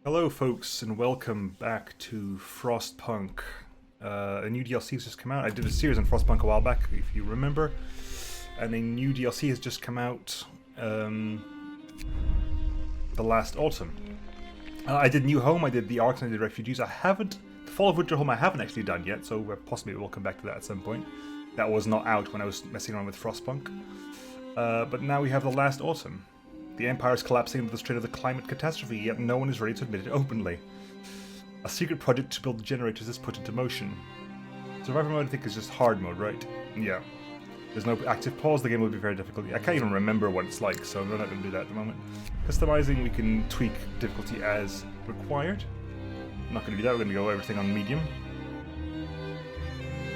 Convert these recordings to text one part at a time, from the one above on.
Hello folks and welcome back to Frostpunk. A new DLC has just come out. I did a series on Frostpunk a while back, if you remember. And a new DLC has just come out the last autumn. I did New Home, I did The Ark, and I did Refugees. The Fall of Winter Home I haven't actually done yet, so possibly we'll come back to that at some point. That was not out when I was messing around with Frostpunk. But now we have the last autumn. The Empire is collapsing under the strain of the climate catastrophe, yet no one is ready to admit it openly. A secret project to build generators is put into motion. Survivor mode, I think, is just hard mode, right? Yeah. There's no active pause, the game will be very difficult. I can't even remember what it's like, so we're not going to do that at the moment. Customizing, we can tweak difficulty as required. I'm not going to do that, we're going to go everything on medium.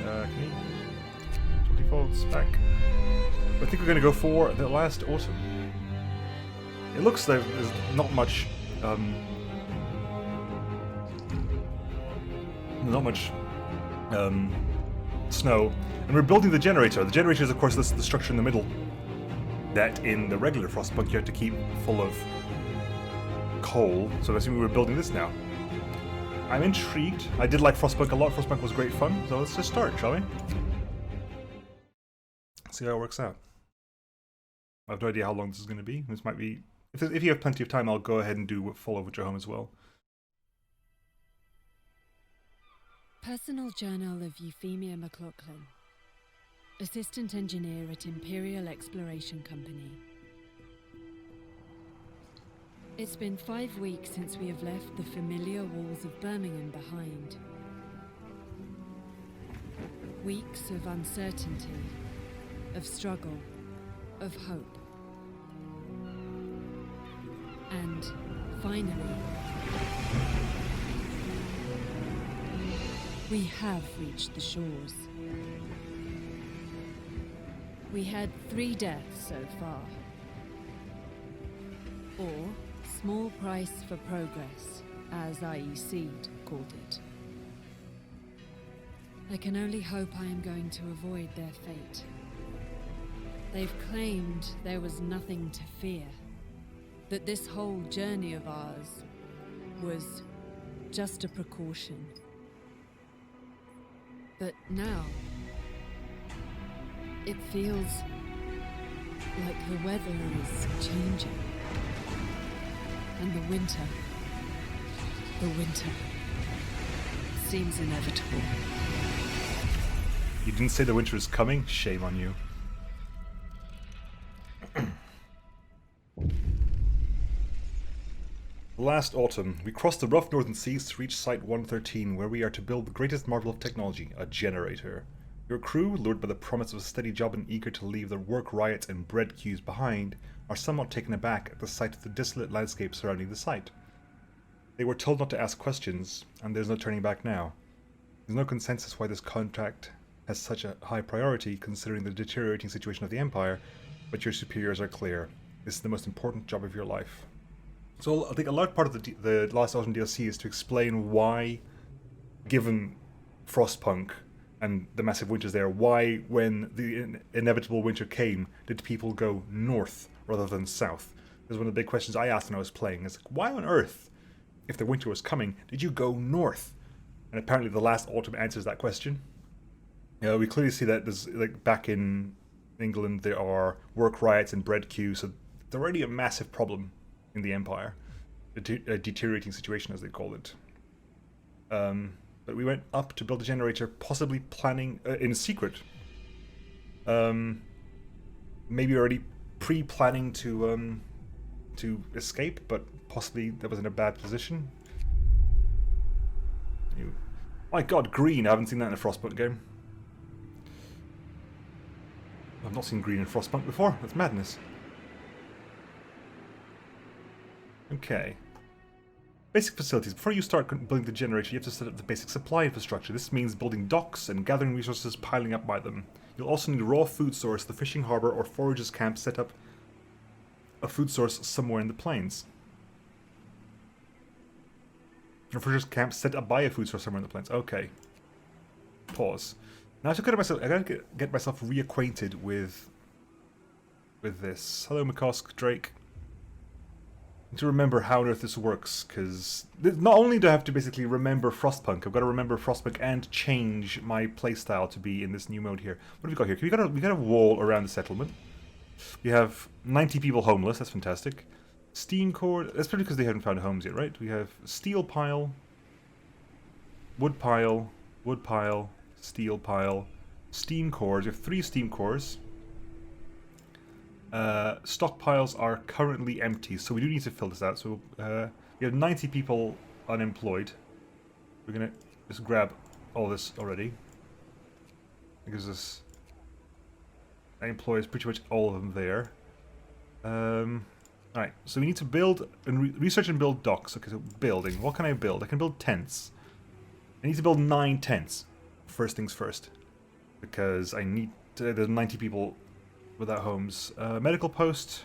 Okay. 24 spec. I think we're going to go for the last autumn. It looks like there's not much, snow, and we're building the generator. The generator is, of course, the structure in the middle that in the regular Frostpunk you have to keep full of coal, so I assume we're building this now. I'm intrigued. I did like Frostpunk a lot. Frostpunk was great fun, so let's just start, shall we? See how it works out. I have no idea how long this is going to be. This might be... If you have plenty of time, I'll go ahead and do Fall of Winter Home as well. Personal Journal of Euphemia McLaughlin, Assistant Engineer at Imperial Exploration Company. It's been 5 weeks since we have left the familiar walls of Birmingham behind. Weeks of uncertainty, of struggle, of hope. And finally, we have reached the shores. We had 3 deaths so far. Or small price for progress, as IEC called it. I can only hope I am going to avoid their fate. They've claimed there was nothing to fear. That this whole journey of ours was just a precaution. But now, it feels like the weather is changing. And the winter seems inevitable. You didn't say the winter is coming? Shame on you. Last autumn, we crossed the rough northern seas to reach Site 113, where we are to build the greatest marvel of technology, a generator. Your crew, lured by the promise of a steady job and eager to leave their work riots and bread queues behind, are somewhat taken aback at the sight of the desolate landscape surrounding the site. They were told not to ask questions, and there's no turning back now. There's no consensus why this contract has such a high priority, considering the deteriorating situation of the Empire, but your superiors are clear. This is the most important job of your life. So I think a large part of the last autumn DLC is to explain why, given Frostpunk and the massive winters there, why when the inevitable winter came, did people go north rather than south? Because one of the big questions I asked when I was playing is, why on earth, if the winter was coming, did you go north? And apparently the last autumn answers that question. We clearly see that there's, like, back in England there are work riots and bread queues, so they're already a massive problem in the Empire, a deteriorating situation as they call it. But we went up to build a generator, possibly planning in secret. Maybe already pre-planning to escape, but possibly that was in a bad position. My God, green! I haven't seen that in a Frostpunk game. I've not seen green in Frostpunk before. That's madness. Okay. Basic facilities. Before you start building the generator, you have to set up the basic supply infrastructure. This means building docks and gathering resources piling up by them. You'll also need a raw food source, the fishing harbor, or foragers' camp set up a food source somewhere in the plains. A foragers' camp set up by a food source somewhere in the plains. Okay. Pause. Now I gotta get myself reacquainted with this. Hello, McCosk, Drake. to remember how on earth this works, because not only do I have to basically remember Frostpunk, I've got to remember Frostpunk and change my playstyle to be in this new mode here. What have we got here? We got a wall around the settlement. We have 90 people homeless. That's fantastic. Steam core. That's probably because they haven't found homes yet, right? We have steel pile, wood pile, steel pile, steam cores. We have 3 steam cores. Stockpiles are currently empty, so we do need to fill this out. So we have 90 people unemployed. We're gonna just grab all this already. It gives us... that employs pretty much all of them there. Alright, so we need to build and research and build docks. Okay, so building. What can I build? I can build tents. I need to build 9 tents. First things first. Because I need to, there's 90 people without homes. Medical post.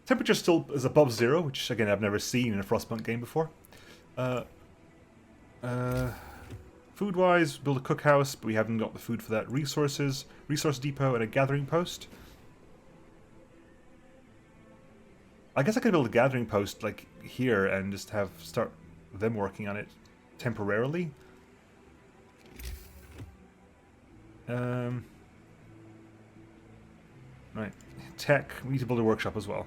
Temperature still is above 0, which again I've never seen in a Frostpunk game before. Food-wise, build a cookhouse, but we haven't got the food for that. Resources, resource depot, and a gathering post. I guess I could build a gathering post like here and just start them working on it temporarily. Right, tech. We need to build a workshop as well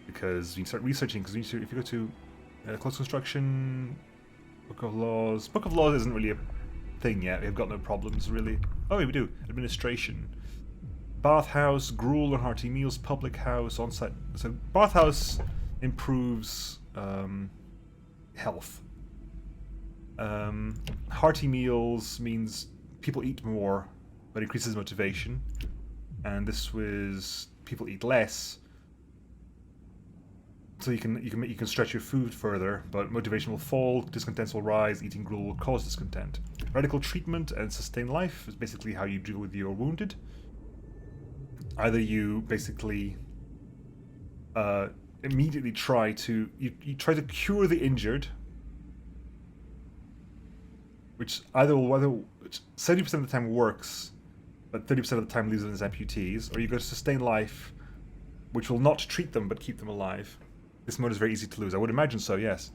because we need to start researching. Because if you go to close construction, Book of Laws. Book of Laws isn't really a thing yet. We've got no problems really. Oh, yeah, we do. Administration, bathhouse, gruel and hearty meals, public house, on-site. So bathhouse improves health. Hearty meals means people eat more, but increases motivation. And this was people eat less, so you can stretch your food further, but motivation will fall, discontents will rise, eating gruel will cause discontent. Radical treatment and sustain life is basically how you deal with your wounded. Either you basically immediately try to try to cure the injured, which either 70% of the time works, but 30% of the time leaves them as amputees, or you go to sustain life, which will not treat them but keep them alive. This mode is very easy to lose. I would imagine so, yes.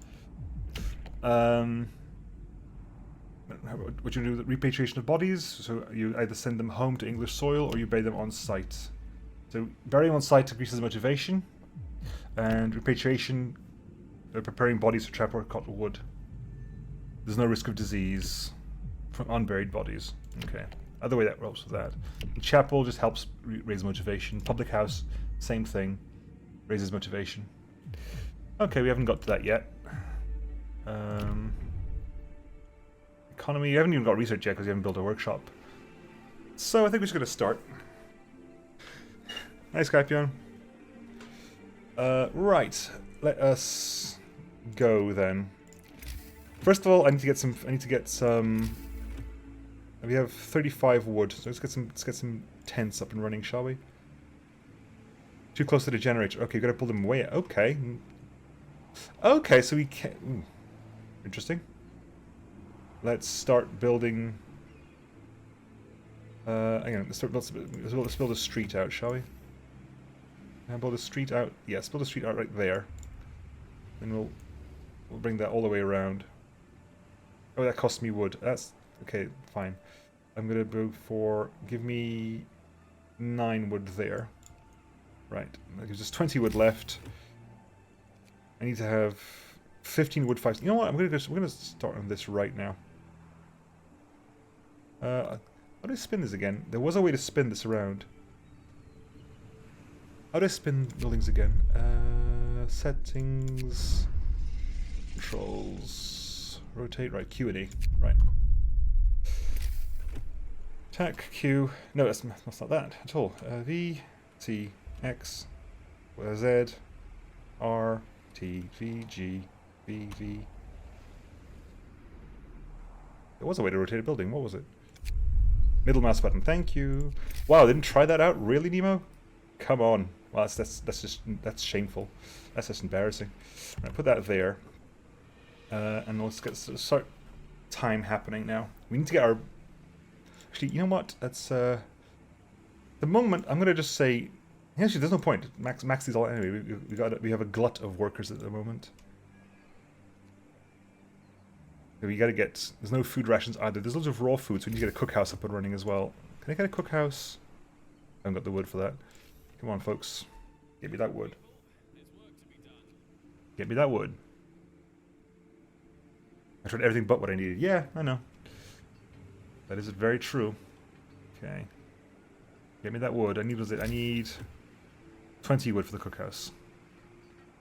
What you do with repatriation of bodies, so you either send them home to English soil or you bury them on site. So burying on site increases motivation, and repatriation, preparing bodies for transport cotton wood. There's no risk of disease from unburied bodies. Okay. Other way that helps with that. Chapel just helps raise motivation. Public house, same thing, raises motivation. Okay, we haven't got to that yet. Economy, you haven't even got research yet because you haven't built a workshop. So I think we're just going to start. Nice, Skypion. Right, let us go then. First of all, I need to get some. We have 35 wood, so let's get some tents up and running, shall we? Too close to the generator. Okay, we've got to pull them away. Okay. Okay, so we can. Ooh. Interesting. Let's start building. Again, let's build a street out, shall we? And build a street out. Yes, build a street out right there. And we'll bring that all the way around. Oh, that cost me wood. That's okay. Fine. I'm gonna go for. Give me 9 wood there. Right. There's just 20 wood left. I need to have 15 wood fibers. You know what? We're gonna start on this right now. How do I spin this again? There was a way to spin this around. How do I spin buildings again? Settings, controls, rotate. Right, Q and E. Right. Attack Q. No, that's not that at all. V, T, X, Z, R, T, V, G, V, V. There was a way to rotate a building. What was it? Middle mouse button. Thank you. Wow, didn't try that out, really, Nemo? Come on. Well, that's shameful. That's just embarrassing. Right, put that there, and let's start time happening now. We need to get our. Actually, you know what? That's the moment. I'm gonna just say Actually, there's no point. Max these all anyway. We have a glut of workers at the moment. We gotta get... There's no food rations either. There's loads of raw food, so we need to get a cookhouse up and running as well. Can I get a cookhouse? I haven't got the wood for that. Come on, folks. Get me that wood. Get me that wood. I tried everything but what I needed. Yeah, I know. That is very true. Okay. Get me that wood. I need 20 wood for the cookhouse.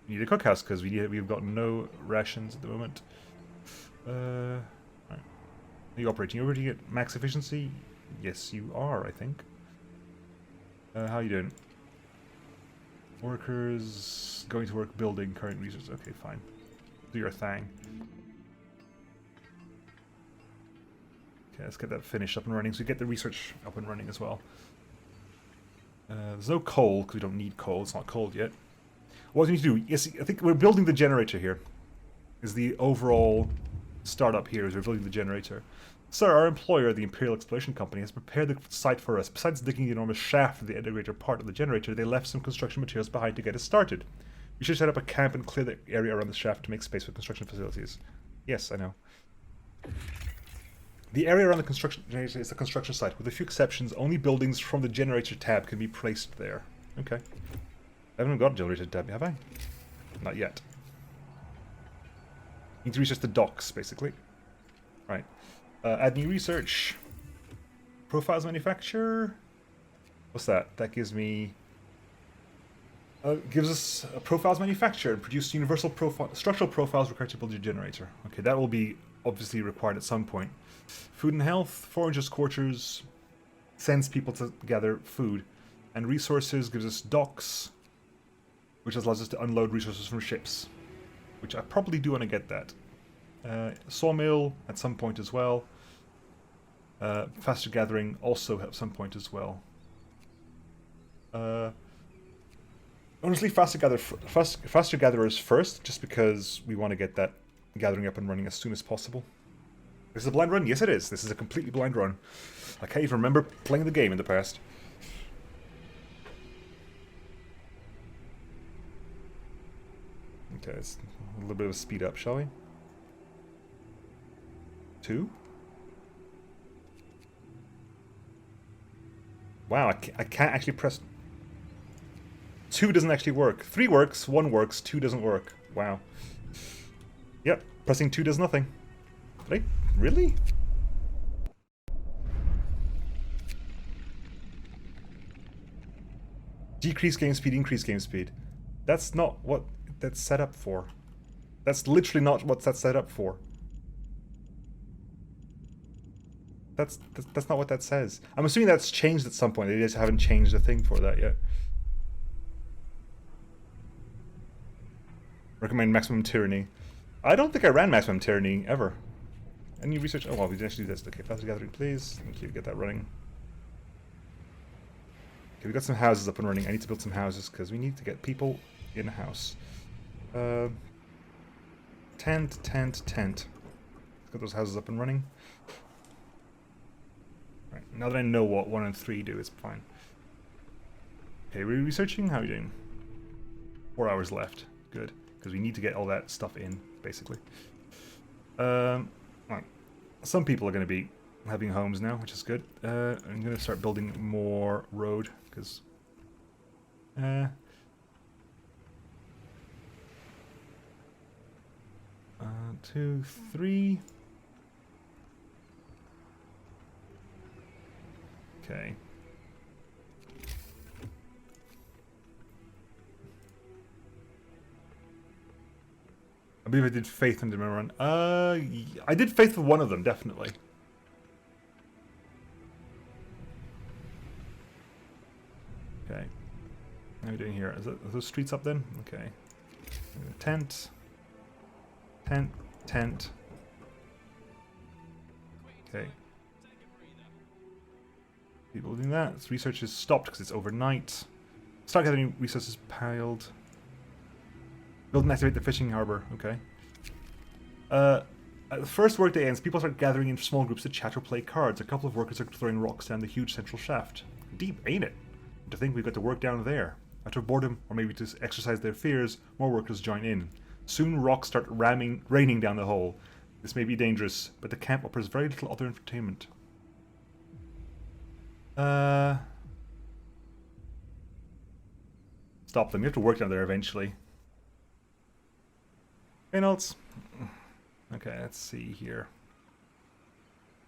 We need a cookhouse because we've got no rations at the moment. Right. Are you operating? You already at max efficiency? Yes, you are, I think. How are you doing? Workers going to work building current resources. Okay, fine. Do your thing. Okay, let's get that finished up and running. So we get the research up and running as well. There's no coal because we don't need coal. It's not cold yet. What we need to do? Yes, I think we're building the generator here. Is the overall startup here? Is we're building the generator. Sir, our employer, the Imperial Exploration Company, has prepared the site for us. Besides digging the enormous shaft for the integrator part of the generator, they left some construction materials behind to get us started. We should set up a camp and clear the area around the shaft to make space for construction facilities. Yes, I know. The area around the construction generator is a construction site. With a few exceptions, only buildings from the generator tab can be placed there. Okay. I haven't got a generator tab, have I? Not yet. Need to research the docks, basically. Right. Add new research. Profiles manufacture. What's that? That gives me... gives us a profiles manufacture and produce universal structural profiles required to build your generator. Okay, that will be obviously required at some point. Food and health, foragers' quarters, sends people to gather food. And resources gives us docks, which allows us to unload resources from ships. Which I probably do want to get that. Sawmill at some point as well. Faster gathering also at some point as well. Honestly, faster gatherers first, just because we want to get that gathering up and running as soon as possible. This is a blind run? Yes, it is. This is a completely blind run. I can't even remember playing the game in the past. Okay, it's a little bit of a speed up, shall we? 2? Wow, I can't actually press... 2 doesn't actually work. 3 works, 1 works, 2 doesn't work. Wow. Yep, pressing 2 does nothing. Did I? Really? Decrease game speed, increase game speed. That's not what that's set up for. That's literally not what that's set up for. That's not what that says. I'm assuming that's changed at some point. They just haven't changed the thing for that yet. Recommend maximum tyranny. I don't think I ran maximum tyranny ever. Any research? Oh well, we didn't actually do this. Okay, faster gathering, please. Thank you. Get that running. Okay, we got some houses up and running. I need to build some houses because we need to get people in a house. Tent. Let's get those houses up and running. Right, now that I know what 1 and 3 do, it's fine. Okay, we're researching? How are you doing? 4 hours left. Good. Because we need to get all that stuff in, basically. Right. Some people are going to be having homes now, which is good. I'm going to start building more road, because... 2, 3... Okay. I believe I did Faith and Nemo run. I did Faith for one of them, definitely. Okay. How are we doing here? Are those streets up then? Okay. Tent. Okay. People doing that. This research is stopped because it's overnight. Start gathering resources piled. Build and activate the fishing harbor. Okay. At the first workday ends, people start gathering in small groups to chat or play cards. A couple of workers are throwing rocks down the huge central shaft. Deep, ain't it? To think we've got to work down there. Out of boredom, or maybe to exercise their fears, more workers join in. Soon rocks start raining down the hole. This may be dangerous, but the camp offers very little other entertainment. Stop them. You have to work down there eventually. Reynolds. Okay, let's see here.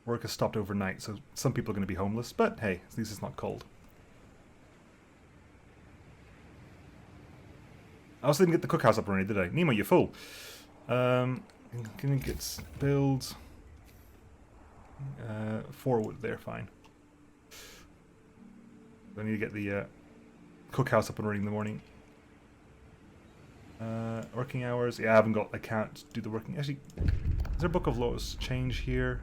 Work has stopped overnight, so some people are going to be homeless, but hey, at least it's not cold. I also didn't get the cookhouse up already, did I? Nemo, you fool. Can you get build 4 wood there, fine. I need to get the cookhouse up and running in the morning. Working hours. Yeah, I can't do the working. Actually, is there a book of laws change here?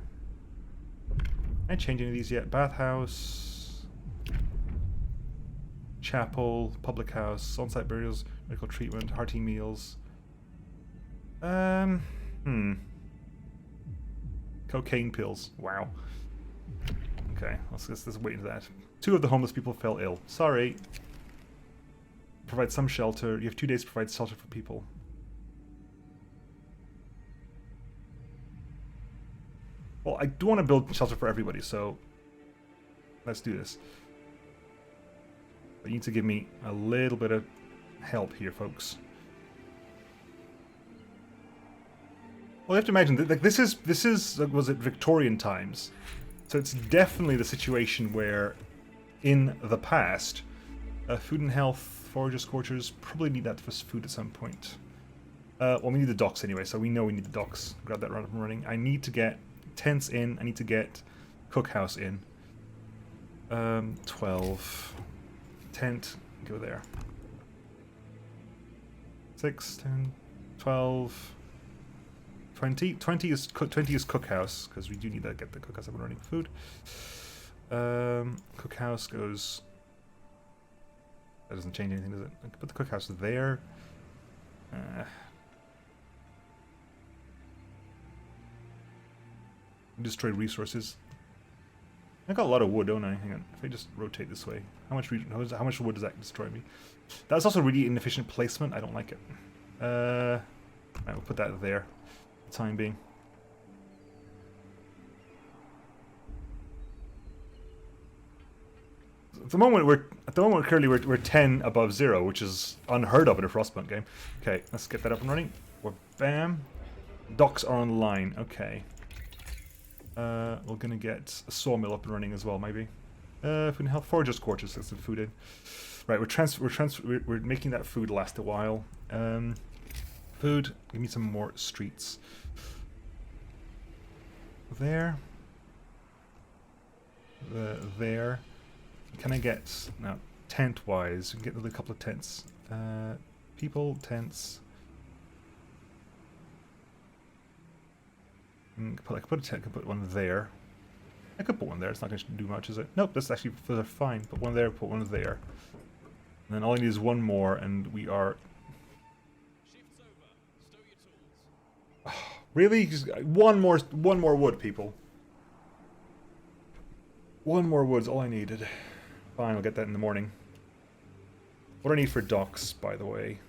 I didn't change any of these yet. Bathhouse, chapel, public house, on-site burials, medical treatment, hearty meals. Cocaine pills. Wow. Okay, let's wait into that. 2 of the homeless people fell ill. Sorry. Provide some shelter. You have 2 days to provide shelter for people. Well, I do want to build shelter for everybody, so let's do this. But you need to give me a little bit of help here, folks. Well, you have to imagine that, like, this is was it Victorian times, so it's definitely the situation where, in the past, food and health, forager scorchers probably need that for food at some point. Well, we need the docks anyway, so we know we need the docks. Grab that right up and running. I need to get tents in. I need to get cookhouse in. 12. Tent, go there. 6, 10, 12, 20. 20 is cookhouse, because we do need to get the cookhouse up and running. Food. Cookhouse goes... That doesn't change anything, does it? I can put the cookhouse there. Destroy resources. I got a lot of wood, don't I? Hang on. If I just rotate this way, how much wood does that destroy me? That's also really inefficient placement. I don't like it. Right, we'll put that there. For the time being. At the moment currently we're 10 above 0, which is unheard of in a Frostpunk game. Okay, let's get that up and running. We're bam. Docks are online. Okay. We're gonna get a sawmill up and running as well, maybe. Food and health, forager scorchers, get some food in. Right, we're making that food last a while. Food. Give me some more streets. There. There. Can I get now tent-wise? We can get a couple of tents. People, tents. I could put a tent. I could put one there. I could put one there. It's not going to do much, is it? Nope. That's actually fine. Put one there. Put one there. And then all I need is one more, and we are. Shift's over. Stow your tools. Really? Just one more wood, people. One more wood's all I needed. Fine, I'll get that in the morning. What do I need for docks, by the way?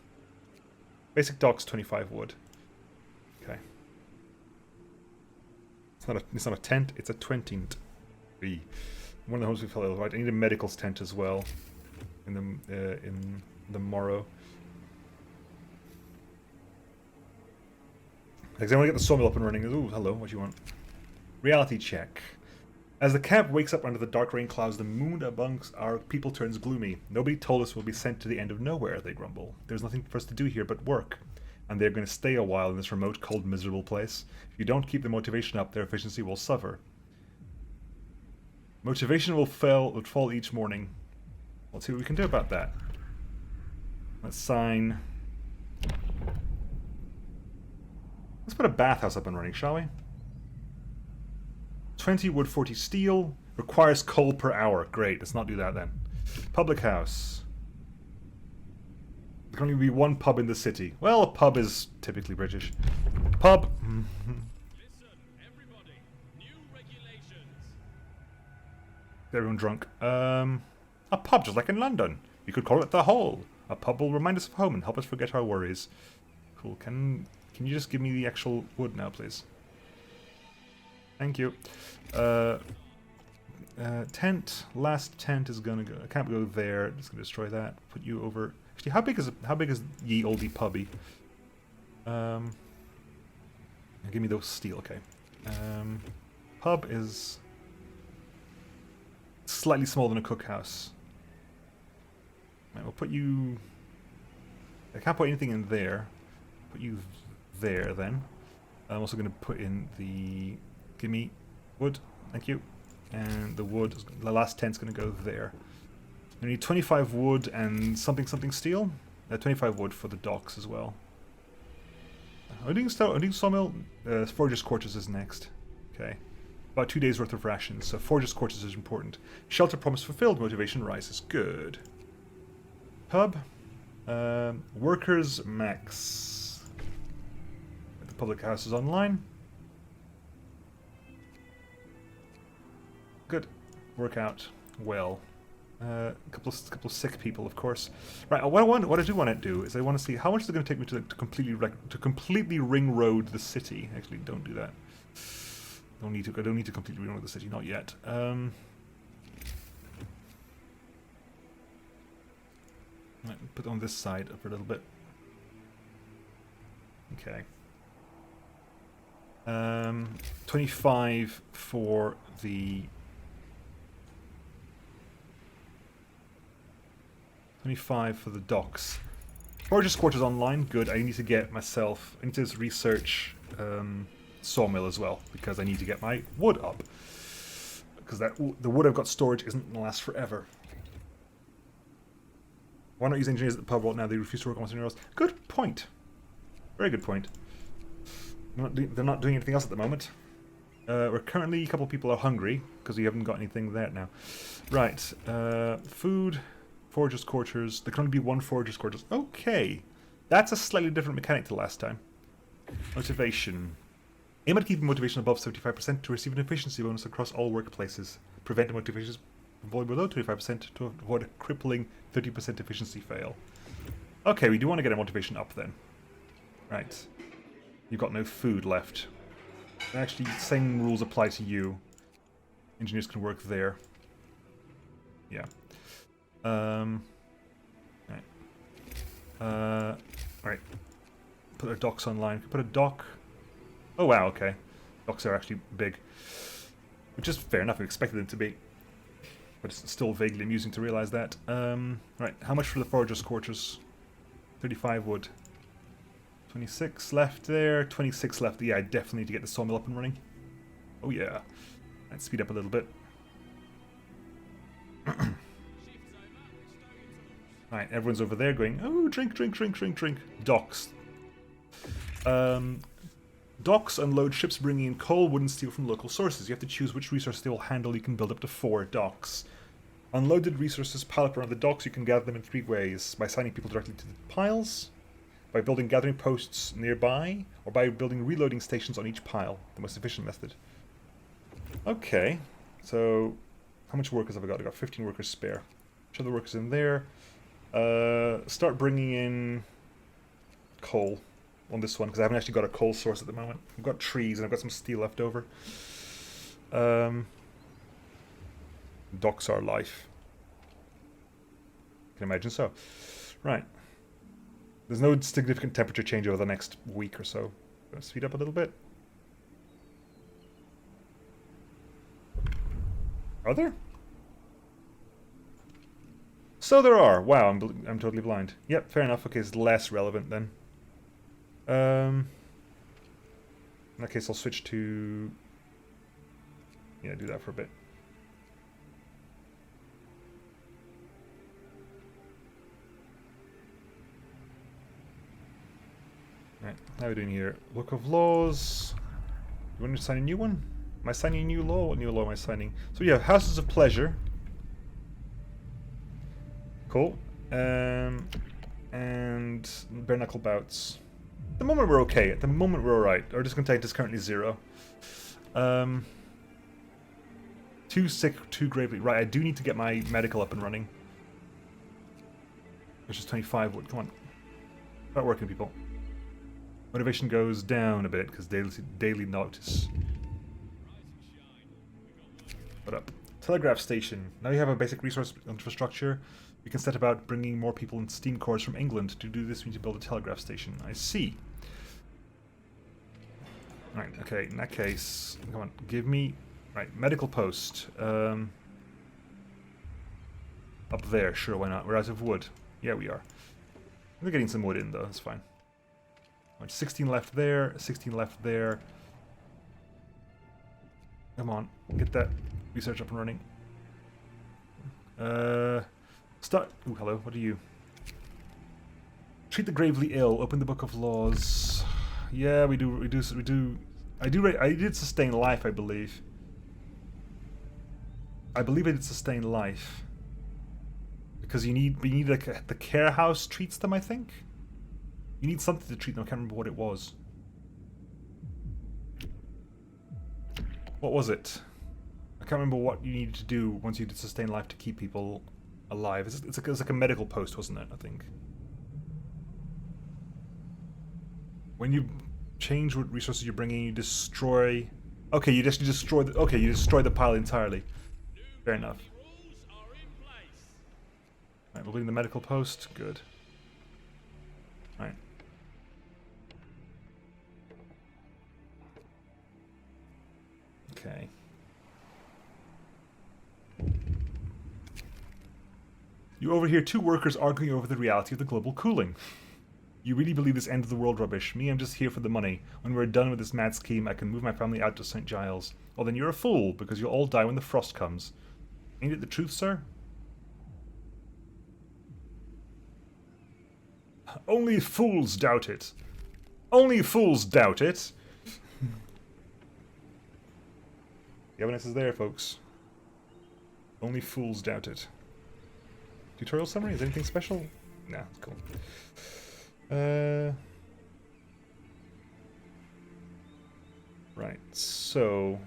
Basic docks, 25 wood. Okay. It's not a tent, it's a 20. One of the homes we fell ill. Right, I need a medical tent as well. In the morrow. Because I want to get the sawmill up and running. Ooh, hello, what do you want? Reality check. As the camp wakes up under the dark rain clouds, the moon amongst our people turns gloomy. Nobody told us we'll be sent to the end of nowhere, they grumble. There's nothing for us to do here but work. And they're going to stay a while in this remote, cold, miserable place. If you don't keep the motivation up, their efficiency will suffer. Motivation will fall each morning. Let's see what we can do about that. Let's sign. Let's put a bathhouse up and running, shall we? 20 wood, 40 steel. Requires coal per hour. Great, let's not do that then. Public house. There can only be one pub in the city. Well, a pub is typically British. Pub. Listen, everybody. New regulations. Everyone drunk. A pub just like in London. You could call it the Hole. A pub will remind us of home and help us forget our worries. Cool. Can you just give me the actual wood now, please? Thank you. Tent. Last tent is gonna go. I can't go there. I'm just gonna destroy that. Put you over. Actually, how big is ye oldie pubby? Give me those steel. Okay. Pub is slightly smaller than a cookhouse. Right, we'll put you. I can't put anything in there. Put you there then. I'm also going to put in the. Give me wood. Thank you. And the wood. The last tent's going to go there. I need 25 wood and something steel. 25 wood for the docks as well. I'm doing sawmill. Forger's quarters is next. Okay. About 2 days worth of rations, so Forger's quarters is important. Shelter promise fulfilled, motivation rises. Good. Pub. Workers max. The public house is online. Good. Work out well. A couple of sick people, of course. Right. What I do want to do is I want to see how much is it going to take me to completely ring road the city. Actually, don't do that. I don't need to completely ring road the city. Not yet. Right, put on this side for a little bit. Okay. 25 for the. 25 for the docks. Forger's quarters online. Good. I need to get myself. I need to research sawmill as well because I need to get my wood up. Because the wood I've got storage isn't going to last forever. Why not use engineers at the pub right now? They refuse to work on something else. Good point. Very good point. They're not doing anything else at the moment. We're currently a couple of people are hungry because we haven't got anything there now. Right. Food. Forger's quarters. There can only be one Forger's quarters. Okay. That's a slightly different mechanic to last time. Motivation. Aim at keeping motivation above 75% to receive an efficiency bonus across all workplaces. Prevent motivations from falling below 25% to avoid a crippling 30% efficiency fail. Okay, we do want to get our motivation up then. Right. You've got no food left. Actually, same rules apply to you. Engineers can work there. Yeah. Right. Put our docks online. Put a dock. Oh wow, okay. Docks are actually big. Which is fair enough, I expected them to be. But it's still vaguely amusing to realise that. Right, how much for the Forger's quarters? 35 wood. 26 left there. 26 left. Yeah, I definitely need to get the sawmill up and running. Oh yeah. Let's speed up a little bit. Right, everyone's over there going, oh, drink. Docks. Docks unload ships bringing in coal, wood, and steel from local sources. You have to choose which resource they will handle. You can build up to 4 docks. Unloaded resources pile up around the docks. You can gather them in 3 ways. By assigning people directly to the piles, by building gathering posts nearby, or by building reloading stations on each pile. The most efficient method. Okay, so how much workers have I got? I've got 15 workers spare. Which other workers in there? Start bringing in coal on this one, because I haven't actually got a coal source at the moment. I've got trees and I've got some steel left over. Docks are life. Can imagine so. Right. There's no significant temperature change over the next week or so. Gonna speed up a little bit. Are there? So there are. Wow, I'm totally blind. Yep, fair enough. Okay, it's less relevant then. In that case, I'll switch to... Yeah, do that for a bit. Right, how are we doing here? Book of Laws. You want to sign a new one? Am I signing a new law? What new law am I signing? So yeah, Houses of Pleasure. Cool. And bare knuckle bouts. At the moment we're okay. At the moment we're alright. Our discontent is currently 0. 2 sick, 2 gravely. Right, I do need to get my medical up and running. Which is 25 wood. Come on. Start working, people. Motivation goes down a bit because daily notice. What up? Telegraph station. Now you have a basic resource infrastructure. We can set about bringing more people in steam cores from England. To do this, we need to build a telegraph station. I see. Right, okay, in that case, come on, give me... Right, medical post. Up there, sure, why not? We're out of wood. Yeah, we are. We're getting some wood in, though, that's fine. Right, 16 left there, 16 left there. Come on, get that research up and running. Start. Ooh, hello. What are you? Treat the gravely ill. Open the book of laws. Yeah, we do. I did sustain life, I believe. I did sustain life because we need like the care house treats them. I think you need something to treat them. I can't remember what it was. What was it? I can't remember what you needed to do once you did sustain life to keep people alive. It's like a medical post, wasn't it? I think. When you change what resources you're bringing, you destroy. Okay, you destroy the. Okay, you destroy the pile entirely. Fair enough. Right, we're building the medical post. Good. Right. Okay. You overhear two workers arguing over the reality of the global cooling. You really believe this end of the world rubbish? Me, I'm just here for the money. When we're done with this mad scheme, I can move my family out to St. Giles. Well, then you're a fool, because you'll all die when the frost comes. Ain't it the truth, sir? Only fools doubt it. Only fools doubt it. The evidence is there, folks. Only fools doubt it. Tutorial summary? Is anything special? Nah, it's cool. Right, so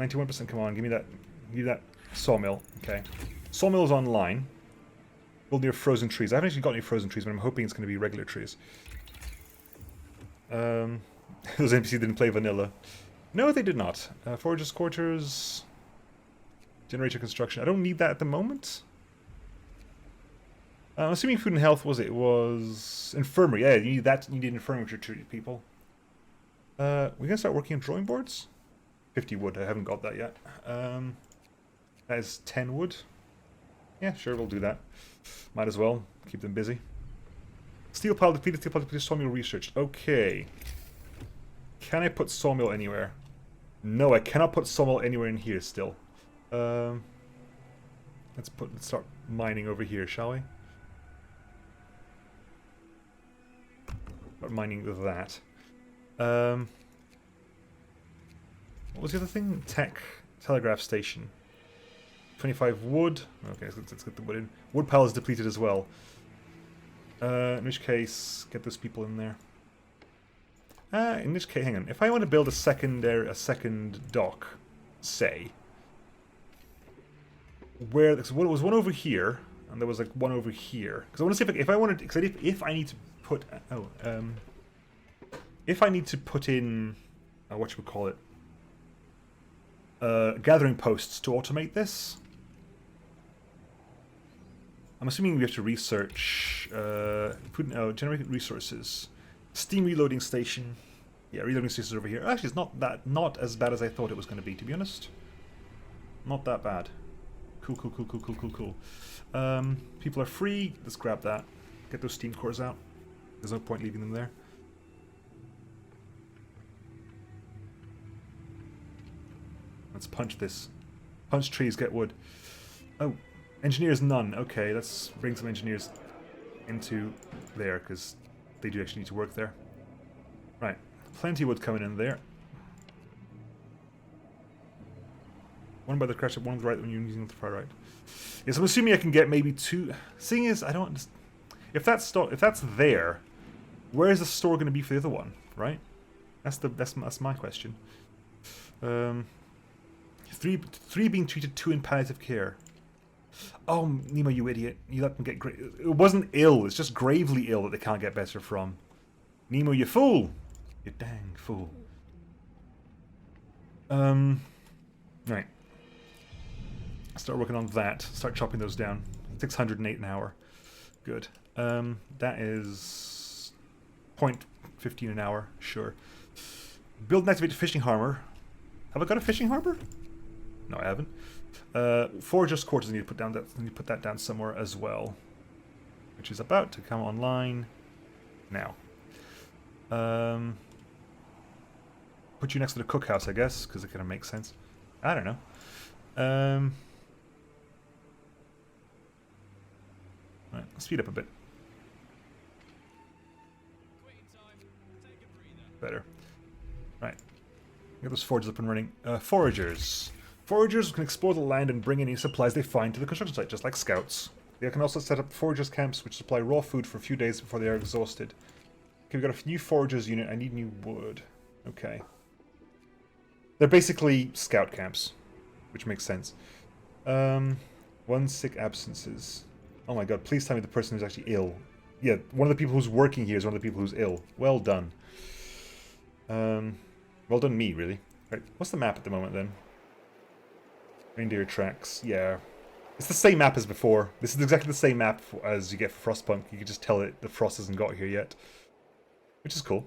91%. Come on, give me that sawmill. Okay, sawmill is online. Build near frozen trees. I haven't actually got any frozen trees, but I'm hoping it's going to be regular trees. Those NPCs didn't play vanilla. No, they did not. Foragers' quarters, generator construction. I don't need that at the moment. I'm assuming food and health was infirmary. Yeah, you need that. You need infirmary to treat people. We're gonna start working on drawing boards. 50 wood. I haven't got that yet. That is 10 wood. Yeah, sure, we'll do that. Might as well keep them busy. Steel pile depleted. Steel pile depleted. Sawmill researched. Okay. Can I put sawmill anywhere? No, I cannot put sawmill anywhere in here still. Let's start mining over here, shall we? Start mining with that. What was the other thing? Telegraph station. 25 wood. Okay, so let's get the wood in. Wood pile is depleted as well. In which case, get those people in there. In which case, hang on. If I want to build a second dock, say, where there was one over here, and there was like one over here. Because I want to see if I wanted, because if I need to put, if I need to put in, what should we call it? Gathering posts to automate this. I'm assuming we have to research, generate resources. Steam reloading station. Yeah, reloading station over here. Actually, it's not as bad as I thought it was going to be, to be honest. Not that bad. Cool. People are free. Let's grab that. Get those steam cores out. There's no point leaving them there. Let's punch this. Punch trees, get wood. Oh, engineers none. Okay, let's bring some engineers into there, because they do actually need to work there. Right, plenty of wood coming in there. One by the crash, one on the right, when you're using the far right. Yes, I'm assuming I can get maybe two. Thing is, I don't. If that's there, where is the store going to be for the other one? Right? That's my question. Three being treated, 2 in palliative care. Oh, Nemo, you idiot. You let them get great. It wasn't ill. It's just gravely ill that they can't get better from. Nemo, you fool. You dang fool. Right. Start working on that. Start chopping those down. 608 an hour. Good. That is 0.15 an hour. Sure. Build and activate a fishing harbor. Have I got a fishing harbor? No, I haven't. Forager's quarters need to put down that. Need to put that down somewhere as well, which is about to come online now. Put you next to the cookhouse, I guess, because it kind of makes sense. I don't know. Right, speed up a bit. Quitting time. Take a breather. Better. Right. Get those foragers up and running. Foragers. Foragers can explore the land and bring any supplies they find to the construction site, just like scouts. They can also set up foragers camps, which supply raw food for a few days before they are exhausted. Okay, we've got a new foragers unit. I need new wood. Okay. They're basically scout camps, which makes sense. 1 sick absences. Oh my god, please tell me the person who's actually ill. Yeah, one of the people who's working here is one of the people who's ill. Well done. Well done me, really. Right, what's the map at the moment, then? Reindeer tracks, yeah. It's the same map as before. This is exactly the same map as you get for Frostpunk. You can just tell it the frost hasn't got here yet. Which is cool.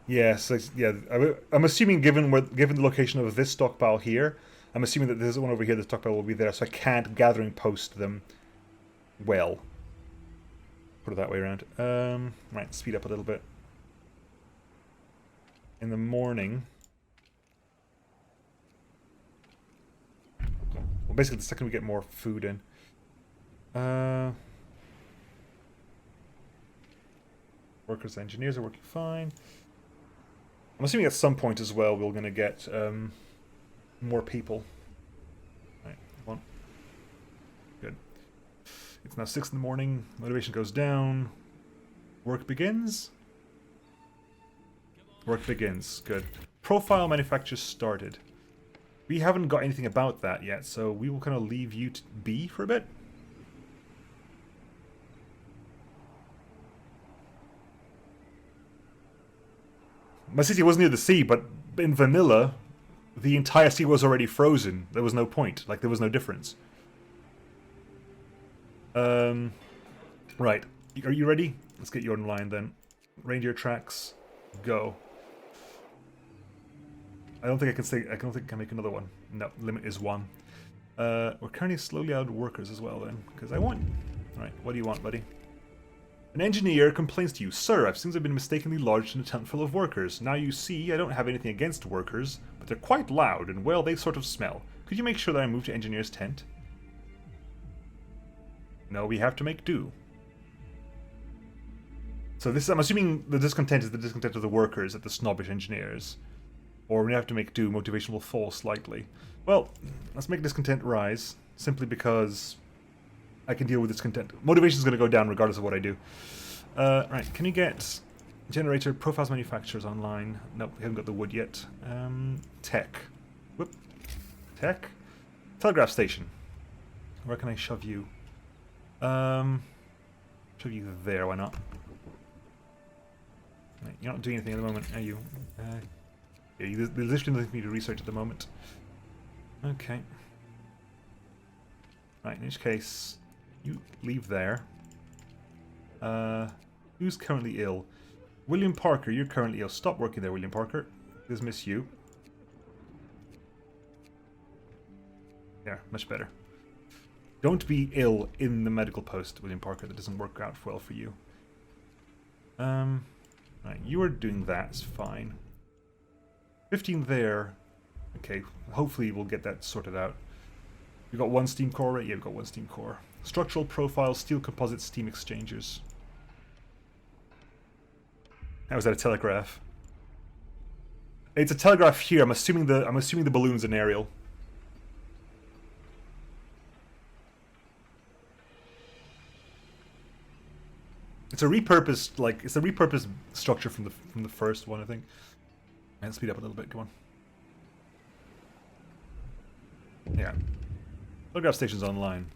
Yeah, so yeah, I'm assuming given the location of this stockpile here, I'm assuming that there's one over here, the stockpile will be there, so I can't gathering post them well. Put it that way around. Right, speed up a little bit. In the morning. Well, basically the second we get more food in. Workers, engineers are working fine. I'm assuming at some point as well we're going to get more people. Right, come on. Good. It's now 6 in the morning. Motivation goes down. Work begins. Work begins. Good. Profile manufacture started. We haven't got anything about that yet, so we will kind of leave you to be for a bit. My city was near the sea, but in vanilla, the entire sea was already frozen. There was no point. Like, there was no difference. Right. Are you ready? Let's get you online then. Reindeer tracks. Go. I don't think I can say. I don't think I can make another one. No, limit is 1. We're currently slowly out of workers as well then, because I want. Right, what do you want, buddy? An engineer complains to you, Sir, I've since I've been mistakenly lodged in a tent full of workers. Now you see, I don't have anything against workers, but they're quite loud, and well, they sort of smell. Could you make sure that I move to engineer's tent? No, we have to make do. So this, I'm assuming the discontent is the discontent of the workers at the snobbish engineers. Or we have to make do, motivation will fall slightly. Well, let's make discontent rise, simply because I can deal with discontent. Motivation is going to go down regardless of what I do. Right, can you get generator profiles manufacturers online? Nope, we haven't got the wood yet. Tech. Whoop. Tech. Telegraph station. Where can I shove you? Shove you there, why not? Right, you're not doing anything at the moment, are you? Yeah, there's literally nothing for me to research at the moment. Okay. Right, in which case, you leave there. Who's currently ill? William Parker, you're currently ill. Stop working there, William Parker. Dismiss you. Yeah, much better. Don't be ill in the medical post, William Parker. That doesn't work out well for you. Right, you are doing that. It's fine. 15 there. Okay, hopefully we'll get that sorted out. We've got 1 steam core, right? Yeah, we've got 1 steam core. Structural profile, steel composite steam exchangers. How is that a telegraph? It's a telegraph here. I'm assuming the balloon's an aerial. It's a repurposed structure from the first one, I think. And speed up a little bit. Come on. Yeah. Telegraph station's online.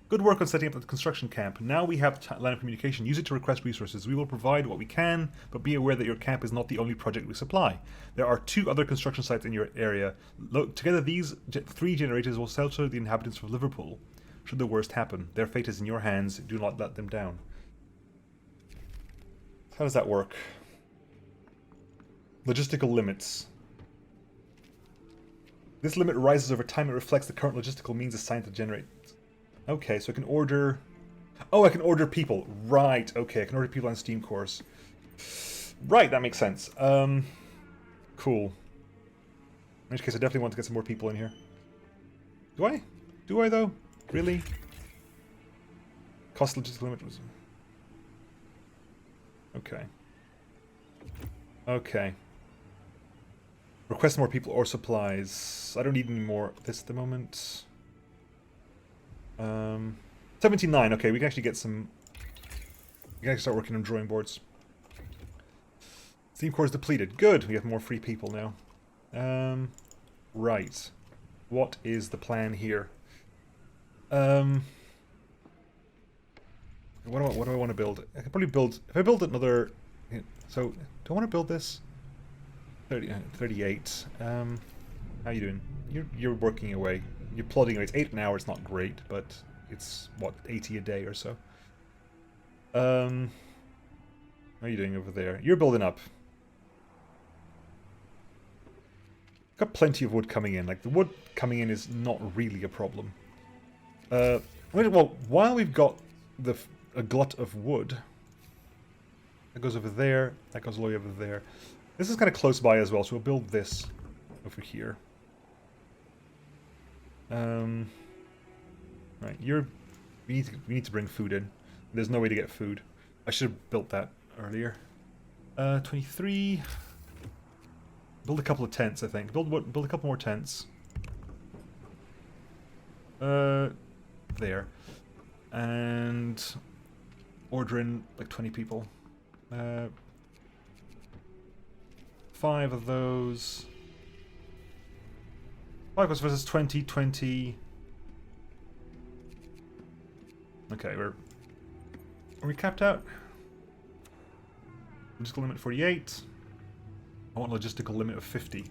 Good work on setting up the construction camp. Now we have line of communication. Use it to request resources. We will provide what we can, but be aware that your camp is not the only project we supply. There are 2 other construction sites in your area. Together, these 3 generators will shelter the inhabitants of Liverpool. Should the worst happen, their fate is in your hands. Do not let them down. How does that work? Logistical limits. This limit rises over time. It reflects the current logistical means assigned to generate. Okay, so I can order... Oh, I can order people. Right, okay, I can order people on Steam cores. Right, that makes sense. Cool. In which case, I definitely want to get some more people in here. Do I? Do I, though? Really? Cost logistical limit was... Okay. Okay. Request more people or supplies. I don't need any more of this at the moment. 79. Okay, we can actually get some... We can actually start working on drawing boards. Steam core is depleted. Good, we have more free people now. Right. What is the plan here? What do I want to build? I can probably build... If I build another... So, do I want to build this? 38. How you doing? You're working away. You're plodding away. It's 8 an hour. It's not great, but it's, what, 80 a day or so. How are you doing over there? You're building up. Got plenty of wood coming in. Like, the wood coming in is not really a problem. Well, while we've got a glut of wood... That goes over there. That goes all the way over there. This is kind of close by as well, so we'll build this over here. Right, we need to bring food in. There's no way to get food. I should have built that earlier. 23. Build a couple of tents, I think. Build a couple more tents. There. And order in like 20 people. 5 of those. 5 versus 20, 20. Okay, are we capped out? Logistical limit 48. I want logistical limit of 50.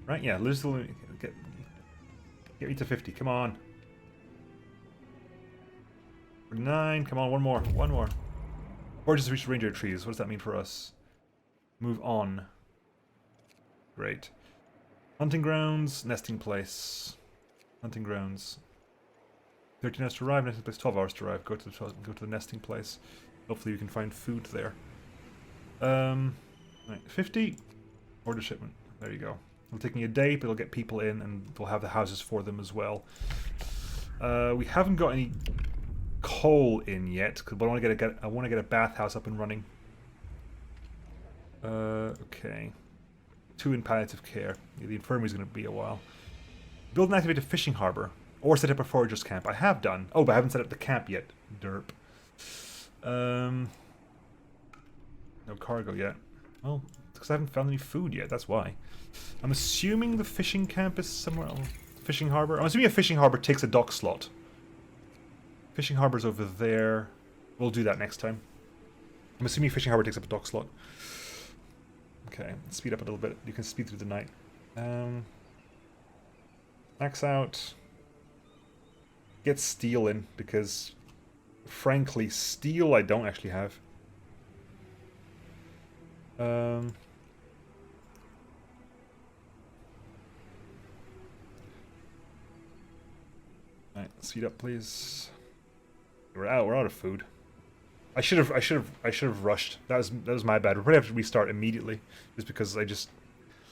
Right? Yeah, logistical limit. Get me to 50. Come on. 49. Come on, one more. One more. Or just reach reindeer trees. What does that mean for us? Move on. Great. Hunting grounds, nesting place. Hunting grounds. 13 hours to arrive, nesting place 12 hours to arrive. Go to the nesting place. Hopefully we can find food there. Right, 50. Order shipment. There you go. It'll take me a day, but it'll get people in and we'll have the houses for them as well. We haven't got any coal in yet, because I want to get a bathhouse up and running. Okay. 2 in palliative care. Yeah, the infirmary is going to be a while. Build and activate a fishing harbor, or set up a foragers camp. I have done. Oh, but I haven't set up the camp yet. Derp. No cargo yet. Well, because I haven't found any food yet. That's why. I'm assuming the fishing camp is somewhere else. Fishing harbor. I'm assuming a fishing harbor takes a dock slot. Fishing harbor's over there. We'll do that next time. I'm assuming fishing harbor takes up a dock slot. Okay, speed up a little bit. You can speed through the night. Max out. Get steel in, because frankly, steel I don't actually have. Alright, speed up please. We're out of food. I should have rushed. That was my bad. We'll probably have to restart immediately, just because I just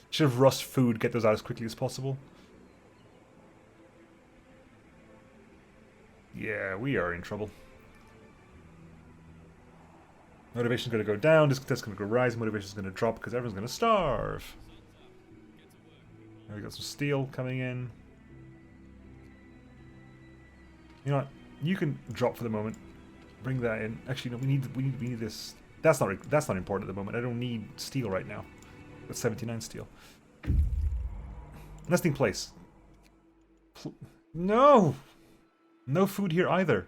should have rushed food, get those out as quickly as possible. Yeah, we are in trouble. Motivation's going to go down. That's going to go rise. Motivation's going to drop because everyone's going to starve. We got some steel coming in. You know what? You can drop for the moment. Bring that in. Actually, no. We need this. That's not important at the moment. I don't need steel right now. Got 79 steel. Nesting place. No! No food here either.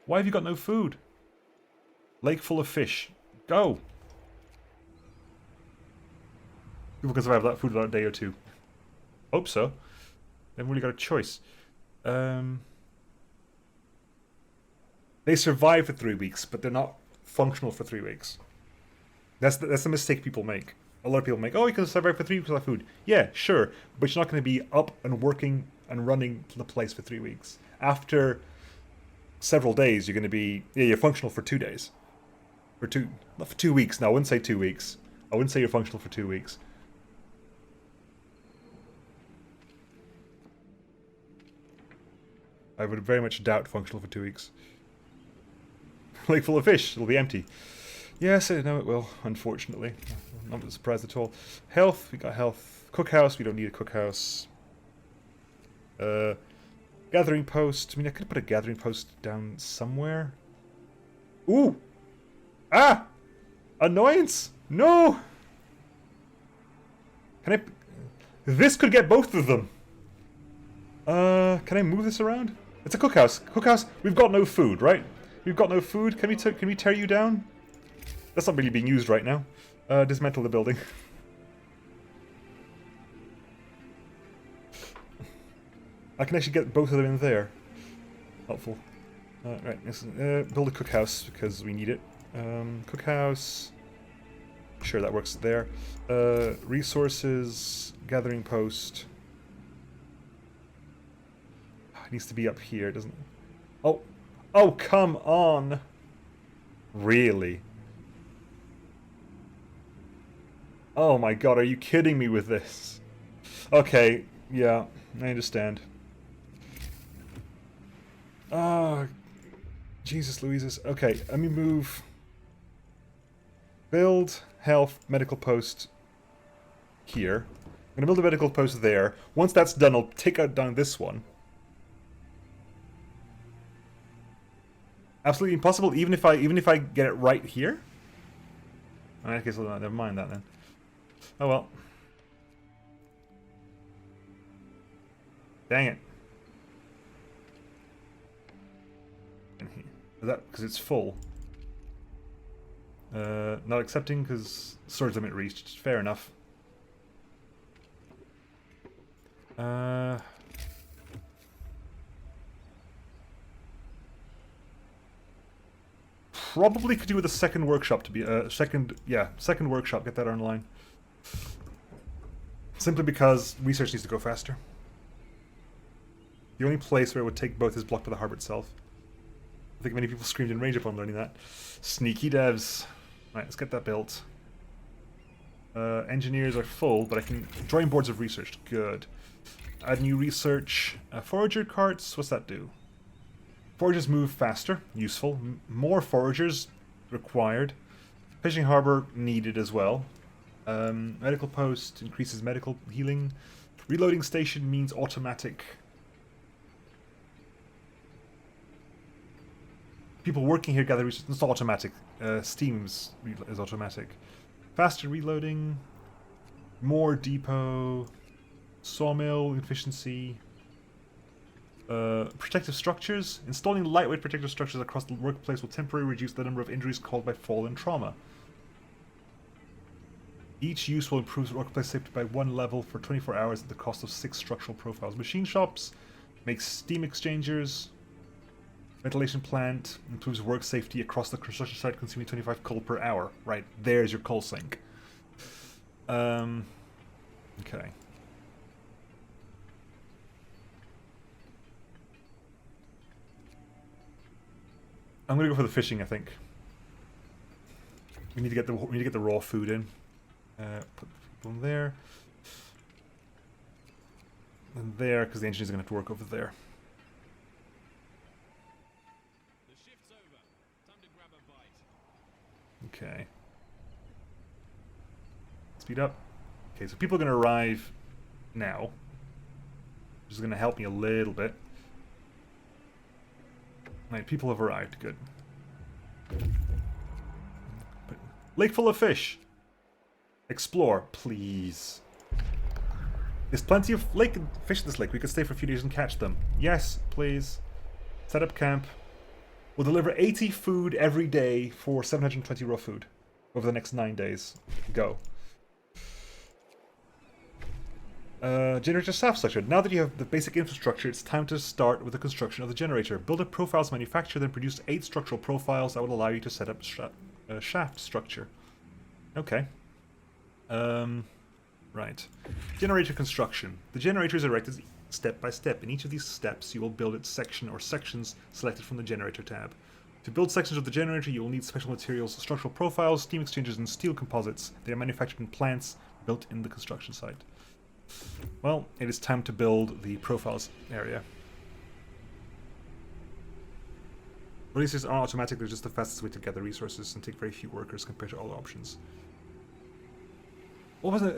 Why have you got no food? Lake full of fish. Go! People can survive that food without a day or two. Hope so. They've really got a choice. They survive for 3 weeks, but they're not functional for 3 weeks. That's the mistake people make. A lot of people make, oh, you can survive for 3 weeks without food. Yeah, sure, but you're not going to be up and working and running the place for 3 weeks. After several days, you're going to be, yeah, you're functional for 2 days. Not for 2 weeks. No, I wouldn't say 2 weeks. I wouldn't say you're functional for 2 weeks. I would very much doubt functional for 2 weeks. Lake full of fish, it'll be empty. Yes, I know it will, unfortunately. I'm not surprised at all. Health, we got health. Cookhouse, we don't need a cookhouse. Gathering post, I mean, I could put a gathering post down somewhere. Ooh! Ah! Annoyance! No! Can I... This could get both of them! Can I move this around? It's a cookhouse. Cookhouse, we've got no food, right? We've got no food. Can we tear you down? That's not really being used right now. Dismantle the building. I can actually get both of them in there. Helpful. Right, let's build a cookhouse because we need it. Cookhouse. Sure, that works there. Resources. Gathering post. It needs to be up here, doesn't it? Oh! Oh, come on! Really? Oh my god, are you kidding me with this? Okay, yeah, I understand. Ah, Jesus Louises. Okay, let me move. Build, health, medical post here. I'm gonna build a medical post there. Once that's done, I'll take out down this one. Absolutely impossible, even if I get it right here. I guess I'll never mind that then. Oh well. Dang it. Is that because it's full? Not accepting because storage limit reached. Fair enough. Probably could do with a second workshop to be second workshop. Get that online. Simply because research needs to go faster. The only place where it would take both is blocked by the harbor itself. I think many people screamed in rage upon learning that. Sneaky devs. Right, let's get that built. Engineers are full, but I can... Drawing boards of research. Good. Add new research. Forager carts. What's that do? Foragers move faster. Useful. More foragers required. Fishing harbor needed as well. Medical post increases medical healing. Reloading station means automatic. People working here gather research. It's not automatic. Steam's is automatic. Faster reloading. More depot. Sawmill efficiency. Protective structures. Installing lightweight protective structures across the workplace will temporarily reduce the number of injuries caused by fall and trauma. Each use will improve workplace safety by 1 level for 24 hours at the cost of 6 structural profiles. Machine shops makes steam exchangers. Ventilation plant improves work safety across the construction site, consuming 25 coal per hour. Right, there's your coal sink. Okay. I'm gonna go for the fishing, I think. We need to get the raw food in. Put one there. And there, because the engineers are gonna have to work over there. The shift's over. Time to grab a bite. Okay. Speed up. Okay, so people are gonna arrive now. Which is gonna help me a little bit. Right, people have arrived. Good. Lake full of fish. Explore, please. There's plenty of lake fish in this lake. We could stay for a few days and catch them. Yes, please. Set up camp. We'll deliver 80 food every day for 720 raw food over the next 9 days. Go. Generator staff structure. Now that you have the basic infrastructure, it's time to start with the construction of the generator. Build a profiles manufacturer, then produce 8 structural profiles that will allow you to set up shaft structure. Okay. Right. Generator construction. The generator is erected step by step. In each of these steps, you will build its section or sections selected from the generator tab. To build sections of the generator, you will need special materials, structural profiles, steam exchangers, and steel composites. They are manufactured in plants built in the construction site. Well, it is time to build the profiles area. Releases are automatic, they're just the fastest way to gather resources and take very few workers compared to all options. What was it?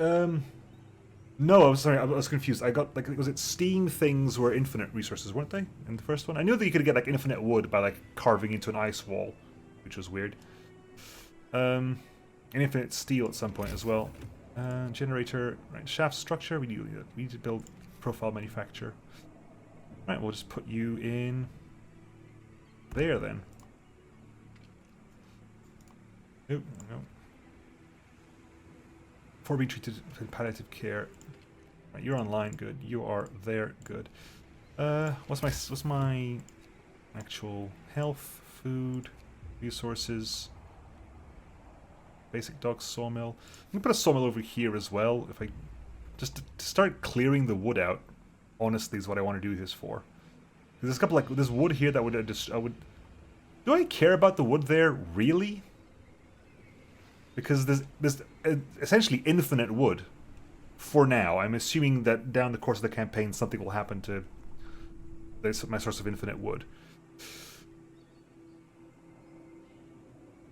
No, I'm sorry, I was confused. I got, like, was it steam things were infinite resources, weren't they? In the first one? I knew that you could get, like, infinite wood by, like, carving into an ice wall, which was weird. And infinite steel at some point as well. Generator, right, shaft structure, we need to build profile manufacturer. Right, we'll just put you in there then. Oh, no. Before being treated with palliative care. Right, you're online, good. You are there, good. What's my actual health, food, resources? Basic docks, sawmill. I'm gonna put a sawmill over here as well. If I just to start clearing the wood out, honestly, is what I want to do this for. There's a couple like there's wood here that I would. Do I care about the wood there really? Because there's essentially infinite wood for now. I'm assuming that down the course of the campaign something will happen to my source of infinite wood.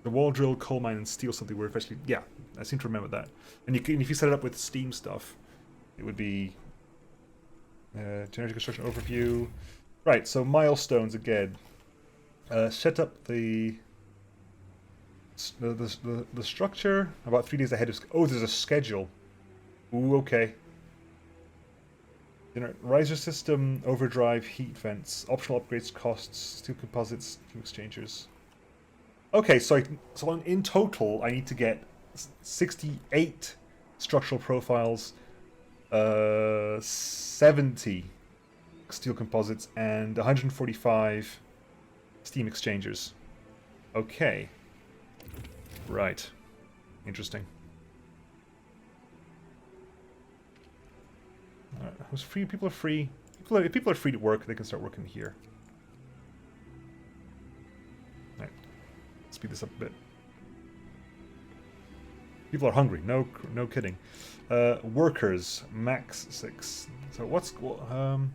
The wall drill, coal mine, and steel something were eventually... Yeah, I seem to remember that. And you can, if you set it up with steam stuff, it would be... generator construction overview. Right, so milestones again. Set up the structure about 3 days ahead of... Oh, there's a schedule. Ooh, okay. Riser system, overdrive, heat vents, optional upgrades, costs, steel composites, steel exchangers. Okay, so in total, I need to get 68 structural profiles, 70 steel composites, and 145 steam exchangers. Okay. Right. Interesting. Alright, who's free? People are free. If people are free to work, they can start working here. Speed this up a bit. People are hungry. No kidding. Workers max 6. So what's from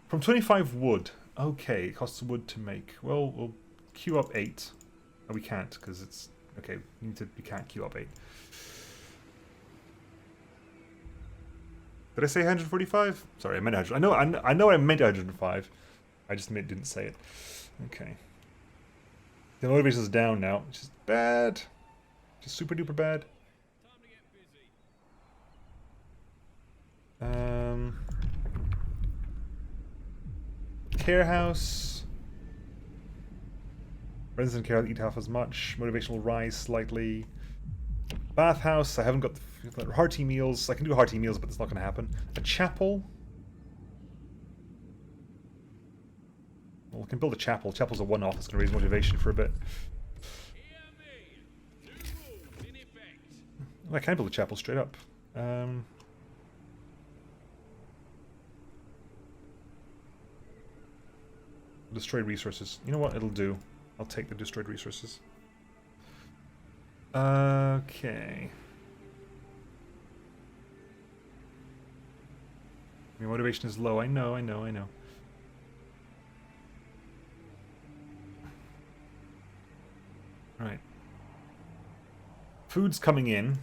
25 wood? Okay, it costs wood to make. Well, we'll queue up 8. No, we can't because it's okay. We can't queue up 8. Did I say 145? Sorry, I meant 100. I know I meant 105. I just didn't say it. Okay. The motivation is down now, which is bad. Just super duper bad. Time to get busy. Care house. Residents in care house eat half as much. Motivation will rise slightly. Bathhouse. I haven't got the hearty meals. I can do hearty meals, but it's not going to happen. A chapel. Well, we can build a chapel. Chapel's a one-off. It's going to raise motivation for a bit. Well, I can build a chapel straight up. Destroyed resources. You know what? It'll do. I'll take the destroyed resources. Okay. Your motivation is low. I know. Right. Food's coming in.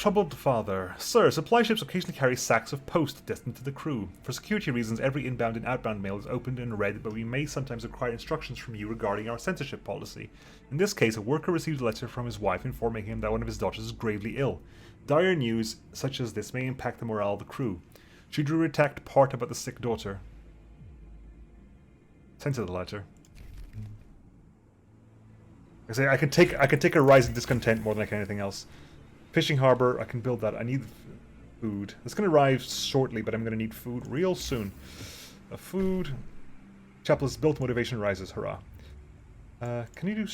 Troubled Father. Sir, supply ships occasionally carry sacks of post destined to the crew. For security reasons, every inbound and outbound mail is opened and read, but we may sometimes require instructions from you regarding our censorship policy. In this case, a worker received a letter from his wife informing him that one of his daughters is gravely ill. Dire news such as this may impact the morale of the crew. Should you redact part about the sick daughter? Censor the letter. I say I can take a rising discontent more than I can anything else. Fishing harbor, I can build that. I need food. It's going to arrive shortly, but I'm going to need food real soon. Food. Chapel is built, motivation rises. Hurrah. Can you do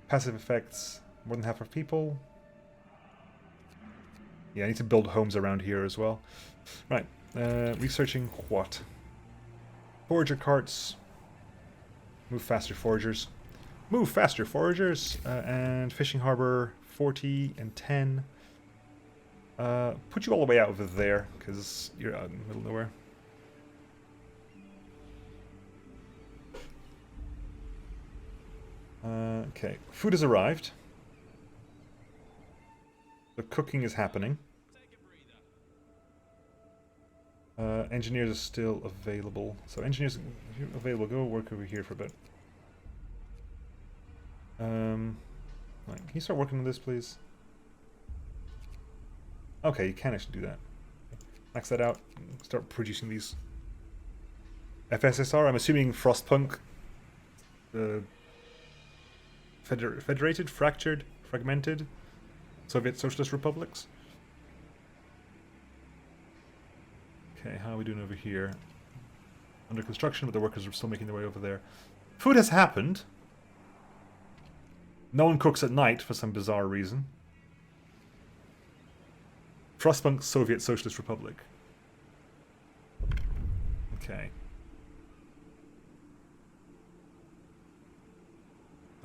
passive effects? More than half of people. Yeah, I need to build homes around here as well. Right. Researching what? Forager carts. Move faster, foragers. Move faster, foragers. And fishing harbor, 40 and 10. Put you all the way out over there, because you're out in the middle of nowhere. Okay, food has arrived. The cooking is happening. Engineers are still available. So engineers, if you're available, go work over here for a bit. Right, can you start working on this, please? Okay, you can actually do that. Max that out. Start producing these. FSSR, I'm assuming Frostpunk. Federated, fractured, fragmented Soviet Socialist Republics. Okay, how are we doing over here? Under construction, but the workers are still making their way over there. Food has happened. No one cooks at night for some bizarre reason. Frostpunk, Soviet Socialist Republic. Okay.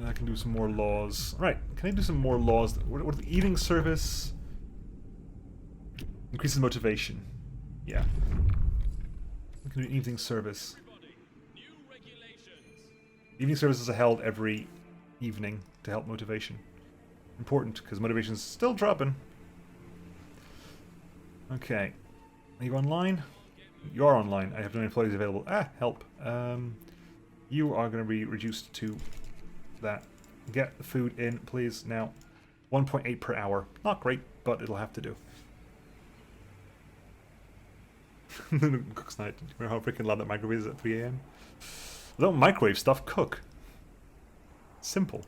I can do some more laws. Right, can I do some more laws? What the evening service? Increases motivation. Yeah. I can do an evening service. Evening services are held every evening to help motivation. Important, because motivation's still dropping. Okay. Are you online? You are online. I have no employees available. Ah, help. You are going to be reduced to that. Get the food in, please, now. 1.8 per hour. Not great, but it'll have to do. Cook's night. Remember how freaking loud that microwave is at 3 AM? Don't microwave stuff, cook. Simple.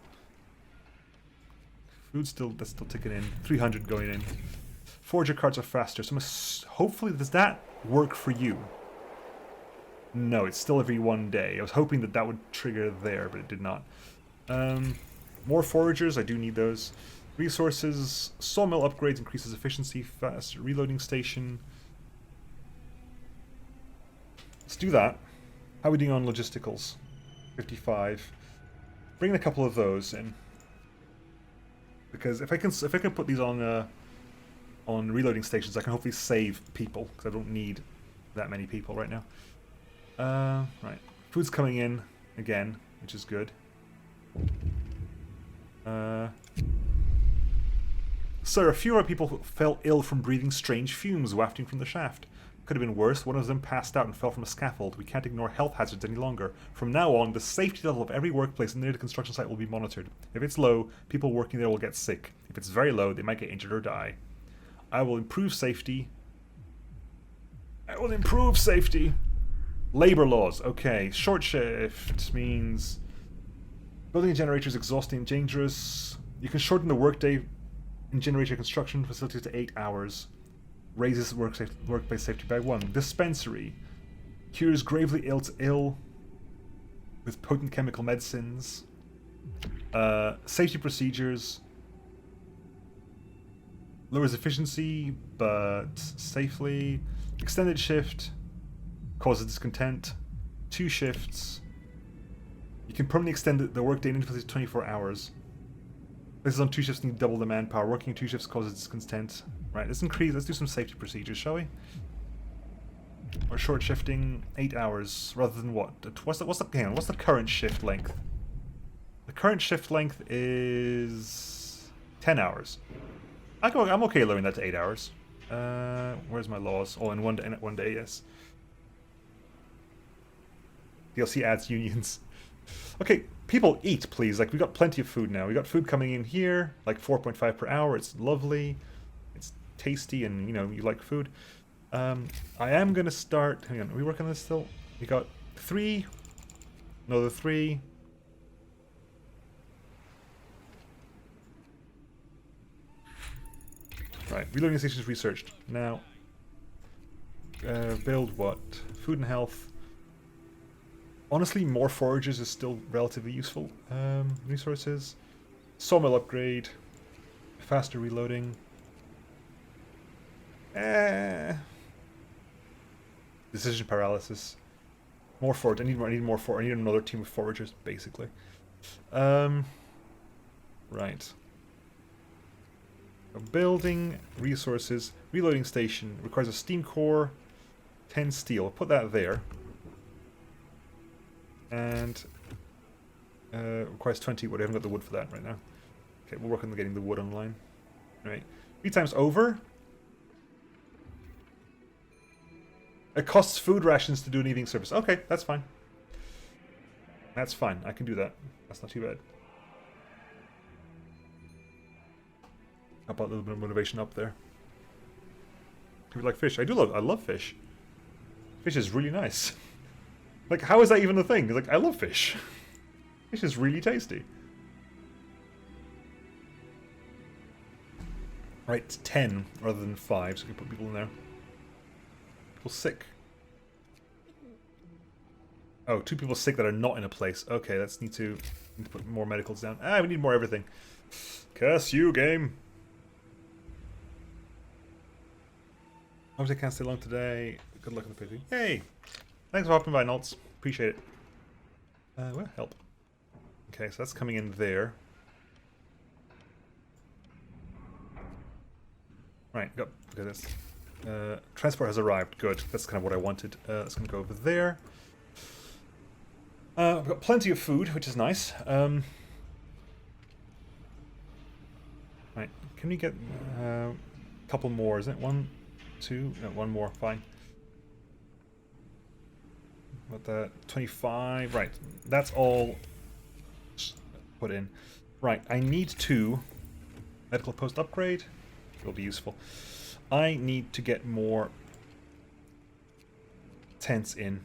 Food still, that's still ticking in. 300 going in. Forager carts are faster, so hopefully does that work for you? No, it's still every 1 day. I was hoping that that would trigger there, but it did not. More foragers, I do need those. Resources, sawmill upgrades increases efficiency, fast reloading station. Let's do that. How are we doing on logisticals? 55. Bring a couple of those in. Because if I can put these on reloading stations, I can hopefully save people, because I don't need that many people right now. Right. Food's coming in again, which is good. Sir, a few of our people fell ill from breathing strange fumes wafting from the shaft. Could have been worse. One of them passed out and fell from a scaffold. We can't ignore health hazards any longer. From now on, the safety level of every workplace near the construction site will be monitored. If it's low, people working there will get sick. If it's very low, they might get injured or die. I will improve safety. I will improve safety. Labor laws. Okay. Short shift means building a generator is exhausting and dangerous. You can shorten the workday in generator construction facilities to 8 hours. Raises workplace safety by 1. Dispensary. Cures gravely ill with potent chemical medicines. Safety procedures. Lowers efficiency, but safely. Extended shift. Causes discontent. 2 shifts. You can permanently extend the workday into 24 hours. Places on 2 shifts need double the manpower. Working 2 shifts causes discontent. Right, let's do some safety procedures, shall we? Or short shifting 8 hours rather than what? What's the current shift length? The current shift length is 10 hours. I'm okay lowering that to 8 hours. Where's my laws? Oh, in one day, yes. DLC adds unions. Okay, people eat, please. Like, we got plenty of food now. We got food coming in here, like 4.5 per hour. It's lovely. It's tasty, and, you know, you like food. I am going to start... Hang on, are we working on this still? We got 3. Another 3. Right, reloading stations researched. Now, build what? Food and health. Honestly, more forages is still relatively useful. Resources. Sawmill upgrade. Faster reloading. Decision paralysis. More forage. I need more forage. I need another team of foragers, basically. Right. A building, resources, reloading station. Requires a steam core, 10 steel. I'll put that there. And requires 20 wood. I haven't got the wood for that right now. Okay, we'll work on getting the wood online. Right. 3 times over. It costs food rations to do an evening service. Okay, that's fine. That's fine. I can do that. That's not too bad. How about a little bit of motivation up there? People like fish. I love fish. Fish is really nice. Like, how is that even a thing? Like, I love fish. Fish is really tasty. Right, 10 rather than 5, so we can put people in there. People sick. Oh, 2 people sick that are not in a place. Okay, let's need to put more medicals down. We need more everything. Curse you, game. Hope I can't stay long today. Good luck in the picture. Yay! Thanks for hopping by, Nolts. Appreciate it. Well, help. Okay, so that's coming in there. Right, go. Look at this. Transport has arrived. Good. That's kind of what I wanted. That's going to go over there. We've got plenty of food, which is nice. Right. Can we get a couple more? Isn't it? 1, 2? No, 1 more. Fine. What the 25? Right. That's all put in. Right. I need 2 medical post upgrade. It'll be useful. I need to get more tents in.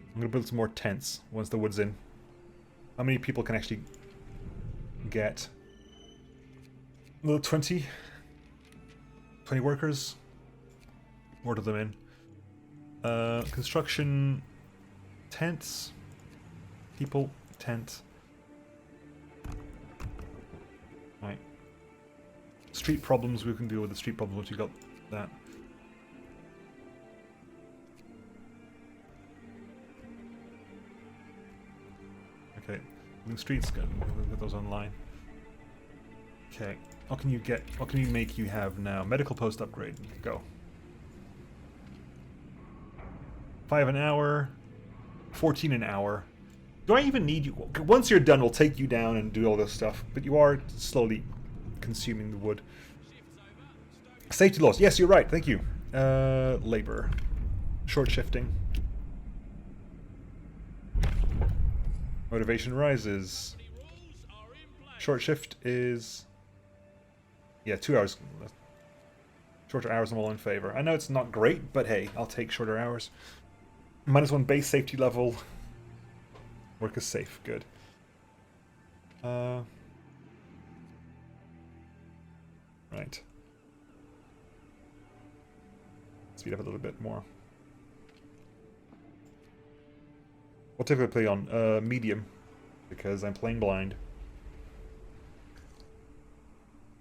I'm going to build some more tents once the wood's in. How many people can actually get? Another 20? 20 workers? Order them in. Construction. Tents. People. Tent. Right. Street problems, we can deal with the street problems once you got that. Okay, the streets, we'll get those online. Okay, what can you get? What can you make you have now? Medical post upgrade, go. 5 an hour, 14 an hour. Do I even need you? Once you're done, we'll take you down and do all this stuff, but you are slowly consuming the wood. Safety laws. Yes, you're right. Thank you. Labor. Short shifting. Motivation rises. Short shift is... Yeah, 2 hours. Shorter hours I'm all in favor. I know it's not great, but hey, I'll take shorter hours. -1 base safety level. Work is safe. Good. Right. Speed up a little bit more. What typically play on? Medium. Because I'm playing blind.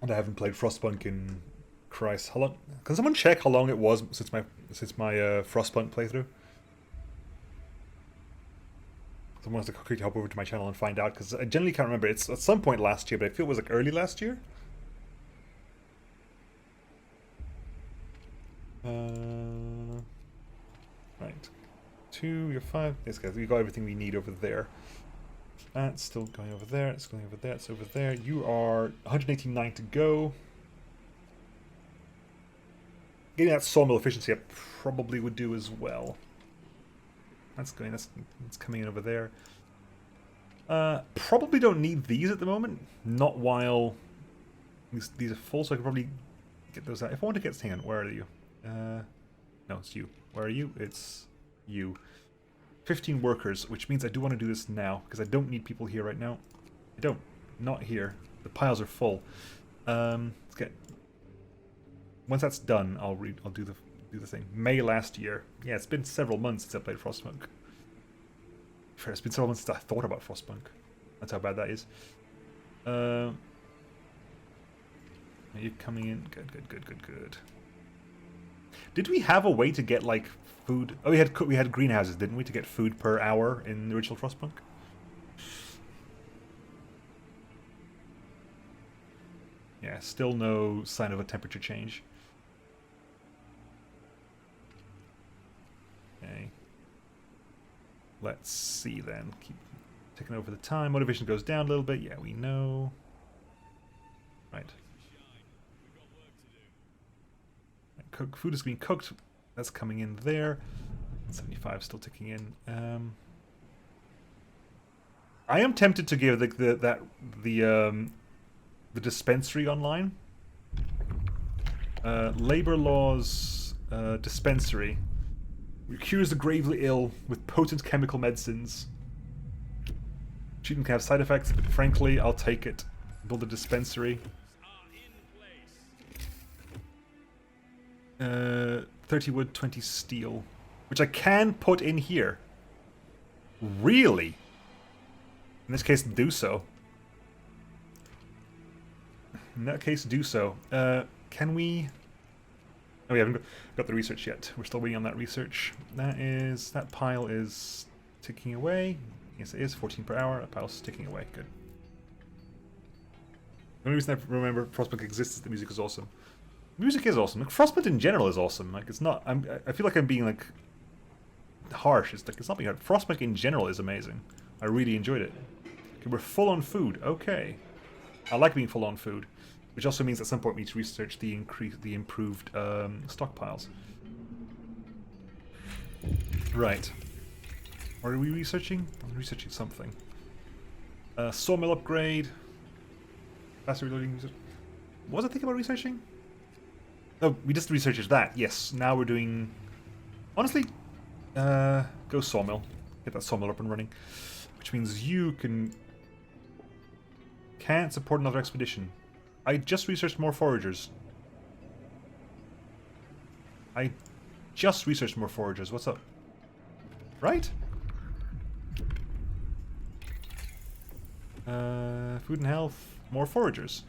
And I haven't played Frostpunk in... Christ, how long... Can someone check how long it was since my Frostpunk playthrough? Someone has to quickly hop over to my channel and find out, because I generally can't remember. It's at some point last year, but I feel it was like early last year. Right. 2, you're 5. Yes, guys, we got everything we need over there. That's still going over there. It's going over there. It's over there. You are 189 to go. Getting that sawmill efficiency up probably would do as well. That's going. That's coming in over there. Probably don't need these at the moment. Not while these are full, so I can probably get those out. If I want to get, hang on, where are you? No, it's you. Where are you? It's you. 15 workers, which means I do want to do this now because I don't need people here right now. I don't. Not here. The piles are full. Let's get. Once that's done, I'll do the thing. May last year. Yeah, it's been several months since I played Frostpunk. Fair, it's been several months since I thought about Frostpunk. That's how bad that is. Are you coming in? Good, good, good, good, good. Did we have a way to get like food? Oh, we had greenhouses, didn't we, to get food per hour in the original Frostpunk? Yeah, still no sign of a temperature change. Okay. Let's see then. Keep taking over the time. Motivation goes down a little bit. Yeah, we know. Right. Food is being cooked. That's coming in there. 75 still ticking in. I am tempted to give the dispensary online. Labor laws dispensary. Cures the gravely ill with potent chemical medicines. Treatment can have side effects, but frankly, I'll take it. Build a dispensary. 30 wood, 20 steel. Which I can put in here. Really? In this case, do so. In that case, do so. Can we... Oh, we haven't got the research yet. We're still waiting on that research. That pile is ticking away. Yes, it is. 14 per hour. A pile's ticking away. Good. The only reason I remember Frostpunk exists is the music is awesome. Music is awesome. Like, Frostpunk in general is awesome. Like, it's not... I feel like I'm being, like, harsh. It's like, it's not being hard. Frostpunk in general is amazing. I really enjoyed it. Okay, we're full on food. Okay. I like being full on food. Which also means at some point we need to research the improved stockpiles. Right. What are we researching? I'm researching something. Sawmill upgrade. Faster reloading. What was I thinking about researching? Oh, we just researched that. Yes. Now we're doing... Honestly, go sawmill. Get that sawmill up and running. Which means you can't support another expedition. I just researched more foragers. What's up? Right? Food and health. More foragers.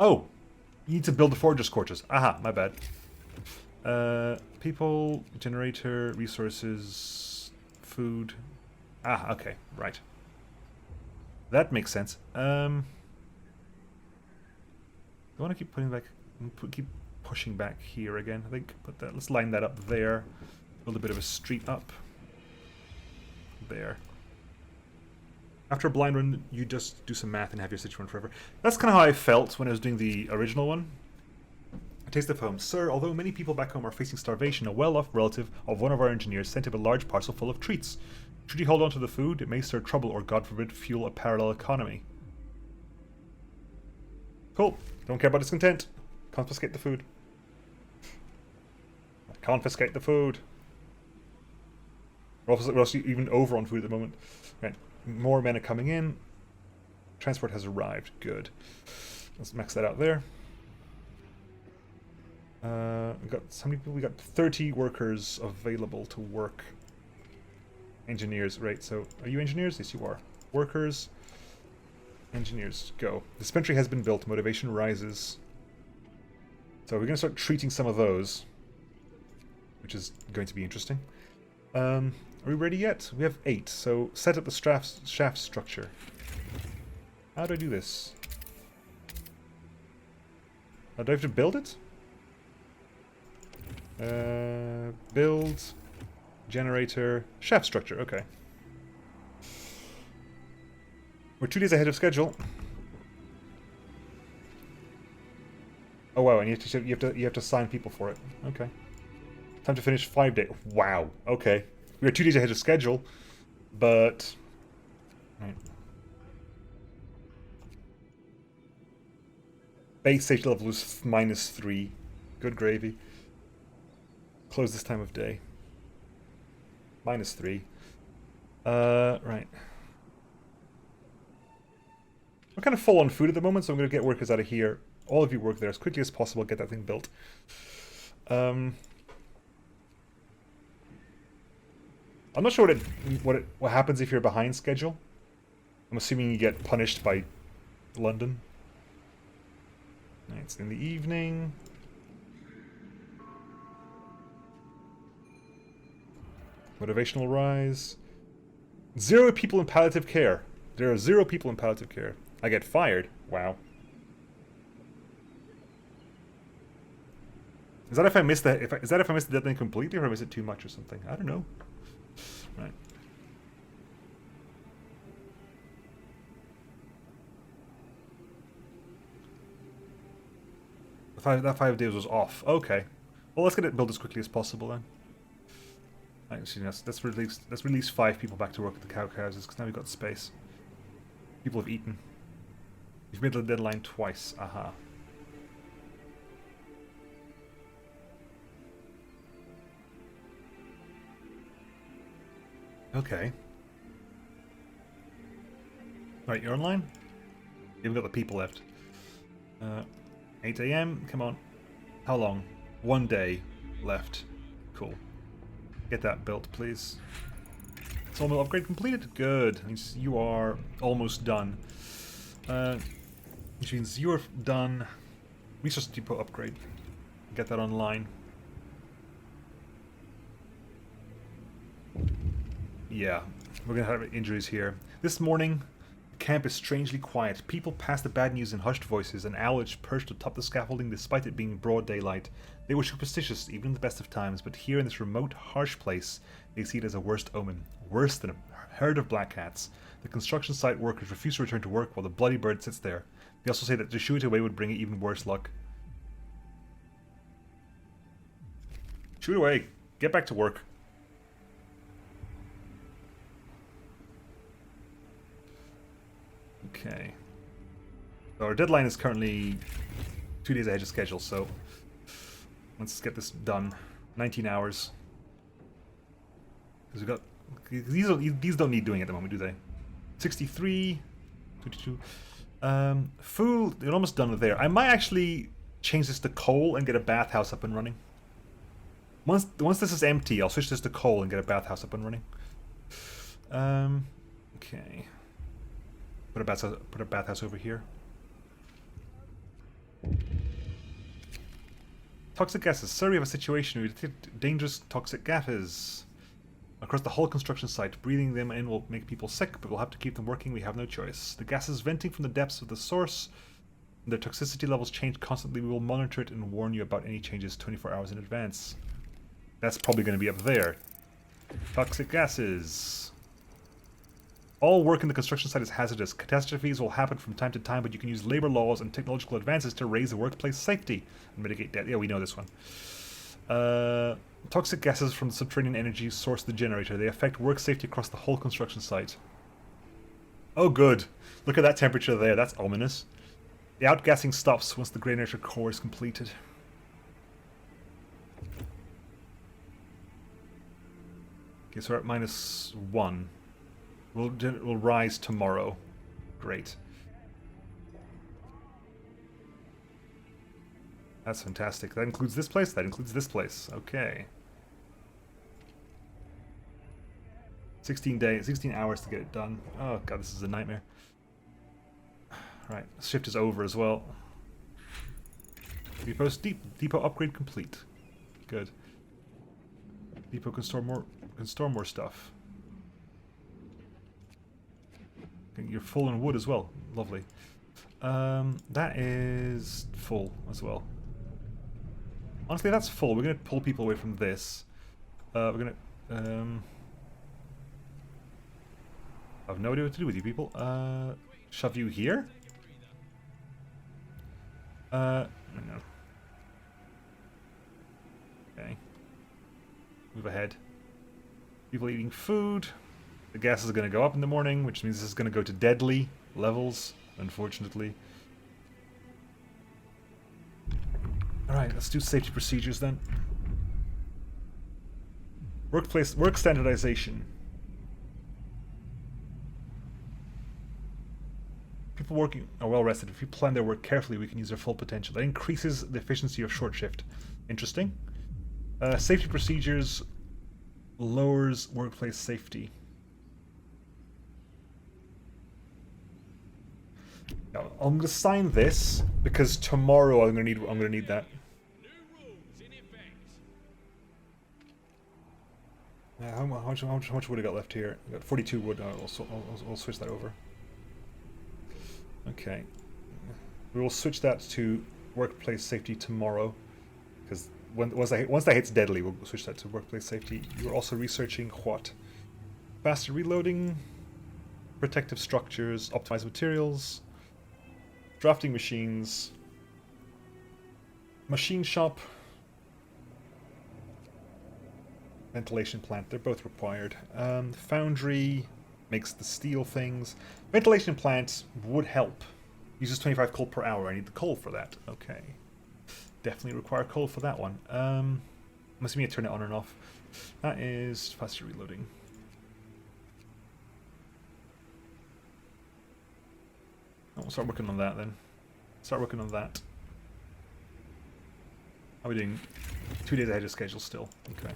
Oh! You need to build the foragers' quarters. Aha, my bad. People, generator, resources, food. Ah, okay, right. That makes sense. I want to keep putting back, keep pushing back here again. I think. Let's line that up there. Build a bit of a street up. There. After a blind run, you just do some math and have your situation run forever. That's kind of how I felt when I was doing the original one. A taste of home. Sir, although many people back home are facing starvation, a well-off relative of one of our engineers sent him a large parcel full of treats. Should you hold on to the food, it may stir trouble or, God forbid, fuel a parallel economy. Cool. Don't care about discontent. Confiscate the food. Confiscate the food. We're also even over on food at the moment. Right. More men are coming in. Transport has arrived. Good. Let's max that out there. We got how many people? We got 30 workers available to work. Engineers, right? So, are you engineers? Yes, you are. Workers. Engineers, go. Dispensary has been built. Motivation rises. So we're going to start treating some of those, which is going to be interesting. Are we ready yet? We have 8. So set up the shaft structure. How do I do this? Do I have to build it? Build generator shaft structure. Okay. We're 2 days ahead of schedule. Oh wow, and you have to sign people for it. Okay. Time to finish 5 days. Wow. Okay. We're 2 days ahead of schedule, but right. Base safety level is -3. Good gravy. Close this time of day. -3. Right. We're kind of full on food at the moment, so I'm going to get workers out of here. All of you work there as quickly as possible, get that thing built. I'm not sure what happens if you're behind schedule. I'm assuming you get punished by London. It's in the evening. Motivational rise. 0 people in palliative care. There are 0 people in palliative care. I get fired. Wow. Is that if I miss the is that if I miss the deadline completely, or if I miss it too much or something? I don't know. Right. That 5 days was off. Okay. Well, let's get it built as quickly as possible then. Actually, let's release 5 people back to work at the cow houses, because now we've got space. People have eaten. You've made the deadline twice. Aha. Okay. Right, you're online? You haven't got the people left. 8 AM? Come on. How long? 1 day left. Cool. Get that built, please. Sawmill upgrade completed? Good. Means you are almost done. Which means you're done. Resource depot upgrade. Get that online. Yeah, we're gonna have injuries here. This morning, the camp is strangely quiet. People pass the bad news in hushed voices, and owlets perched atop the scaffolding despite it being broad daylight. They were superstitious, even in the best of times, but here in this remote, harsh place, they see it as a worst omen. Worse than a herd of black cats. The construction site workers refuse to return to work while the bloody bird sits there. They also say that to shoo it away would bring even worse luck. Shoo it away. Get back to work. Okay. So our deadline is currently 2 days ahead of schedule, so let's get this done. 19 hours. Because we've got these don't need doing at the moment, do they? 63, 22. Food, they're almost done with there. I might actually change this to coal and get a bathhouse up and running. Once this is empty, I'll switch this to coal and get a bathhouse up and running. Okay. Put a bathhouse over here. Toxic gases. Sir, we have a situation. We detect dangerous toxic gases across the whole construction site. Breathing them in will make people sick, but we'll have to keep them working. We have no choice. The gases venting from the depths of the source. Their toxicity levels change constantly. We will monitor it and warn you about any changes 24 hours in advance. That's probably going to be up there. Toxic gases. All work in the construction site is hazardous. Catastrophes will happen from time to time, but you can use labor laws and technological advances to raise the workplace safety and mitigate death. Yeah, we know this one. Toxic gases from the subterranean energy source of the generator. They affect work safety across the whole construction site. Oh, good. Look at that temperature there. That's ominous. The outgassing stops once the generator core is completed. Okay, so we're at -1. We'll rise tomorrow. Great. That's fantastic. That includes this place? That includes this place. Okay. 16 hours to get it done. Oh god, this is a nightmare. Right, shift is over as well. Depot upgrade complete. Good. Depot can store more stuff. You're full in wood as well. Lovely. That is full as well. Honestly, that's full. We're going to pull people away from this. We're going to... I have no idea what to do with you people. Shove you here? No. Okay. Move ahead. People eating food. The gas is going to go up in the morning, which means this is going to go to deadly levels, unfortunately. Alright, let's do safety procedures then. Work standardization. People working are well rested. If we plan their work carefully, we can use their full potential. That increases the efficiency of short shift. Interesting. Safety procedures lowers workplace safety. Now, I'm gonna sign this because tomorrow I'm gonna need that. New rules in effect. How much wood I got left here? I got 42 wood. I'll switch that over. Okay. We will switch that to workplace safety tomorrow, because once that hits deadly, we'll switch that to workplace safety. You're also researching what? Faster reloading, protective structures, optimized materials, drafting machines, machine shop, ventilation plant. They're both required. Foundry makes the steel things. Ventilation plant would help. Uses 25 coal per hour. I need the coal for that. Okay. Definitely require coal for that one. Must be me to turn it on and off. That is faster reloading. Oh, we'll start working on that then. Start working on that. How are we doing? 2 days ahead of schedule still. Okay.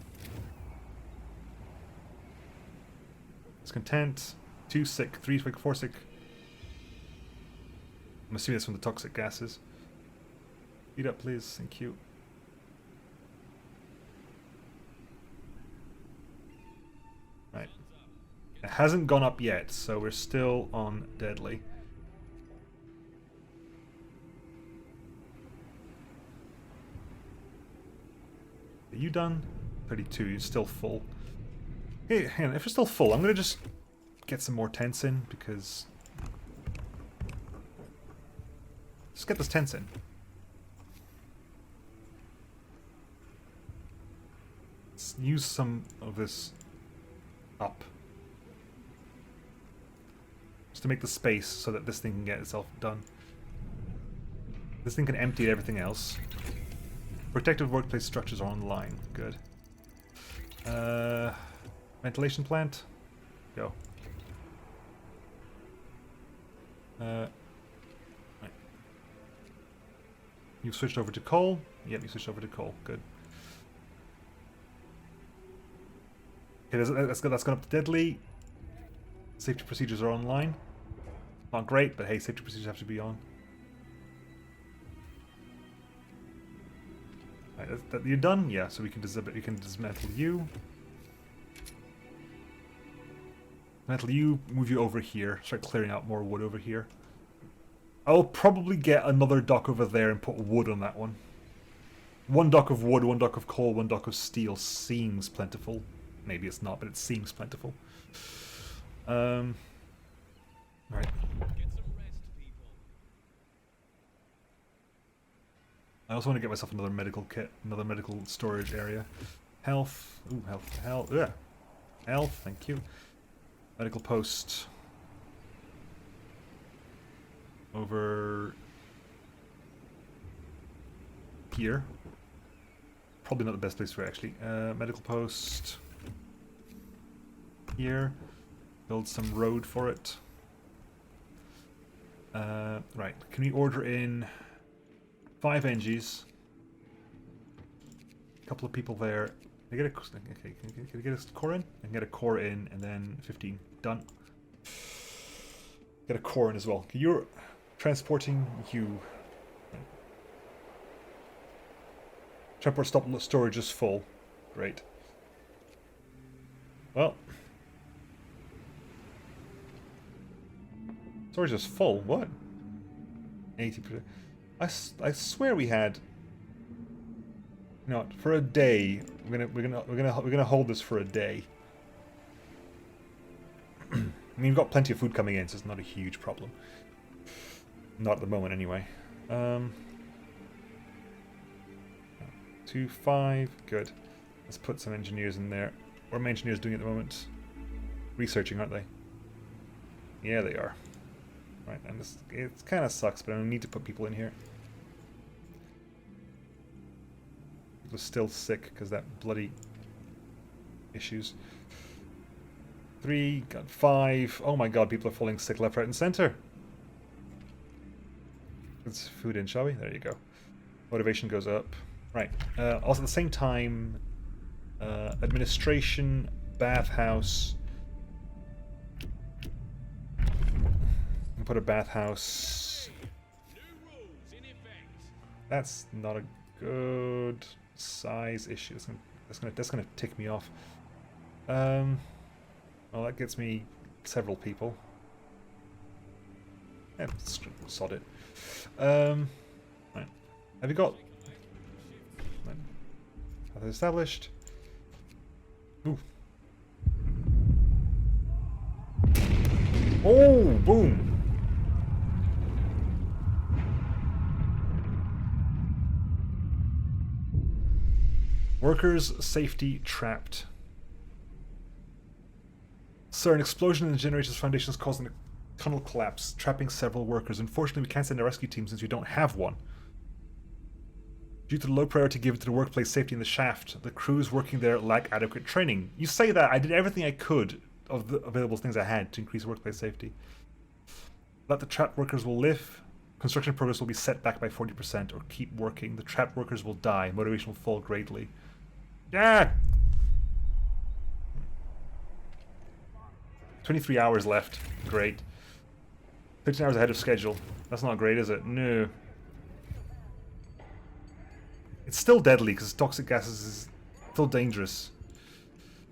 Discontent. 2 sick. 3 sick. 4 sick. I'm assuming that's from the toxic gases. Eat up, please. Thank you. Right. It hasn't gone up yet, so we're still on deadly. Are you done? 32. You're still full. Hey, hang on. If you're still full, I'm gonna just get some more tents in, because... Just get those tents in. Let's use some of this up. Just to make the space so that this thing can get itself done. This thing can empty everything else. Protective workplace structures are online. Good. Ventilation plant. Go. Right. You've switched over to coal. Yep, you switched over to coal. Good. Okay, that's gone up to deadly. Safety procedures are online. Not great, but hey, safety procedures have to be on. Right, you're done? Yeah, so we can dismantle you. Dismantle you, move you over here. Start clearing out more wood over here. I'll probably get another dock over there and put wood on that one. 1 dock of wood, 1 dock of coal, 1 dock of steel seems plentiful. Maybe it's not, but it seems plentiful. Alright. Get some rest, people. I also want to get myself another medical kit, another medical storage area. Health. Ooh, health. Yeah. Health, thank you. Medical post. Over here. Probably not the best place for it, actually. Medical post. Here. Build some road for it. Right. Can we order in 5 NGs? A couple of people there. Can I get a, okay, can I get a core in? I can get a core in and then 15. Done. Get a core in as well. You're transporting you. Transport stop storage is full. Great. Well. Storage is full. What? 80%. I swear we had. No, for a day. We're gonna hold this for a day. I mean, we've got plenty of food coming in, so it's not a huge problem. Not at the moment, anyway. 2, 5, good. Let's put some engineers in there. What are my engineers doing at the moment? Researching, aren't they? Yeah, they are. Right, and this, it kind of sucks, but I need to put people in here. People are still sick because that bloody issues. 3, got 5. Oh my god, people are falling sick left, right, and center. Let's food in, shall we? There you go. Motivation goes up. Right. Also, at the same time, administration, bathhouse. I'll put a bathhouse. That's not a good size issue. That's gonna tick me off. Well, that gets me several people. Yeah, sod it. Right. Have you got? Right. Have they established? Ooh. Oh, boom! Workers' safety trapped. Sir, an explosion in the generator's foundations caused a tunnel collapse, trapping several workers. Unfortunately, we can't send a rescue team since we don't have one. Due to the low priority given to the workplace safety in the shaft, the crews working there lack adequate training. You say that, I did everything I could of the available things I had to increase workplace safety. That the trapped workers will live, construction progress will be set back by 40%, or keep working. The trapped workers will die, motivation will fall greatly. Yeah! 23 hours left. Great. 15 hours ahead of schedule. That's not great, is it? No. It's still deadly because toxic gases is still dangerous.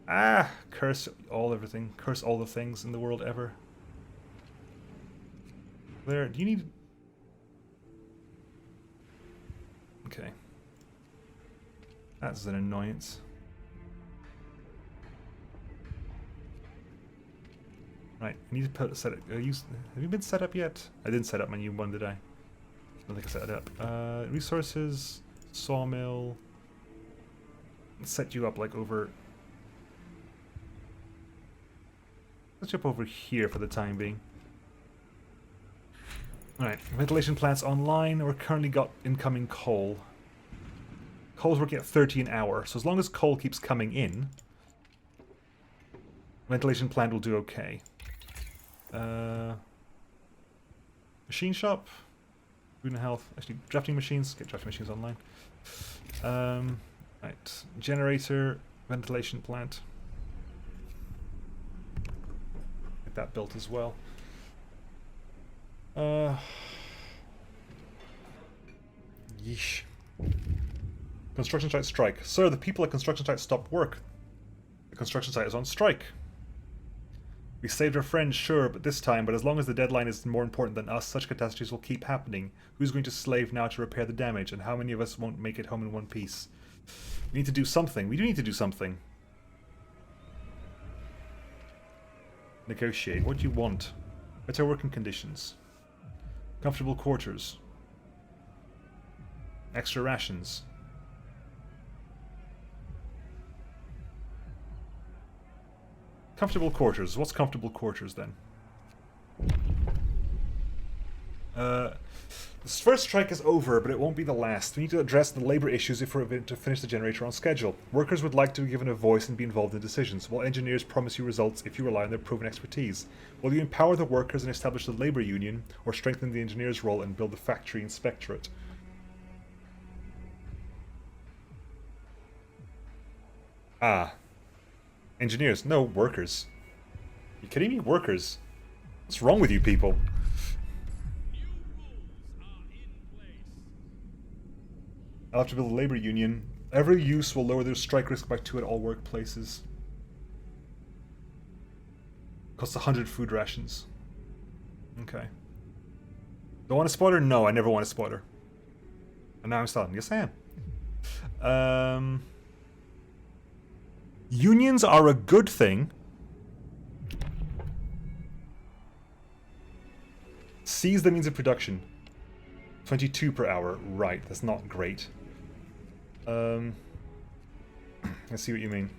Ah! Curse everything. Curse all the things in the world ever. There, do you need... Okay. That's an annoyance. Right, I need to put set it. Have you been set up yet? I didn't set up my new one, did I? I don't think I set it up. Resources, sawmill. Let's set you up like over. Set you up over here for the time being. Alright, ventilation plants online. We're currently got incoming coal. Coal's working at 30 an hour, so as long as coal keeps coming in, ventilation plant will do okay. Machine shop, food and health. Actually, drafting machines. Get drafting machines online. Right, generator, ventilation plant. Get that built as well. Yeesh. Construction site strike. Sir, the people at construction site stopped work. The construction site is on strike. We saved our friends, sure, but this time, but as long as the deadline is more important than us, such catastrophes will keep happening. Who's going to slave now to repair the damage, and how many of us won't make it home in one piece? We need to do something. We do need to do something. Negotiate. What do you want? Better working conditions. Comfortable quarters. Extra rations. Comfortable quarters. What's comfortable quarters then? This first strike is over, but it won't be the last. We need to address the labor issues if we're to finish the generator on schedule. Workers would like to be given a voice and be involved in decisions, while engineers promise you results if you rely on their proven expertise. Will you empower the workers and establish the labor union, or strengthen the engineer's role and build the factory inspectorate? Ah. Engineers. No, workers. You kidding me? Workers. What's wrong with you people? I'll have to build a labor union. Every use will lower their strike risk by 2 at all workplaces. Costs 100 food rations. Okay. Do I want a spoiler? No, I never want a spoiler. And now I'm starting. Yes, I am. Unions are a good thing. Seize the means of production. 22 per hour. Right, that's not great. I see what you mean.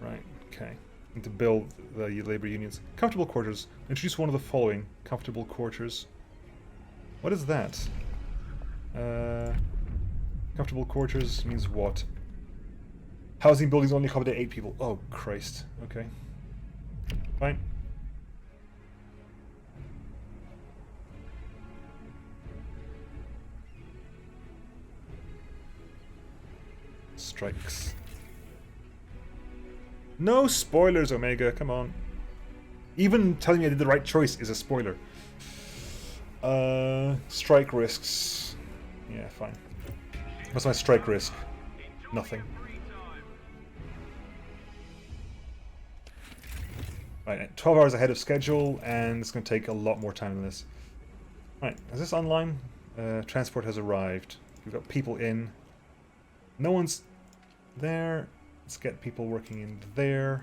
Right, okay. Need to build the labor unions. Comfortable quarters. Introduce one of the following. Comfortable quarters. What is that? Comfortable quarters means what? Housing buildings only accommodate 8 people. Oh, Christ. Okay. Fine. Strikes. No spoilers, Omega. Come on. Even telling me I did the right choice is a spoiler. Strike risks. Yeah, fine. What's my strike risk? Nothing. Right, 12 hours ahead of schedule, and it's going to take a lot more time than this. Right, is this online? Transport has arrived. We've got people in. No one's there. Let's get people working in there.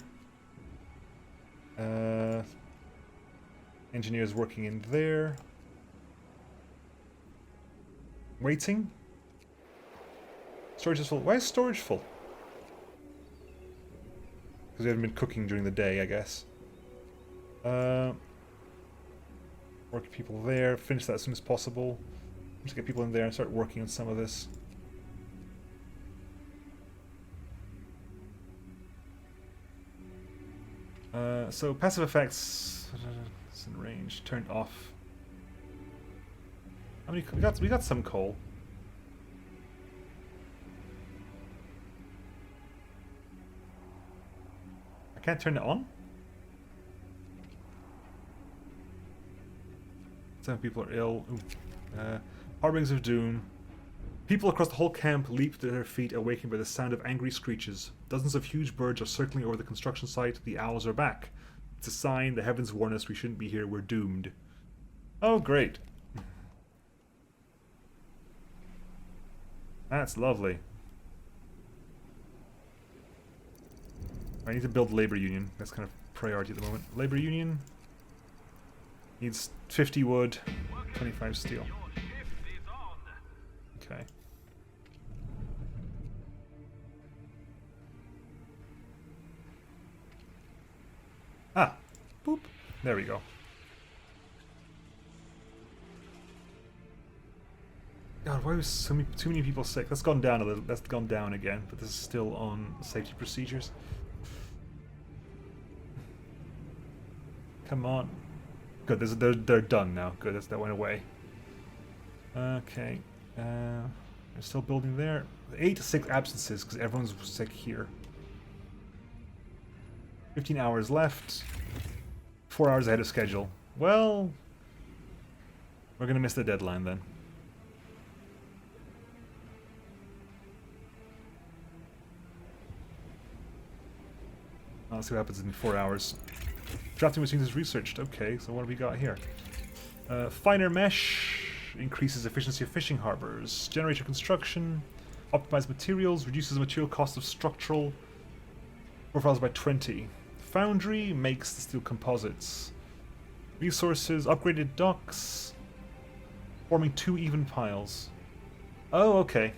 Engineers working in there. Waiting. Storage is full. Why is storage full? Because we haven't been cooking during the day, I guess. Work people there. Finish that as soon as possible. Just get people in there and start working on some of this. So passive effects it's in range. Turned off. How many? We got some coal. I can't turn it on. Some people are ill. Harbingers of doom. People across the whole camp leap to their feet, awakened by the sound of angry screeches. Dozens of huge birds are circling over the construction site. The owls are back. It's a sign. The heavens warn us we shouldn't be here. We're doomed. Oh, great. That's lovely. I need to build labor union. That's kind of priority at the moment. Labor union needs 50 wood, 25 steel. Okay. Ah, boop. There we go. God, why was too many people sick? That's gone down a little. That's gone down again, but this is still on safety procedures. Come on. Good. They're done now. Good. That went away. Okay. They're still building there. 8 to 6 absences because everyone's sick here. 15 hours left. 4 hours ahead of schedule. Well, we're gonna miss the deadline then. Let's see what happens in 4 hours. Drafting machines is researched. Okay, so what have we got here? Finer mesh increases efficiency of fishing harbors. Generator construction. Optimized materials reduces the material cost of structural profiles by 20. Foundry makes the steel composites. Resources, upgraded docks. Forming 2 even piles. Oh, okay.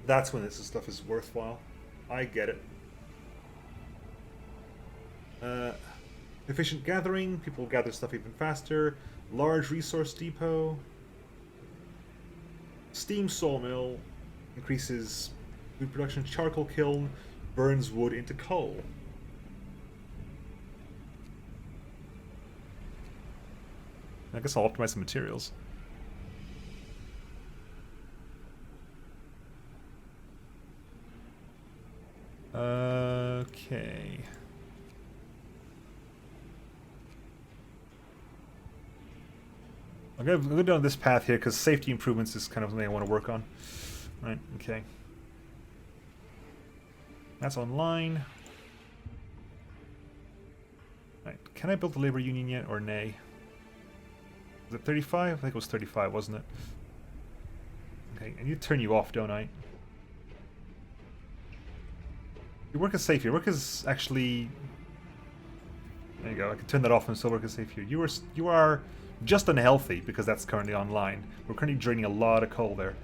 That's when this stuff is worthwhile. I get it. Efficient gathering, people gather stuff even faster. Large resource depot. Steam sawmill increases food production. Charcoal kiln burns wood into coal. I guess I'll optimize the materials. Okay. I'm going to go down this path here because safety improvements is kind of something I want to work on. Right, okay. That's online. Right, can I build the labor union yet or nay? Is it 35? I think it was 35, wasn't it? Okay, I need to turn you off, don't I? Your work is safe. Your work is actually There you go. I can turn that off and still work as safe here. You are just unhealthy because that's currently online. We're currently draining a lot of coal there.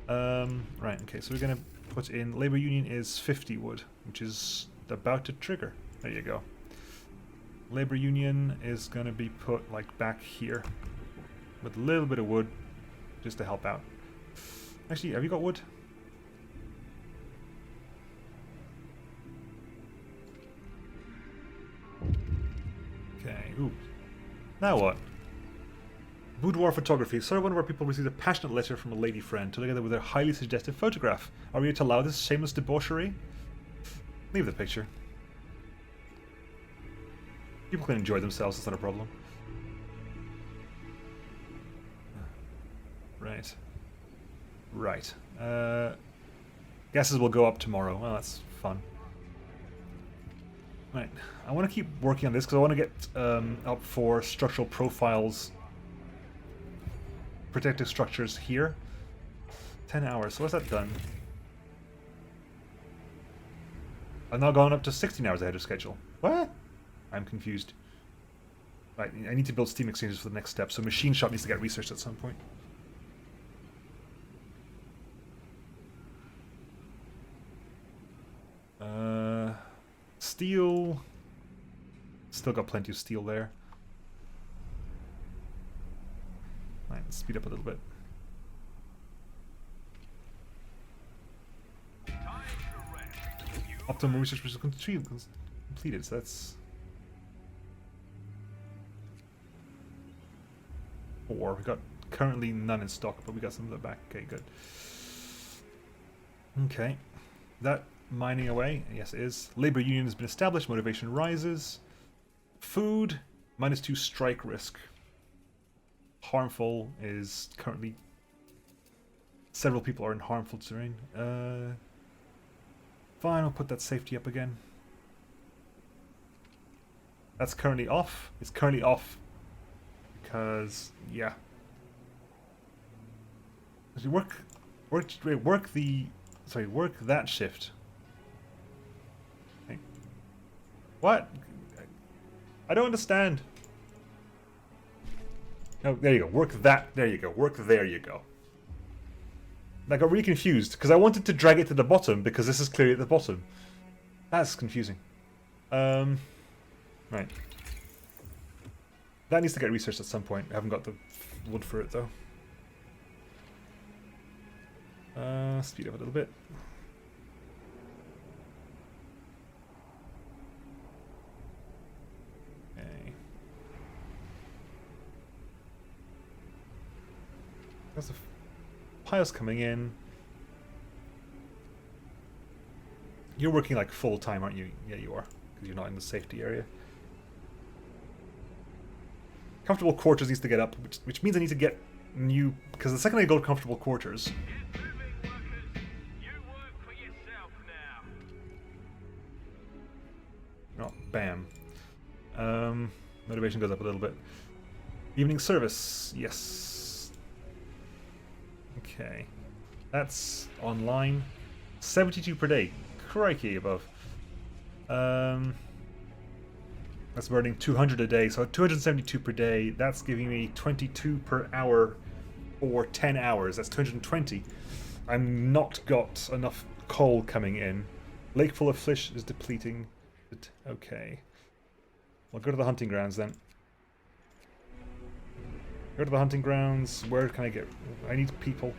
Right. Okay. So we're gonna put in labor union is 50 wood, which is about to trigger. There you go. Labor union is gonna be put like back here with a little bit of wood just to help out. Actually, have you got wood? Okay, ooh. Now what? Boudoir photography. Sort of one of our people received a passionate letter from a lady friend, together with a highly suggestive photograph. Are we to allow this shameless debauchery? Leave the picture. People can enjoy themselves, it's not a problem. Right. Right. Gases will go up tomorrow. Well, that's fun. Right. I want to keep working on this because I want to get up for structural profiles, protective structures here. 10 hours. So what's that done? I've now gone up to 16 hours ahead of schedule. What? I'm confused. Right. I need to build steam exchangers for the next step. So machine shop needs to get researched at some point. Steel. Still got plenty of steel there. Right, let's speed up a little bit. Optimal research was completed, so that's 4. We got currently none in stock, but we got some of that back. Okay, good. Okay, that mining away. Yes, it is. Labor union has been established. Motivation rises. Food -2 strike risk. Harmful is currently several people are in harmful terrain. Fine, I'll put that safety up again. That's currently off. It's currently off because yeah. Work that shift. Okay. What? I don't understand. Oh, there you go. Work that. There you go. Work there you go. I got really confused because I wanted to drag it to the bottom because this is clearly at the bottom. That's confusing. Right. That needs to get researched at some point. I haven't got the wood for it though. Speed up a little bit. Okay. There's a piles coming in. You're working like full time, aren't you? Yeah, you are, because you're not in the safety area. Comfortable quarters needs to get up, which means I need to get new, because the second I go to comfortable quarters. Oh, bam. Motivation goes up a little bit. Evening service, yes. Okay. That's online. 72 per day. Crikey above. That's burning 200 a day, so 272 per day. That's giving me 22 per hour for 10 hours. That's 220. I'm not got enough coal coming in. Lake full of fish is depleting. Okay. Well, go to the hunting grounds then. Go to the hunting grounds. Where can I get... I need people.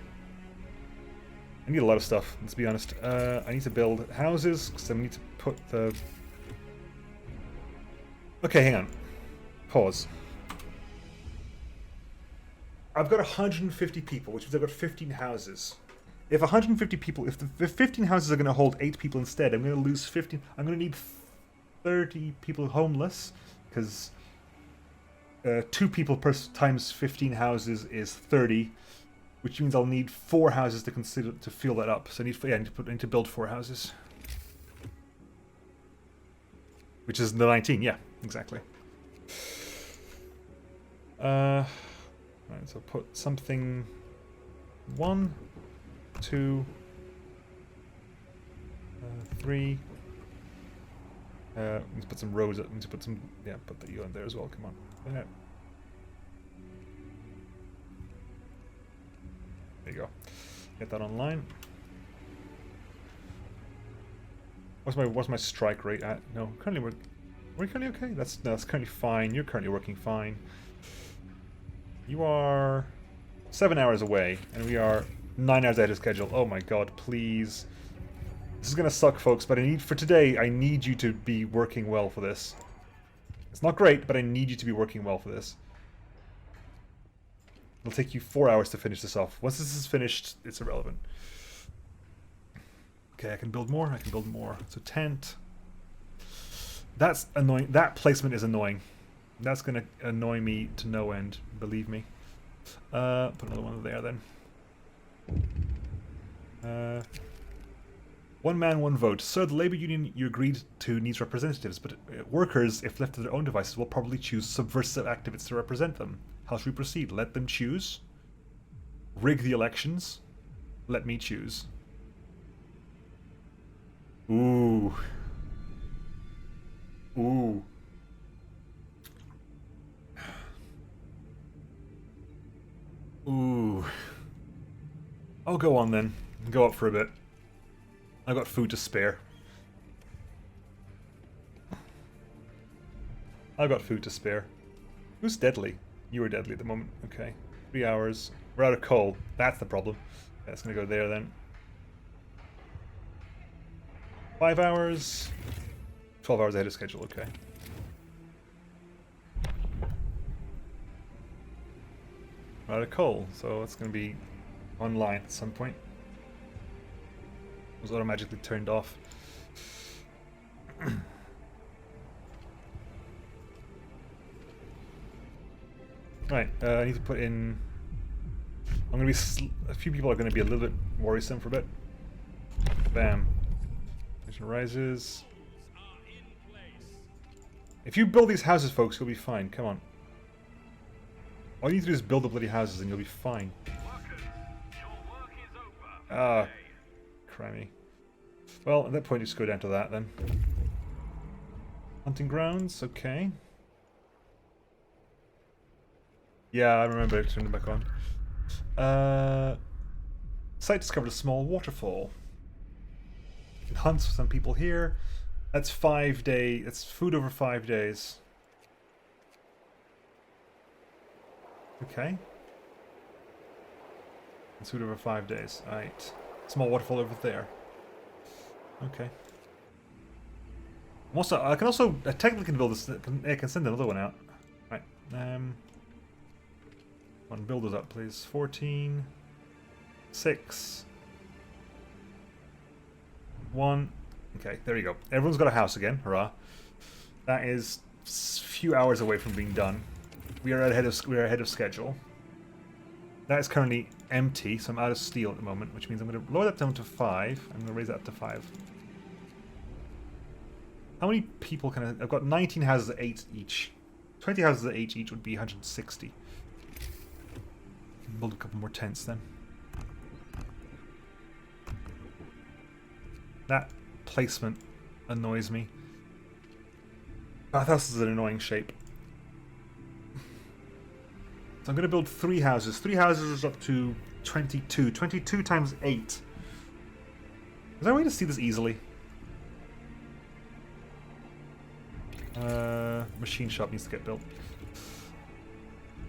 I need a lot of stuff, let's be honest. I need to build houses, because I need to put the... Okay, hang on. Pause. I've got 150 people, which means I've got 15 houses. If 150 people... If the 15 houses are going to hold 8 people instead, I'm going to lose 15... I'm going to need 30 people homeless, because 2 people per times 15 houses is 30, which means I'll need 4 houses to consider to fill that up. So I need to build 4 houses, which is the 19. Yeah, exactly. Right, so put something 1, 2, 3. We need to put some rows. We need to put some. Yeah, put the you in there as well. Come on. There you go. Get that online. What's my strike rate at? No, currently we're currently okay. That's currently fine. You're currently working fine. You are 7 hours away, and we are 9 hours ahead of schedule. Oh my god, please. This is gonna suck, folks, but for today, I need you to be working well for this. It's not great, but I need you to be working well for this. It'll take you 4 hours to finish this off. Once this is finished, it's irrelevant. Okay, I can build more. I can build more. So tent. That's annoying. That placement is annoying. That's gonna annoy me to no end. Believe me. Put another one there then. One man, one vote. Sir, the Labour Union you agreed to needs representatives, but workers, if left to their own devices, will probably choose subversive activists to represent them. How should we proceed? Let them choose? Rig the elections? Let me choose. Ooh. Ooh. Ooh. I'll go on then. Go up for a bit. I've got food to spare. I've got food to spare. Who's deadly? You are deadly at the moment. Okay. 3 hours. We're out of coal. That's the problem. That's gonna go there then. 5 hours. 12 hours ahead of schedule. Okay. We're out of coal, so it's gonna be online at some point. It was automatically turned off. Right, I need to put in. I'm gonna be. A few people are gonna be a little bit worrisome for a bit. Bam. Tension rises. If you build these houses, folks, you'll be fine. Come on. All you need to do is build the bloody houses, and you'll be fine. Ah, crimey. Well, at that point, just go down to that then. Hunting grounds, okay. Yeah, I remember it. Turn it back on. Site discovered a small waterfall. Hunts for some people here. That's 5 days. That's food over 5 days. Okay. It's food over 5 days. Alright. Small waterfall over there. Okay. I can also technically build this. I can send another one out. Right. One, build those up, please. 14. 6. 1. Okay, there you go. Everyone's got a house again. Hurrah! That is a few hours away from being done. We are ahead of schedule. That is currently empty, so I'm out of steel at the moment, which means I'm going to lower that down to 5. I'm going to raise that up to 5. How many people can I... I've got 19 houses at 8 each. 20 houses at 8 each would be 160. Build a couple more tents then. That placement annoys me. Bathhouse is an annoying shape. So I'm going to build 3 houses. 3 houses is up to 22. 22 times 8. Is there a way to see this easily? Machine shop needs to get built.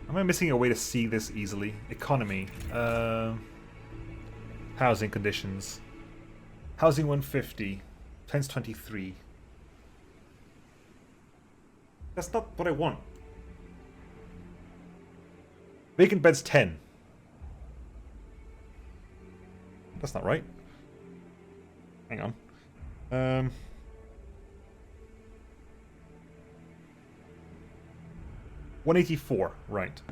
Am I missing a way to see this easily? Economy. Housing conditions. Housing 150. Times 23. That's not what I want. Vacant beds 10. That's not right. Hang on. 184, right.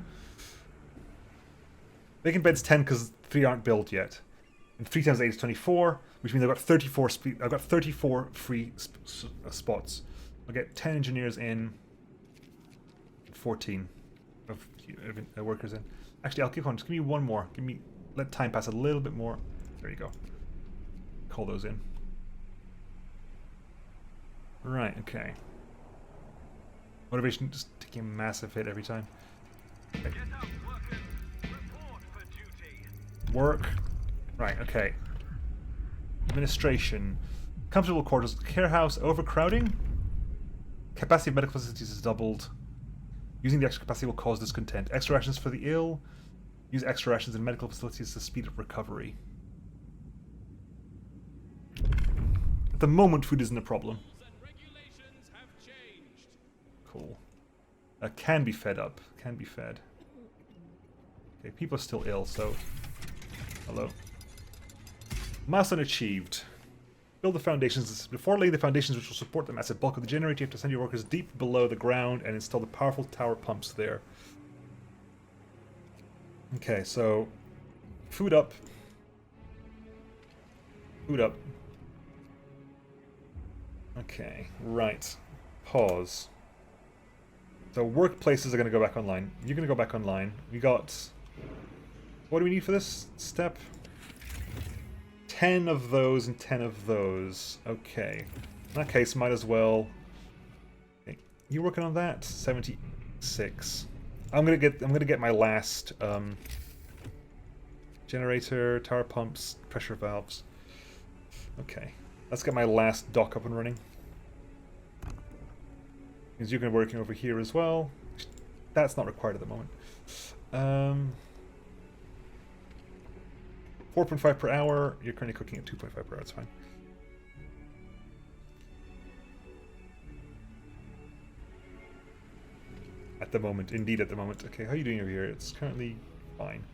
Vacant beds 10 because 3 aren't built yet. And 3 times 8 is 24, which means I've got 34 I've got 34 free spots. I'll get 10 engineers in, 14 of workers in. Actually, I'll keep on. Just give me one more. Let time pass a little bit more. There you go. Call those in. Right, okay. Motivation just taking a massive hit every time. Okay. Get up, workers. Report for duty. Work. Right, okay. Administration. Comfortable quarters. Care house overcrowding? Capacity of medical facilities is doubled. Using the extra capacity will cause discontent. Extra rations for the ill. Use extra rations in medical facilities to speed up recovery. At the moment, food isn't a problem. Rules and regulations have changed. Cool. Can be fed up. Can be fed. Okay, people are still ill, so... Hello. Milestone achieved. Build the foundations. Before laying the foundations which will support the massive bulk of the generator, you have to send your workers deep below the ground and install the powerful tower pumps there. Okay, so... Food up. Food up. Okay, right. Pause. So workplaces are going to go back online. You're going to go back online. We got... What do we need for this step? 10 of those and 10 of those. Okay. In that case, might as well... Okay. You working on that? 76. I'm gonna get my last generator, tower pumps, pressure valves. Okay. Let's get my last dock up and running. Because you're going to be working over here as well. That's not required at the moment. 4.5 per hour. You're currently cooking at 2.5 per hour. It's fine. At the moment. Indeed, at the moment. Okay, how are you doing over here? It's currently fine.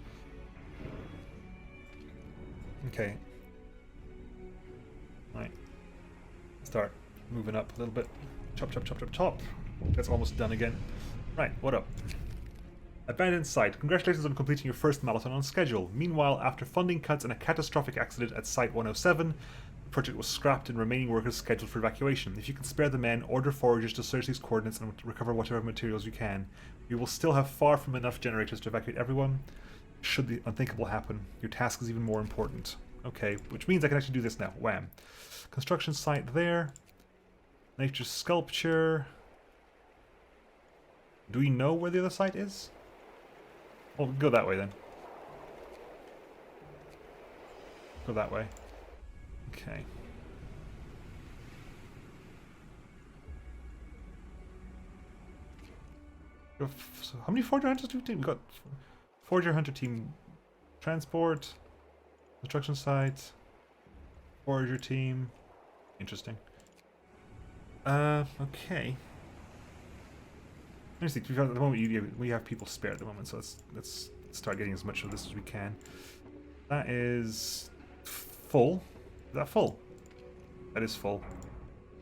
Okay. Right. Start moving up a little bit. Chop, chop, chop, chop, chop. That's almost done again. Right, what up? Abandoned site. Congratulations on completing your first marathon on schedule. Meanwhile, after funding cuts and a catastrophic accident at Site 107, the project was scrapped and remaining workers scheduled for evacuation. If you can spare the men, order foragers to search these coordinates and recover whatever materials you can. We will still have far from enough generators to evacuate everyone. Should the unthinkable happen, your task is even more important. Okay, which means I can actually do this now. Wham. Construction site there. Nature sculpture. Do we know where the other site is? Well, go that way then. Go that way. Okay. So how many Forager Hunters do we take? We've got Forager Hunter team, transport, construction site, Forager team. Interesting. Okay. Interesting. At the moment, we have people spare at the moment, so let's start getting as much of this as we can. That is full. Is that full? That is full.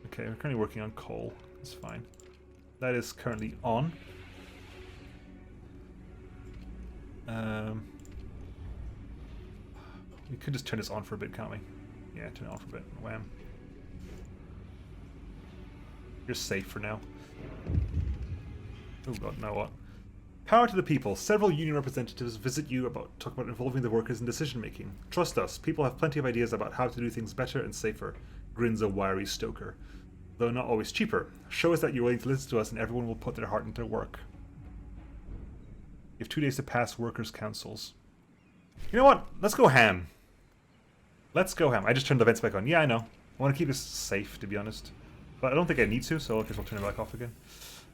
Okay, we're currently working on coal. That's fine. That is currently on. We could just turn this on for a bit, can't we? Yeah, turn it on for a bit. Wham. You're safe for now. Oh god, now what? Power to the people. Several union representatives visit you talk about involving the workers in decision making. Trust us, people have plenty of ideas about how to do things better and safer. Grins a wiry stoker. Though not always cheaper. Show us that you're willing to listen to us and everyone will put their heart into their work. You have 2 days to pass workers' councils. You know what? Let's go ham. Let's go ham. I just turned the vents back on. Yeah, I know. I want to keep this safe, to be honest. But I don't think I need to, so I guess I'll turn it back off again.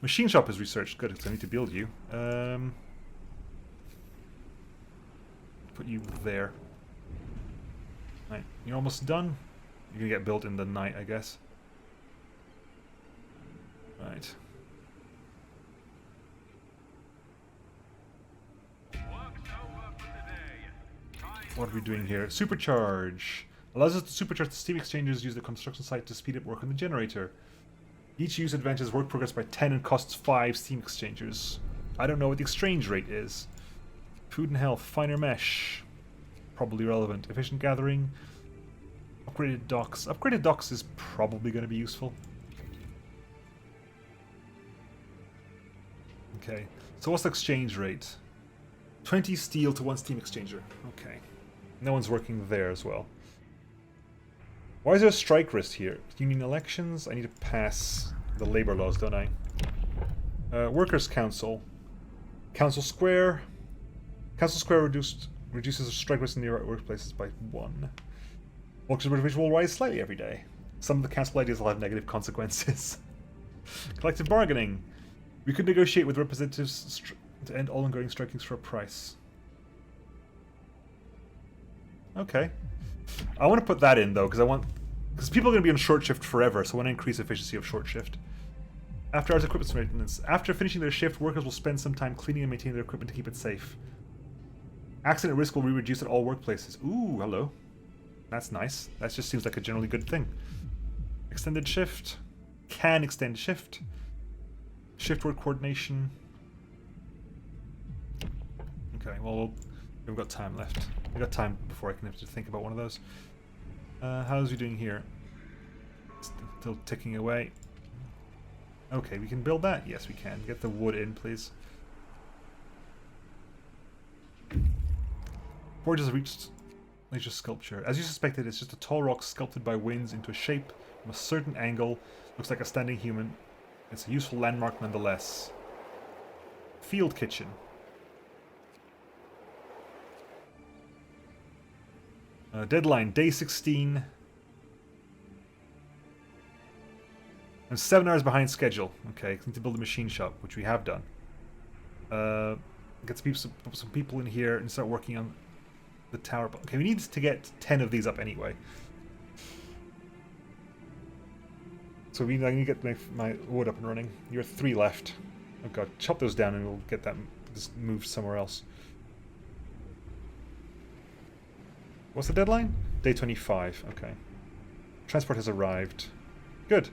Machine shop is researched. Good, because I need to build you. Put you there. Right, you're almost done. You're going to get built in the night, I guess. Right. What are we doing here? Supercharge. Allows us to supercharge the steam exchangers, use the construction site to speed up work on the generator. Each use advances work progress by 10 and costs 5 steam exchangers. I don't know what the exchange rate is. Food and health, finer mesh. Probably relevant. Efficient gathering. Upgraded docks. Upgraded docks is probably going to be useful. Okay. So what's the exchange rate? 20 steel to 1 steam exchanger. Okay. No one's working there as well. Why is there a strike risk here? Union elections? I need to pass the labor laws, don't I? Workers' Council. Council Square. Council Square reduces the strike risk in near workplaces by 1. Workers' motivation will rise slightly every day. Some of the council ideas will have negative consequences. Collective bargaining. We could negotiate with representatives to end all ongoing strikings for a price. Okay. I want to put that in though, because people are going to be on short shift forever, so I want to increase efficiency of short shift. After hours equipment maintenance. After finishing their shift, workers will spend some time cleaning and maintaining their equipment to keep it safe. Accident risk will be reduced at all workplaces. Ooh, hello. That's nice. That just seems like a generally good thing. Extended shift. Can extend shift. Shift work coordination. Okay, well, we've got time left. We've got time before I can have to think about one of those. How's he doing here? Still ticking away. Okay, we can build that? Yes, we can. Get the wood in, please. Forge has reached nature sculpture. As you suspected, it's just a tall rock sculpted by winds into a shape from a certain angle. Looks like a standing human. It's a useful landmark nonetheless. Field kitchen. Deadline, day 16. I'm 7 hours behind schedule. Okay, need to build a machine shop, which we have done. Get some people in here and start working on the tower. Okay, we need to get 10 of these up anyway. So I need to get my wood up and running. You're 3 left. Oh god, chop those down and we'll get that just moved somewhere else. What's the deadline? Day 25, okay. Transport has arrived. Good.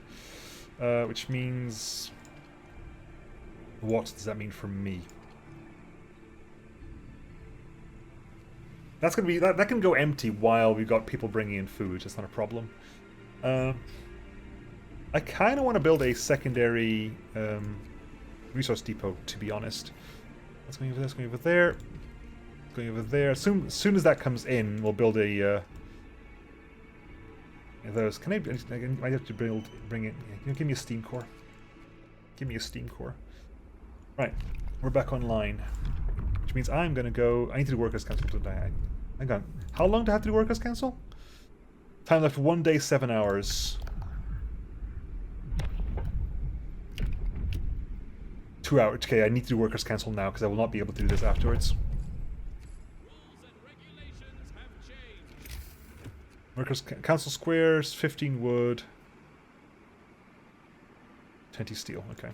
Which means... What does that mean for me? That's gonna be... That can go empty while we've got people bringing in food. That's not a problem. I kind of want to build a secondary resource depot, to be honest. That's going over there, that's going over there. Going over there. As soon as that comes in, we'll build a... those. Can I might have to bring it... Give me a steam core. Give me a steam core. Right. We're back online. Which means I'm going to go... I need to do Workers' Council today. Hang on. How long do I have to do Workers' Council? Time left 1 day, 7 hours. 2 hours. Okay, I need to do Workers' Council now because I will not be able to do this afterwards. Workers' Council squares, 15 wood, 20 steel, okay.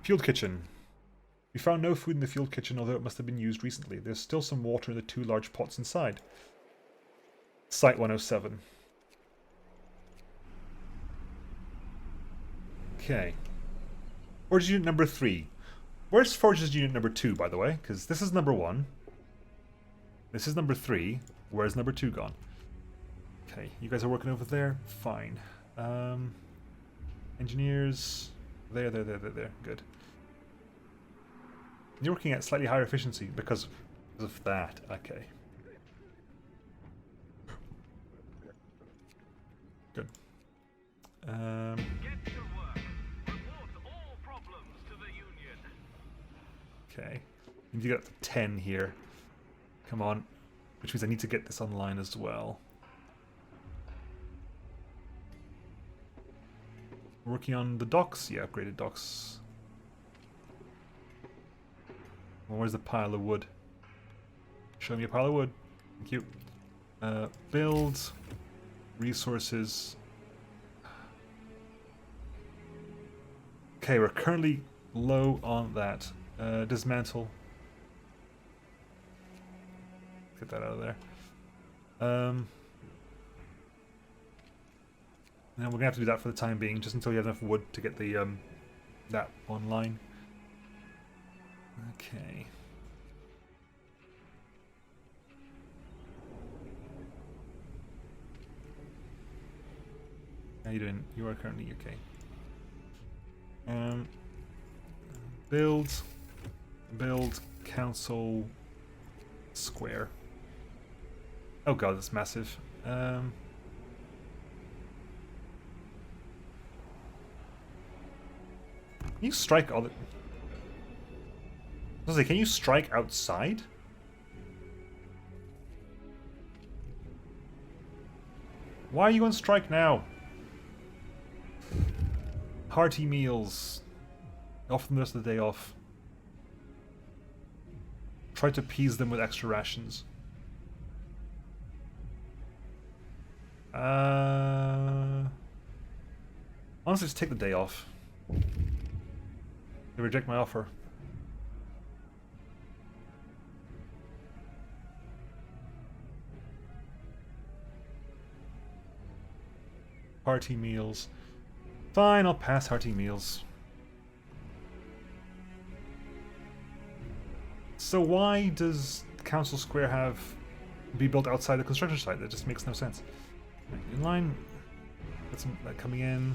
Field kitchen. We found no food in the field kitchen, although it must have been used recently. There's still some water in the 2 large pots inside. Site 107. Okay. Forges unit number 3. Where's Forges unit number 2, by the way? Because this is number 1. This is number 3. Where's number 2 gone? Okay, you guys are working over there? Fine. Engineers... There. Good. You're working at slightly higher efficiency because of that. Okay. Good. Get to work. Report all problems to the Union. Okay. You need to get up to 10 here. Come on. Which means I need to get this online as well. Working on the docks? Yeah, upgraded docks. Well, where's the pile of wood? Show me a pile of wood. Thank you. Build. Resources. Okay, we're currently low on that. Dismantle. Get that out of there. And we're gonna have to do that for the time being, just until you have enough wood to get the that online. Okay. How you doing? You are currently okay. Build council square. Oh god, that's massive. Can you strike other... I was like, can you strike outside? Why are you on strike now? Hearty meals. Often the rest of the day off. Try to appease them with extra rations. Honestly, just take the day off. They reject my offer. Hearty meals. Fine, I'll pass hearty meals. So why does Council Square have be built outside the construction site? That just makes no sense. In line. Got some that coming in.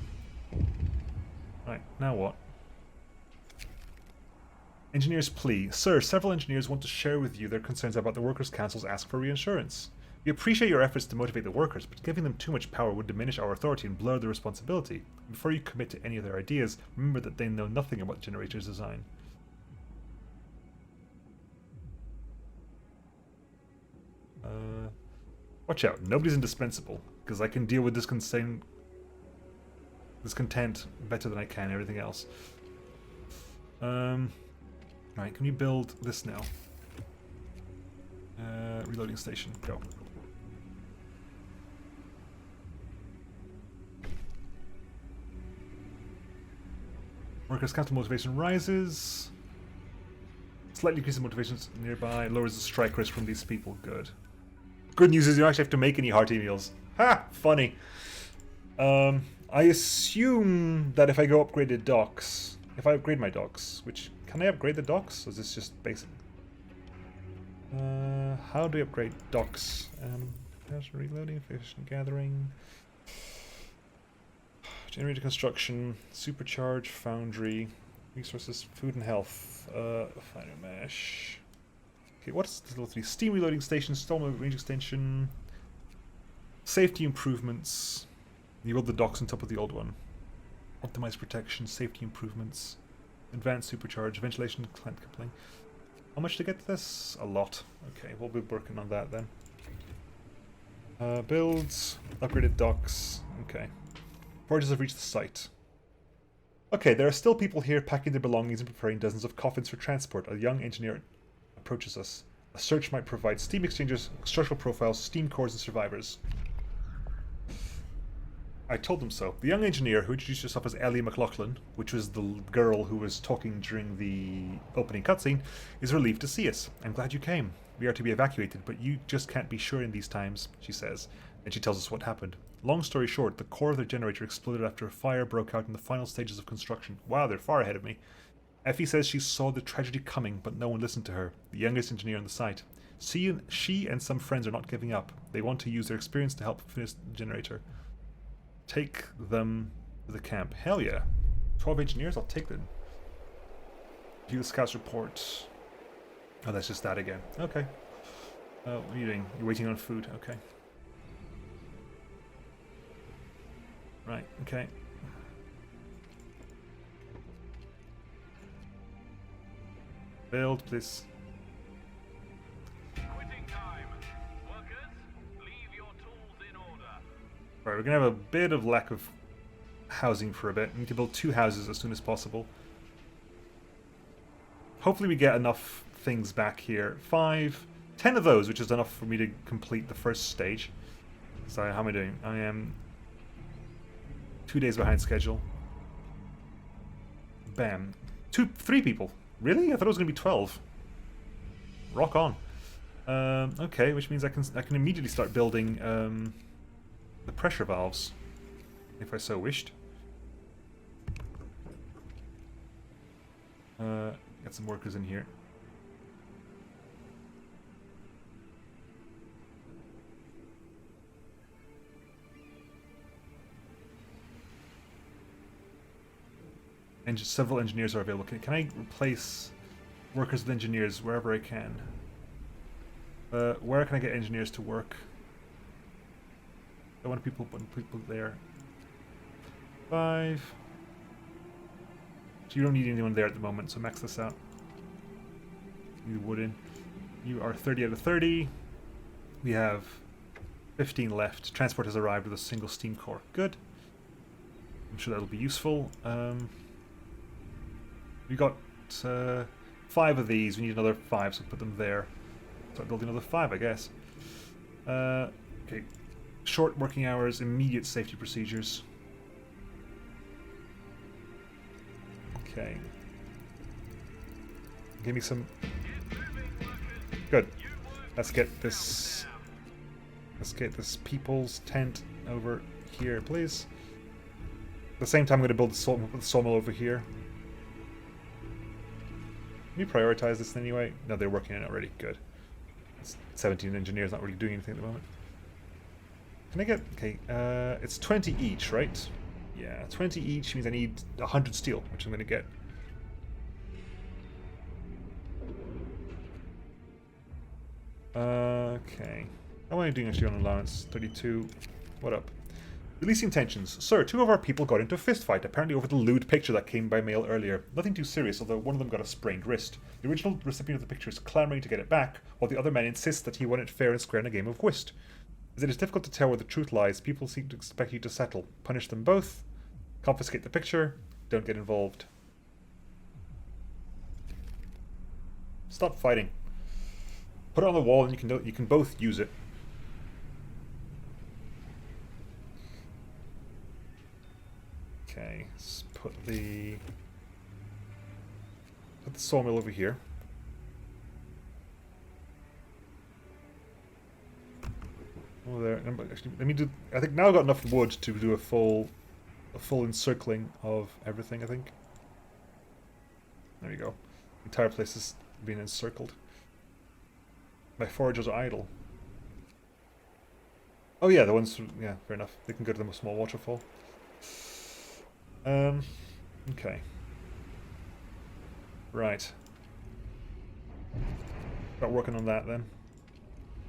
Right, now what? Engineers plea. Sir, several engineers want to share with you their concerns about the Workers' Council's ask for reinsurance. We appreciate your efforts to motivate the workers, but giving them too much power would diminish our authority and blur their responsibility. Before you commit to any of their ideas, remember that they know nothing about the generator's design. Watch out, nobody's indispensable, because I can deal with discontent better than I can everything else. Right, can you build this now? Reloading station, go. Workers' Council motivation rises. Slightly increases motivations nearby, lowers the strike risk from these people. Good. Good news is you don't actually have to make any hearty meals. Ha! Funny. I assume that if I go upgrade the docks, if I upgrade my docks, which, can I upgrade the docks? Or is this just basic? How do I upgrade docks? Reloading, efficient gathering, generator construction, supercharge, foundry, resources, food and health, finer mesh. Okay, what's this little three? Steam reloading station, storm range extension, safety improvements. You build the docks on top of the old one. Optimized protection, safety improvements, advanced supercharge, ventilation, client coupling. How much to get to this? A lot. Okay, we'll be working on that then. Builds, upgraded docks. Okay. Foragers have reached the site. Okay, there are still people here packing their belongings and preparing dozens of coffins for transport. A young engineer approaches us. A search might provide steam exchangers, structural profiles, steam cores, and survivors. I told them so. The young engineer, who introduced herself as Ellie McLaughlin, which was the girl who was talking during the opening cutscene, is relieved to see us. I'm glad you came. We are to be evacuated, but you just can't be sure in these times, she says. And she tells us what happened. Long story short, the core of their generator exploded after a fire broke out in the final stages of construction. Wow, they're far ahead of me. Effie says she saw the tragedy coming, but no one listened to her, the youngest engineer on the site. She and some friends are not giving up. They want to use their experience to help finish the generator. Take them to the camp. Hell yeah. 12 engineers? I'll take them. View the scouts report. Oh, that's just that again. Okay. What are you doing? You're waiting on food. Okay. Right, okay. Build, please. Quitting time. Workers, leave your tools in order. Right, we're gonna have a bit of lack of housing for a bit. We need to build 2 houses as soon as possible. Hopefully we get enough things back here. 10 of those, which is enough for me to complete the first stage. So how am I doing? I am 2 days behind schedule. Bam. 3 people. Really? I thought it was going to be 12. Rock on. Okay, which means I can immediately start building the pressure valves, if I so wished. Got some workers in here. And several engineers are available. Can I replace workers with engineers wherever I can? Where can I get engineers to work? I want people there. 5. you don't need anyone there at the moment, so max this out. You wood in. You are 30 out of 30. We have 15 left. Transport has arrived with a single steam core. Good. I'm sure that'll be useful. We got 5 of these. We need another 5, so put them there. Start building another 5, I guess. Okay. Short working hours, immediate safety procedures. Okay. Give me some... Good. Let's get this people's tent over here, please. At the same time, I'm going to build the sawmill over here. Can we prioritize this anyway? No, they're working on it already. Good. 17 engineers not really doing anything at the moment. Can I get... Okay, it's 20 each, right? Yeah, 20 each means I need 100 steel, which I'm going to get. Okay. How am I doing actually on allowance? 32. What up? Releasing tensions. Sir, 2 of our people got into a fist fight, apparently over the lewd picture that came by mail earlier. Nothing too serious, although one of them got a sprained wrist. The original recipient of the picture is clamoring to get it back, while the other man insists that he won it fair and square in a game of whist. As it is difficult to tell where the truth lies, people seem to expect you to settle. Punish them both. Confiscate the picture. Don't get involved. Stop fighting. Put it on the wall and you can both use it. Okay, let's put the sawmill over here. Oh, there. Actually, let me do. I think now I've got enough wood to do a full encircling of everything. I think. There you go. The entire place is being encircled. My foragers are idle. Oh yeah, the ones. Yeah, fair enough. They can go to the small waterfall. Okay. Right. Start working on that then.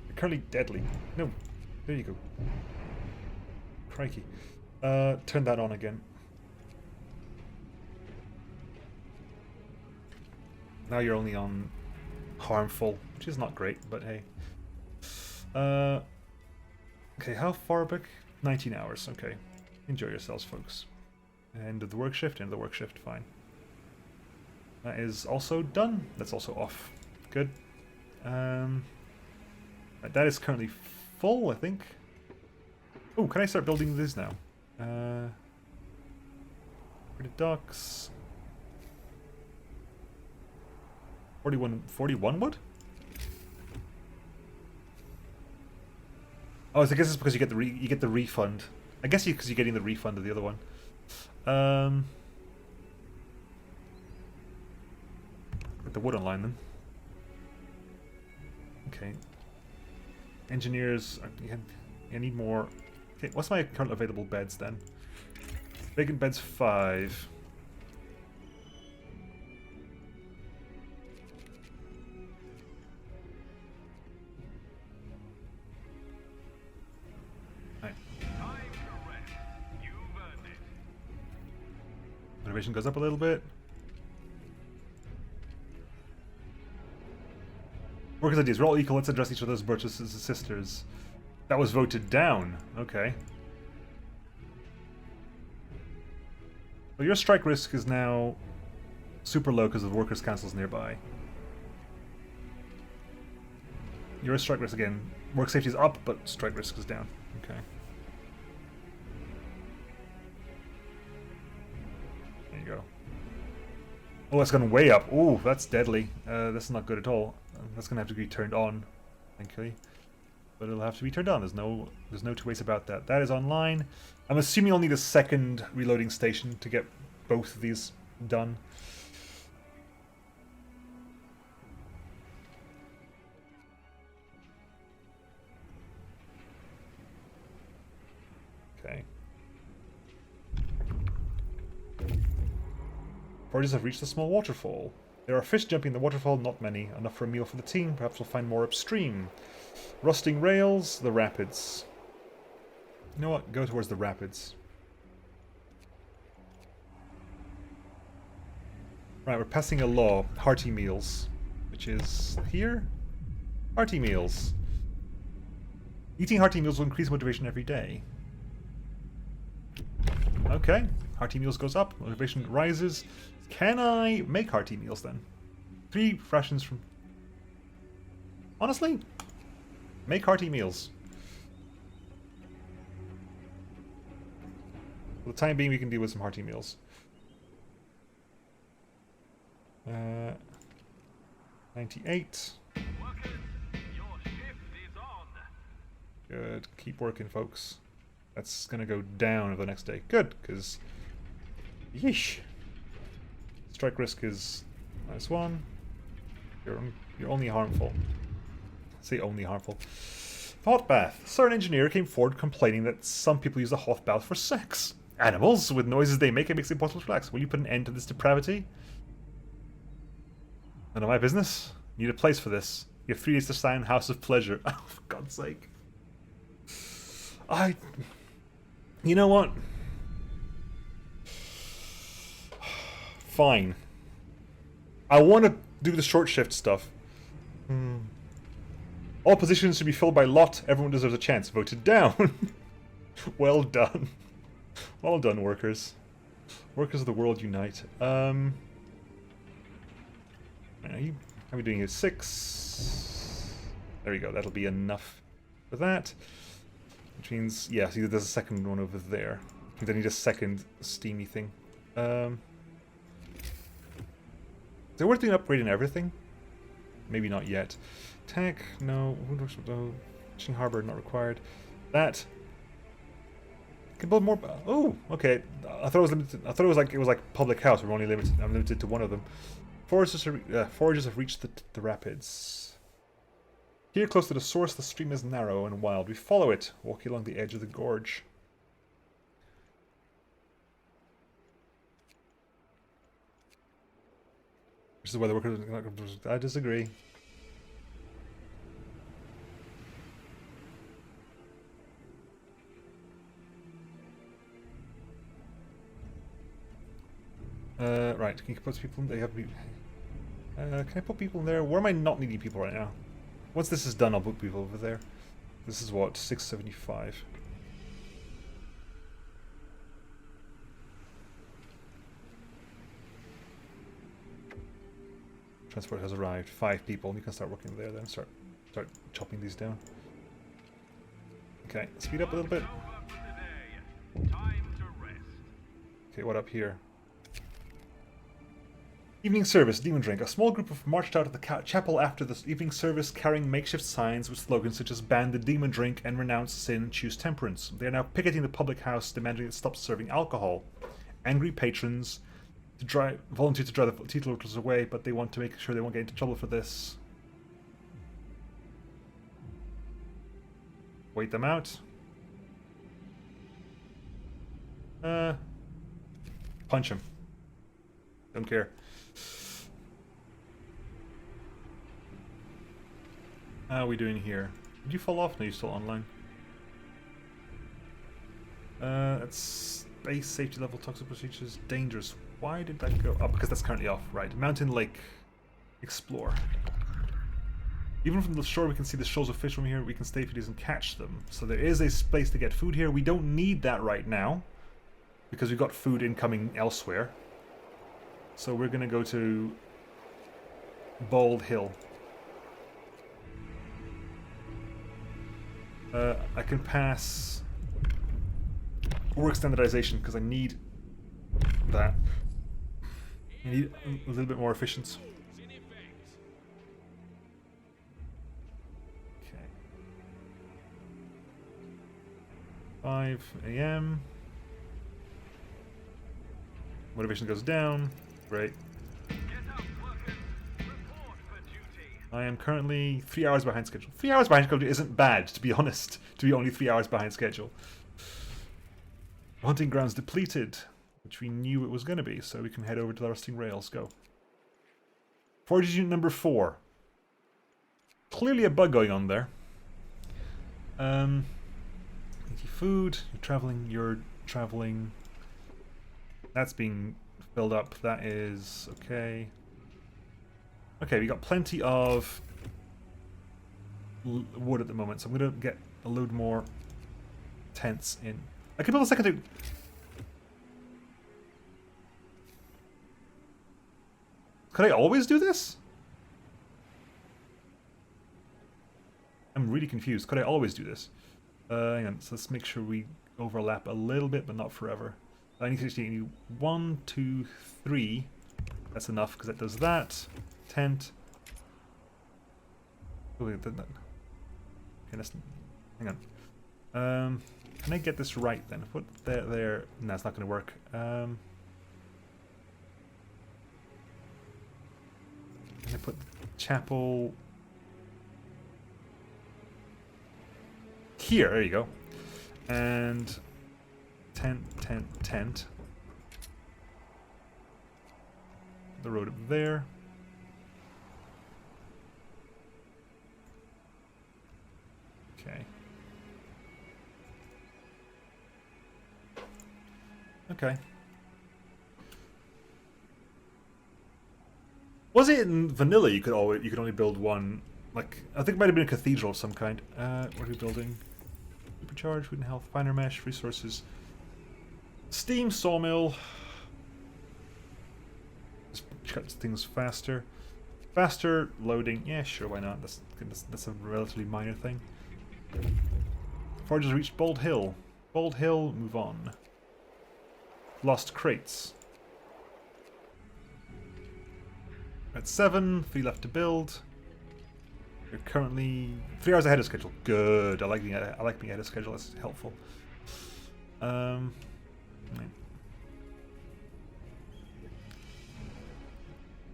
You're currently deadly. No. There you go. Crikey. Turn that on again. Now you're only on harmful, which is not great, but hey. Okay, how far back? 19 hours, okay. Enjoy yourselves, folks. End of the work shift, end of the work shift, fine. That is also done. That's also off. Good. That is currently full, I think. Oh, can I start building this now? For the docks. 41 wood? Oh, so I guess it's because you get the refund. I guess because you're getting the refund of the other one. Put the wood online then. Okay. Engineers, I need more. Okay, what's my current available beds then? Vacant beds 5. Right. Motivation goes up a little bit. Workers' ideas. We're all equal. Let's address each other as brothers and sisters. That was voted down. Okay. Well, your strike risk is now super low because of workers' councils nearby. Your strike risk again. Work safety is up, but strike risk is down. Okay. There you go. Oh, it's gone way up. Ooh, that's deadly. That's not good at all. That's gonna have to be turned on, thankfully. But it'll have to be turned on. There's no two ways about that. That is online. I'm assuming I'll need a second reloading station to get both of these done. Okay. Foragers have reached a small waterfall. There are fish jumping in the waterfall, not many. Enough for a meal for the team. Perhaps we'll find more upstream. Rusting rails, the rapids. You know what? Go towards the rapids. Right, we're passing a law, hearty meals, which is here. Hearty meals. Eating hearty meals will increase motivation every day. Okay, hearty meals goes up, motivation rises. Can I make hearty meals then? 3 rations from... Honestly, make hearty meals. For the time being, we can deal with some hearty meals. 98. Workers, your shift is on. Good. Keep working, folks. That's gonna go down over the next day. Good, because... Yeesh. Strike risk is -1. You're only harmful. I say only harmful. Hot bath. Sir, an engineer came forward complaining that some people use a hot bath for sex. Animals, with noises they make, it makes it impossible to relax. Will you put an end to this depravity? None of my business. Need a place for this. You have 3 days to sign House of Pleasure. Oh, for God's sake. You know what? Fine. I want to do the short shift stuff. All positions should be filled by lot. Everyone deserves a chance. Voted down. Well done. Well done, workers. Workers of the world unite. How are we doing here? 6. There we go. That'll be enough for that. Which means, yeah, see, there's a second one over there. I think I need a second steamy thing. Is it worth doing upgrading everything? Maybe not yet. Tech, no. No. Fishing harbor, not required. That. Can build more. Oh, okay. I thought it was limited. I thought it was like public house. We're only limited. I'm limited to one of them. Foragers have reached the rapids. Here, close to the source, the stream is narrow and wild. We follow it, walking along the edge of the gorge. This is why the workers... I disagree. Right, can you put people in there? Can I put people in there? Where am I not needing people right now? Once this is done, I'll put people over there. This is what? 675. Transport has arrived. 5 people. You can start working there then. Start chopping these down. Okay, speed up a little bit. Time to rest. Okay, what up here? Evening service, Demon Drink. A small group have marched out of the chapel after the evening service carrying makeshift signs with slogans such as ban the demon drink and renounce sin and choose temperance. They are now picketing the public house, demanding it stop serving alcohol. Angry patrons volunteer to drive the teetotalers away, but they want to make sure they won't get into trouble for this. Wait them out. Punch him. Don't care. How are we doing here? Did you fall off? No, you're still online. That's base safety level, toxic procedures, dangerous. Why did that go up? Because that's currently off, right. Mountain Lake. Explore. Even from the shore we can see the shoals of fish from here. We can stay if it doesn't catch them. So there is a place to get food here. We don't need that right now, because we've got food incoming elsewhere. So we're going to go to Bald Hill. I can pass work standardization because I need that. I need a little bit more efficient. Okay. 5 a.m. Motivation goes down. Great. I am currently 3 hours behind schedule. 3 hours behind schedule isn't bad, to be honest, to be only 3 hours behind schedule. Hunting grounds depleted, which we knew it was going to be, so we can head over to the rusting rails. Go. Forage unit number 4. Clearly a bug going on there. Food. You're traveling. That's being build up. That is okay. Okay, we got plenty of wood at the moment, so I'm gonna get a load more tents in. I can build a second. Could I always do this? I'm really confused. Could I always do this? Hang on. So let's make sure we overlap a little bit, but not forever. I need to actually do 1, 2, 3. That's enough because that does that. Tent. Oh, wait, okay, that's, hang on. Can I get this right then? Put there. No, it's not going to work. Can I put chapel here? There you go. And tent. The road up there. Okay. Okay. Was it in vanilla you could only build one, like I think it might have been a cathedral of some kind. What are we building? Supercharge, wooden health, finer mesh, resources. Steam sawmill. Just cut things faster. Faster loading. Yeah, sure, why not? That's a relatively minor thing. Foragers reached Bold Hill. Bold Hill, move on. Lost crates. At 7, 3 left to build. You're currently 3 hours ahead of schedule. Good. I like being ahead of schedule. That's helpful. Right.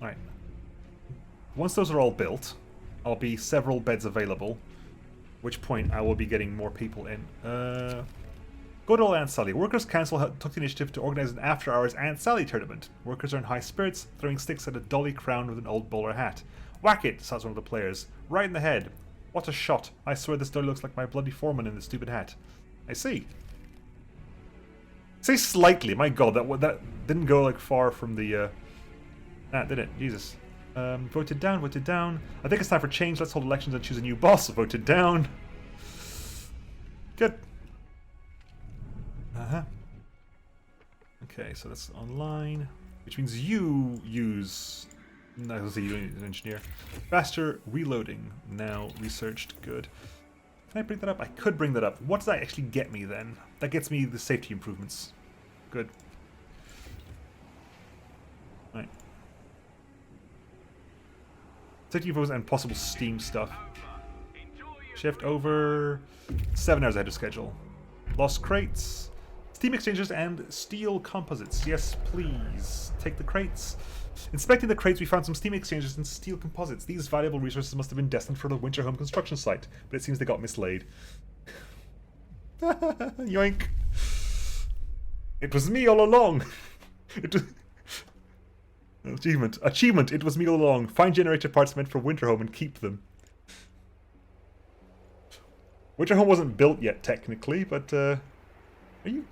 Alright. Once those are all built, I'll be several beds available. At which point I will be getting more people in. Good old Aunt Sally. Workers' Council took the initiative to organise an after-hours Aunt Sally tournament. Workers are in high spirits, throwing sticks at a dolly crowned with an old bowler hat. Whack it, shouts one of the players. Right in the head. What a shot. I swear this dolly looks like my bloody foreman in the stupid hat. I see. Say slightly. My god, that didn't go like far from the... did it? Jesus. Voted down, voted down. I think it's time for change. Let's hold elections and choose a new boss. Voted down. Good. Okay, so that's online, which means you use. No, let's see, you don't need an engineer. Faster reloading. Now researched. Good. Can I bring that up? I could bring that up. What does that actually get me then? That gets me the safety improvements. Good. Right. Safety improvements and possible Steam stuff. Shift over. 7 hours ahead of schedule. Lost crates. Steam exchangers and steel composites. Yes, please. Take the crates. Inspecting the crates, we found some steam exchangers and steel composites. These valuable resources must have been destined for the winter home construction site, but it seems they got mislaid. Yoink. It was me all along. It was... Achievement. It was me all along. Find generator parts meant for winter home and keep them. Winter home wasn't built yet, technically, but are you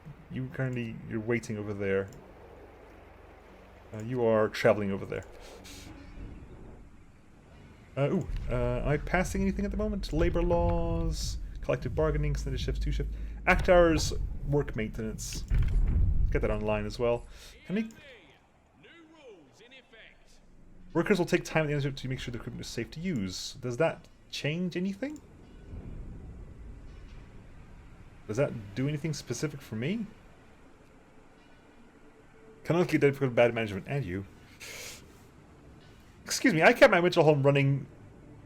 currently you're waiting over there? You are traveling over there. Am I passing anything at the moment? Labor laws, collective bargaining, extended shifts, 2 shift, act hours, work maintenance. Get that online as well. Can we... Workers will take time at the end to make sure the equipment is safe to use. Does that change anything? Does that do anything specific for me? Cannot get difficult with bad management, and you. Excuse me, I kept my Winter Home running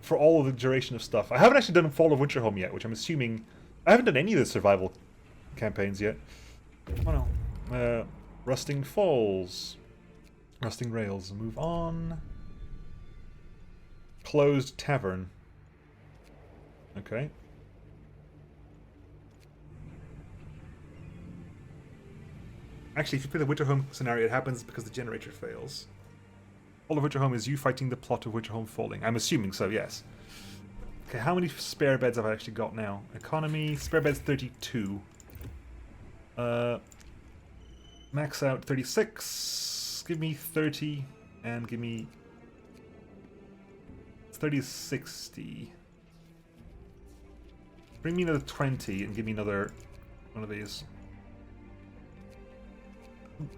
for all of the duration of stuff. I haven't actually done Fall of Winter Home yet, which I'm assuming... I haven't done any of the survival campaigns yet. Oh no. Rusting Falls. Rusting Rails. Move on. Closed Tavern. Okay. Actually, if you play the Winter Home scenario, it happens because the generator fails. All of Winter Home is you fighting the plot of Winter Home falling. I'm assuming so, yes. Okay, how many spare beds have I actually got now? Economy, spare beds 32. Max out 36. give me 30 and give me 30 is 60. Bring me another 20 and give me another one of these.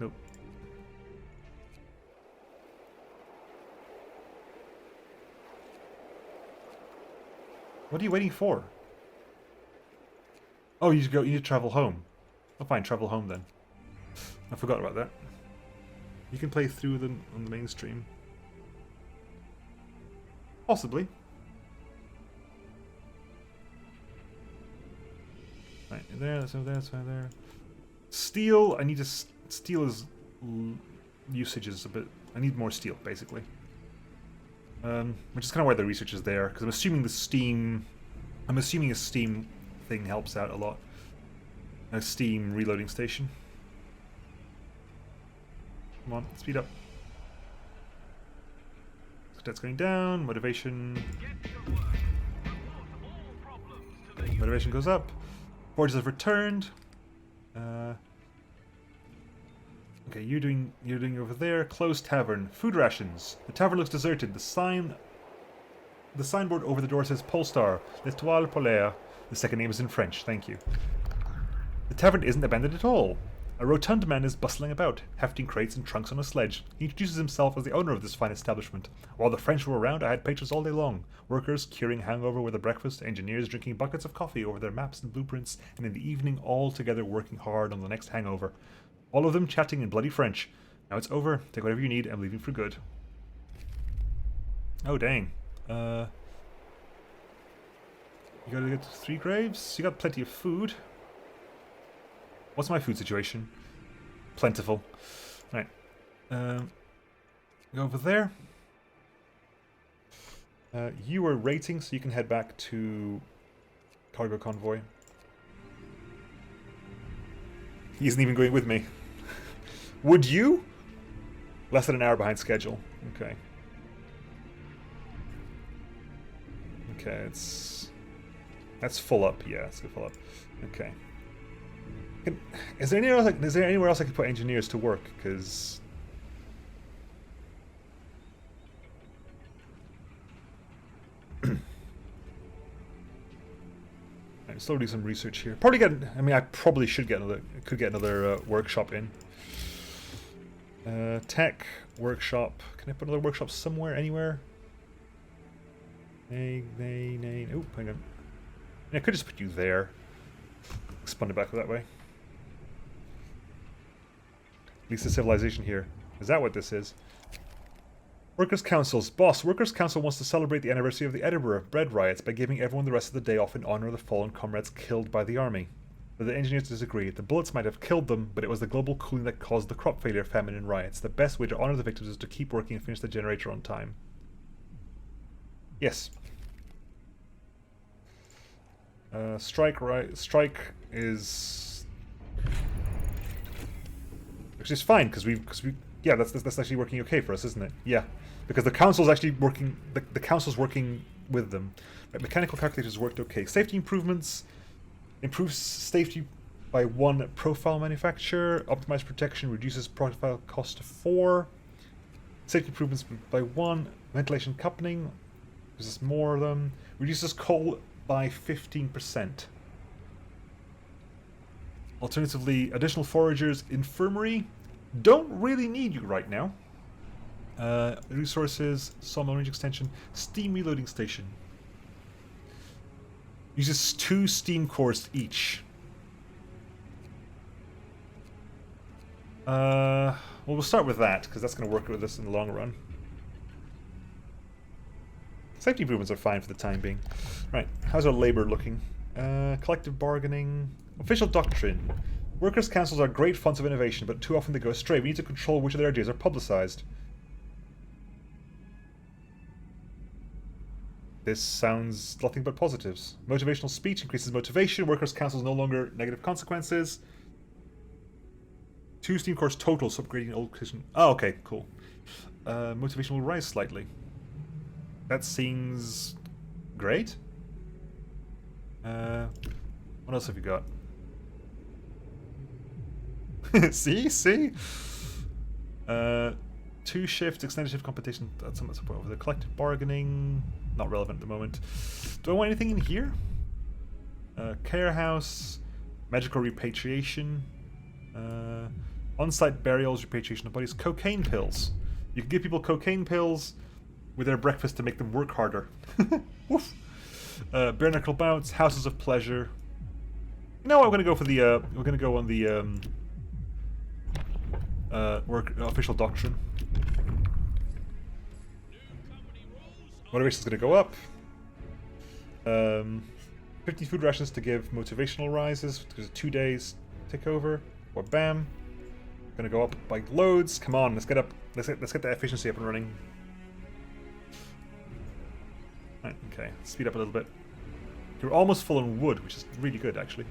Nope. What are you waiting for? Oh, you need to travel home. Oh, fine, travel home then. I forgot about that. You can play through them on the mainstream. Possibly. Right, there, that's over there, that's over there. Steel, I need to... Steel is... usage is a bit... I need more steel, basically. Which is kind of why the research is there, because I'm assuming the steam... I'm assuming a steam thing helps out a lot. A steam reloading station. Come on, speed up. That's going down. Motivation. Motivation goes up. Forges have returned. Okay, you're doing over there. Closed tavern. Food rations. The tavern looks deserted. The signboard over the door says Polestar. L'Étoile Polaire. The second name is in French. Thank you. The tavern isn't abandoned at all. A rotund man is bustling about, hefting crates and trunks on a sledge. He introduces himself as the owner of this fine establishment. While the French were around, I had patrons all day long. Workers curing hangover with a breakfast, engineers drinking buckets of coffee over their maps and blueprints, and in the evening all together working hard on the next hangover. All of them chatting in bloody French. Now it's over. Take whatever you need. I'm leaving for good. Oh, dang. You gotta get 3 graves? You got plenty of food. What's my food situation? Plentiful. Right. Go over there. You are rating, so you can head back to cargo convoy. He isn't even going with me. Would you? Less than an hour behind schedule. Okay. Okay, that's full up. Yeah, it's full up. Okay. Is there anywhere else I could put engineers to work? Because I'm still doing some research here. Probably get. I mean, I probably should get another. Could get another workshop in. Tech workshop. Can I put another workshop somewhere? Anywhere? Nay. Oh, hang on. I could just put you there. Expand it back that way. At least the civilization here. Is that what this is? Workers' Councils. Boss, Workers' Council wants to celebrate the anniversary of the Edinburgh bread riots by giving everyone the rest of the day off in honor of the fallen comrades killed by the army. But the engineers disagree. The bullets might have killed them, but it was the global cooling that caused the crop failure, famine, and riots. The best way to honor the victims is to keep working and finish the generator on time. Yes. Strike is... Which is fine, because we yeah, that's actually working okay for us, isn't it? Yeah, because the council's actually working. The council's working with them. Right, mechanical calculators worked okay. Safety improvements improves safety by 1 profile manufacturer. Optimized protection reduces profile cost to 4. Safety improvements by 1. Ventilation coupling uses more of them. Reduces coal by 15%. Alternatively, additional foragers, infirmary. Don't really need you right now. Resources, sawmill range extension, steam reloading station. Uses 2 steam cores each. Well, we'll start with that, because that's going to work with us in the long run. Safety improvements are fine for the time being. Right, how's our labor looking? Collective bargaining. Official doctrine. Workers' councils are great fonts of innovation, but too often they go astray. We need to control which of their ideas are publicized. This sounds nothing but positives. Motivational speech increases motivation. Workers' councils no longer negative consequences. 2 steam cores total, so upgrading old kitchen. Oh, okay, cool. Motivation will rise slightly. That seems great. What else have you got? See? 2 shifts, extended shift competition. That's somewhat support over the collective bargaining. Not relevant at the moment. Do I want anything in here? Care house, medical repatriation, on-site burials, repatriation of bodies, cocaine pills. You can give people cocaine pills with their breakfast to make them work harder. Woof. Bare knuckle bounce, houses of pleasure. No, I'm gonna go for the. We're gonna go on the work official doctrine. Motivation is gonna go up. 50 food rations to give motivational rises because 2 days take over. Or bam. Gonna go up by loads. Come on, let's get up. Let's get the efficiency up and running. Right, okay, speed up a little bit. You're almost full on wood, which is really good actually.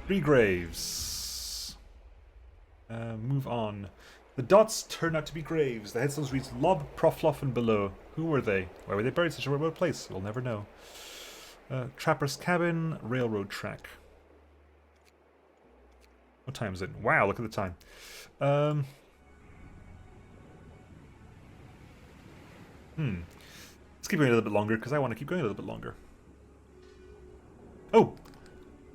3 graves. Move on. The dots turn out to be graves. The headstones reads Lob, Profloff, and below. Who were they? Why were they buried in such a remote place? We'll never know. Trapper's cabin, railroad track. What time is it? Wow, look at the time. Let's keep going a little bit longer because I want to keep going a little bit longer. Oh!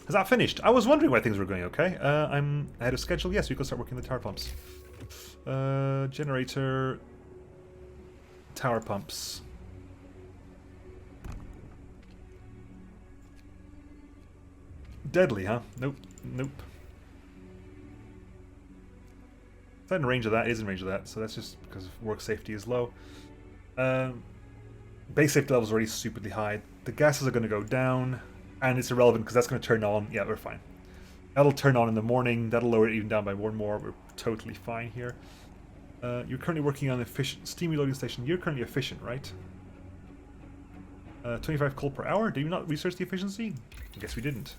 Is that finished? I was wondering why things were going okay. I'm ahead of schedule. Yes, we can start working the tower pumps. Generator. Tower pumps. Deadly, huh? Nope. Nope. It's not in range of that. It is in range of that. So that's just because work safety is low. Base safety level is already stupidly high. The gases are going to go down. And it's irrelevant because that's going to turn on. Yeah, we're fine. That'll turn on in the morning. That'll lower it even down by 1 more. We're totally fine here. You're currently working on efficient steam reloading station. You're currently efficient, right? 25 coal per hour. Did you not research the efficiency? I guess we didn't.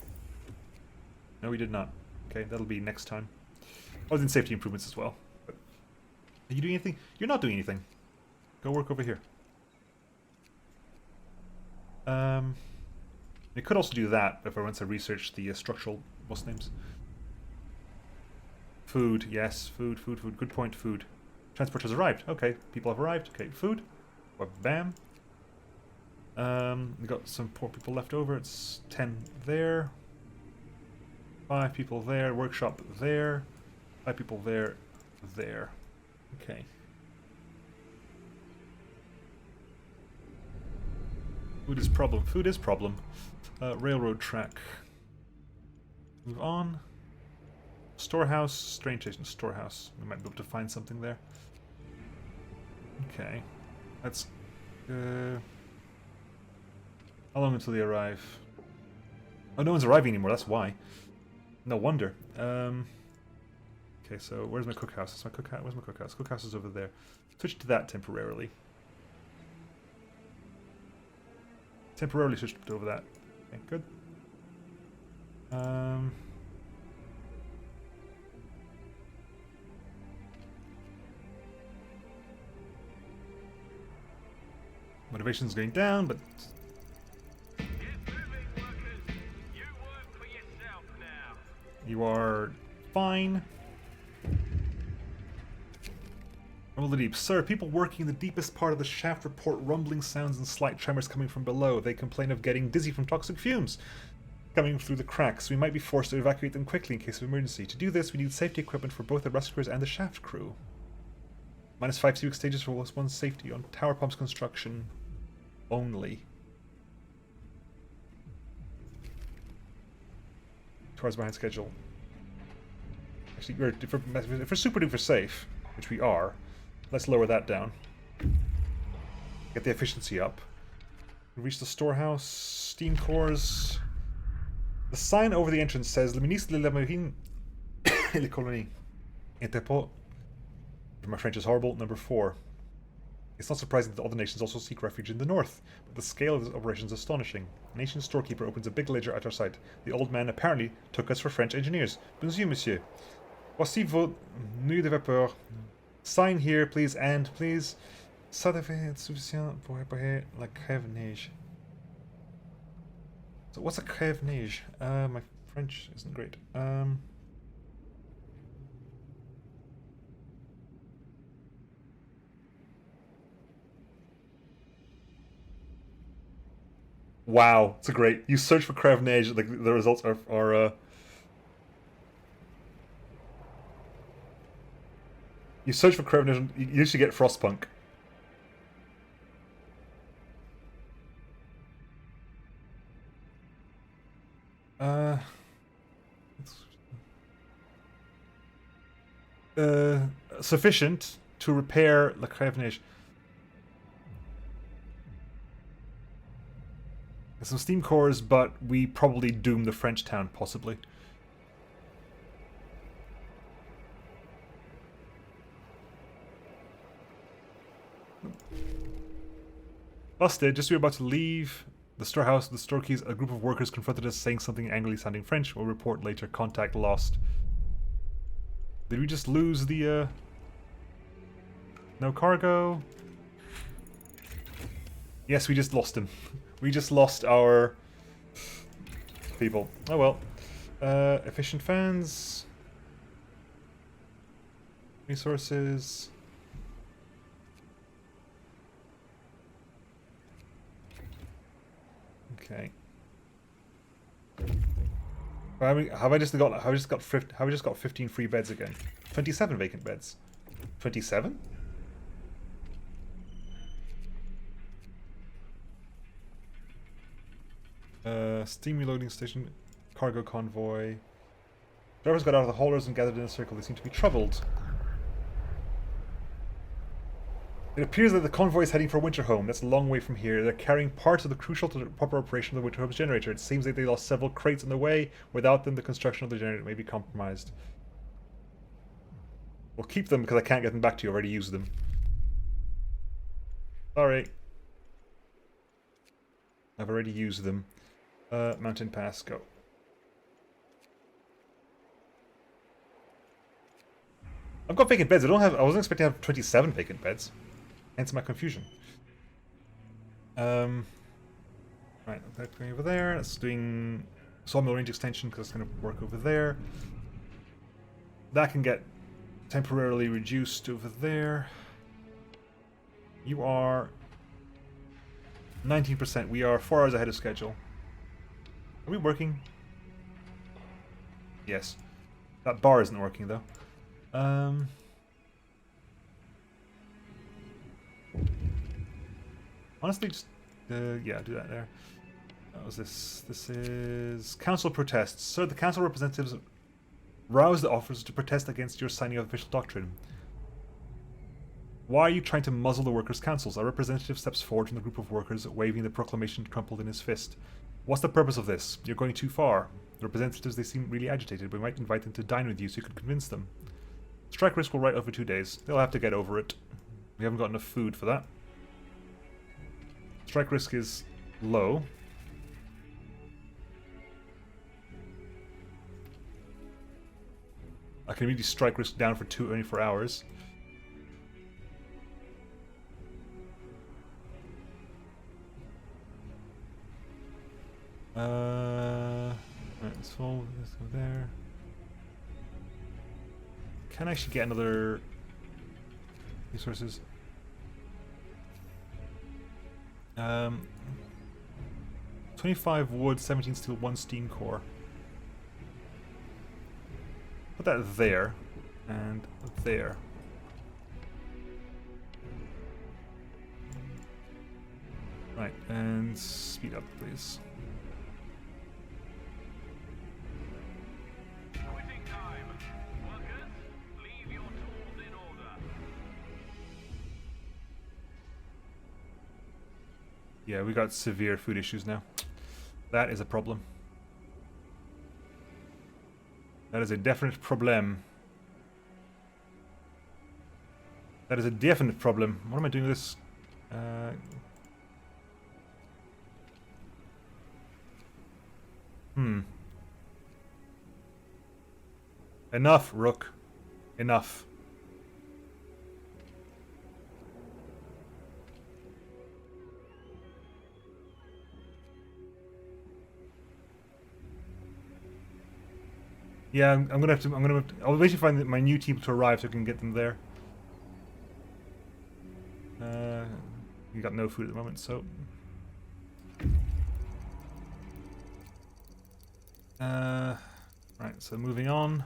No, we did not. Okay, that'll be next time. Oh, then safety improvements as well. But are you doing anything? You're not doing anything. Go work over here. I could also do that if I want to research the structural what's names. Food, yes, food. Good point, food. Transport has arrived. Okay, people have arrived. Okay, food. Or bam. We got some poor people left over. It's 10 there. 5 people there. Workshop there. 5 people there. There. Okay. Food is problem. Food is problem. Railroad track. Move on. Storehouse. Train station. Storehouse. We might be able to find something there. Okay. That's... how long until they arrive? Oh, no one's arriving anymore. That's why. No wonder. Okay, so where's my cookhouse? That's my cookhouse. Where's my cookhouse? Cookhouse is over there. Switch to that temporarily. Temporarily switched over that. Okay, good. Motivation's going down, but Get moving, workers. You work for yourself now. you are fine. Rumble the deep. Sir, people working in the deepest part of the shaft report rumbling sounds and slight tremors coming from below. They complain of getting dizzy from toxic fumes coming through the cracks. We might be forced to evacuate them quickly in case of emergency. To do this, we need safety equipment for both the rescuers and the shaft crew. -5 cubic stages for +1 safety on tower pumps construction only. 2 hours behind schedule. Actually, if we're super duper safe, which we are, let's lower that down. Get the efficiency up. Reach the storehouse. Steam cores. The sign over the entrance says Le ministre de la Marine et les colonies. Interpol. My French is horrible. Number 4. It's not surprising that other nations also seek refuge in the north, but the scale of this operation is astonishing. A nation storekeeper opens a big ledger at our site. The old man apparently took us for French engineers. Bonjour, monsieur. Voici vos nœuds de vapeur. Sign here, please, and please. Ça devait être suffisant pour réparer la crève-neige. So what's a crève-neige? My French isn't great. Wow, it's a great. You search for Krevnage, like the results are you search for Krevnage, you usually get Frostpunk. Sufficient to repair the Krevnage. Some steam cores, but we probably doom the French town, possibly. Busted, just as we were about to leave the storehouse with the store keys, a group of workers confronted us saying something angrily sounding French. We'll report later. Contact lost. Did we just lose the, no cargo? Yes, we just lost him. We just lost our people. Oh well. Efficient fans. Resources. Okay. Have I just got 15 free beds again? 27 vacant beds. 27? Steam reloading station, cargo convoy. Drivers got out of the haulers and gathered in a circle. They seem to be troubled. It appears that the convoy is heading for Winterhome. That's a long way from here. They're carrying parts of the crucial to the proper operation of the Winterhome's generator. It seems that they lost several crates on the way. Without them, the construction of the generator may be compromised. We'll keep them because I can't get them back to you. I already used them. Sorry. I've already used them. Mountain Pass, go. I've got vacant beds. I wasn't expecting to have 27 vacant beds. Hence my confusion. Right, that's going over there. That's doing sawmill range extension because it's going to work over there. That can get temporarily reduced over there. You are 19%. We are 4 hours ahead of schedule. Are we working? Yes. That bar isn't working though. Honestly, just yeah, do that there. What was this? This is council protests. Sir, the council representatives rouse the officers to protest against your signing of official doctrine. Why are you trying to muzzle the workers' councils? A representative steps forward from the group of workers, waving the proclamation crumpled in his fist. What's the purpose of this? You're going too far. The representatives, they seem really agitated. We might invite them to dine with you so you can convince them. Strike risk will write over 2 days. They'll have to get over it. We haven't got enough food for that. Strike risk is low. I can really strike risk down for 24 hours. Right, let's go there. Can I actually get another resources? 25 wood, 17 steel, 1 steam core. Put that there and there. Right, and speed up, please. Quitting time. Workers, leave your tools in order. Yeah, we got severe food issues now. That is a problem. That is a definite problem. That is a definite problem. What am I doing with this? Enough, Rook. Enough. Yeah, I'm gonna have to. I'll wait to find my new team to arrive so I can get them there. You got no food at the moment, so Right, so moving on.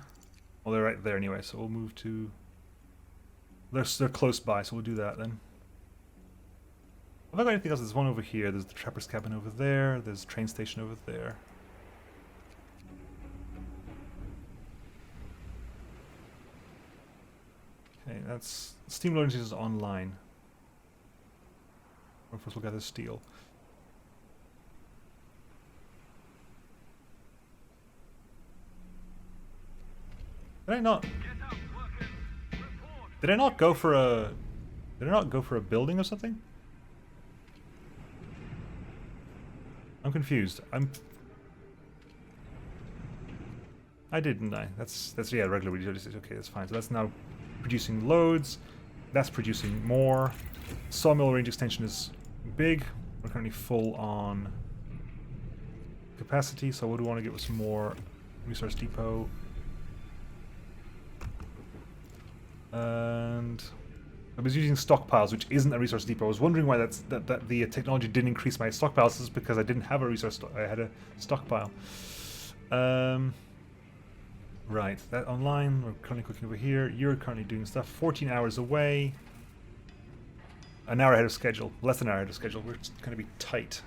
Well, they're right there anyway, so we'll move to... They're close by, so we'll do that then. Have I got anything else? There's one over here, there's the trapper's cabin over there, there's a train station over there. Okay, that's... Steam loading station is online. First we'll gather steel. Did I not... Did I not go for a... Did I not go for a building or something? I'm confused. I did, didn't I? That's yeah, regular resources. Okay, that's fine. So that's now producing loads. That's producing more. Sawmill range extension is big. We're currently full on capacity, so what do we want to get with some more resource depot? And I was using stockpiles, which isn't a resource depot. I was wondering why that the technology didn't increase my stockpiles. This is because I didn't have a resource. I had a stockpile. Right, that online. We're currently cooking over here. You're currently doing stuff. 14 hours away. An hour ahead of schedule. Less than an hour ahead of schedule. We're going to be tight.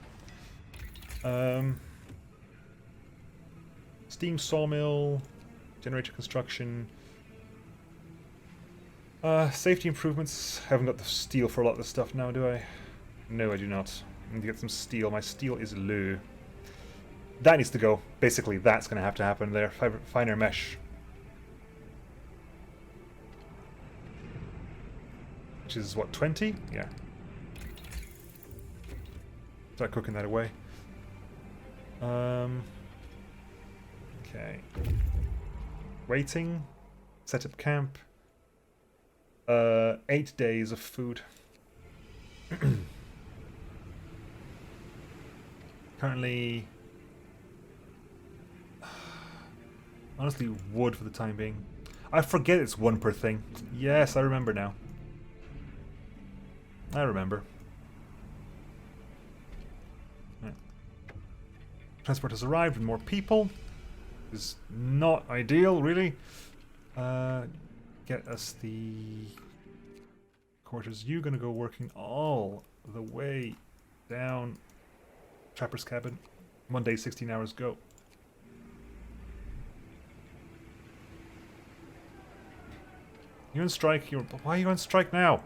Steam sawmill, generator construction. Safety improvements. Haven't got the steel for a lot of this stuff now, do I? No, I do not. I need to get some steel. My steel is low. That needs to go. Basically, that's going to have to happen there. Finer mesh. Which is, what, 20? Yeah. Start cooking that away. Okay. Waiting. Set up camp. 8 days of food. Currently... Honestly, wood for the time being. I forget it's one per thing. Yes, I remember now. I remember. Right. Transport has arrived with more people. Is not ideal, really. Get us the quarters. You gonna go working all the way down Trapper's cabin. 1 day, 16 hours, go. You're on strike. Why are you on strike now?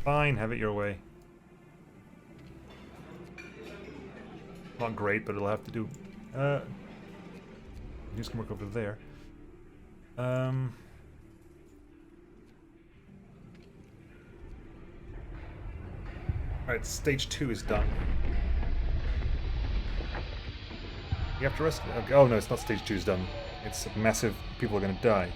Fine, have it your way. Not great, but it'll have to do. You just can work over there. Alright, stage 2 is done. You have to rest. Oh no, it's not stage 2 is done. It's massive. People are going to die.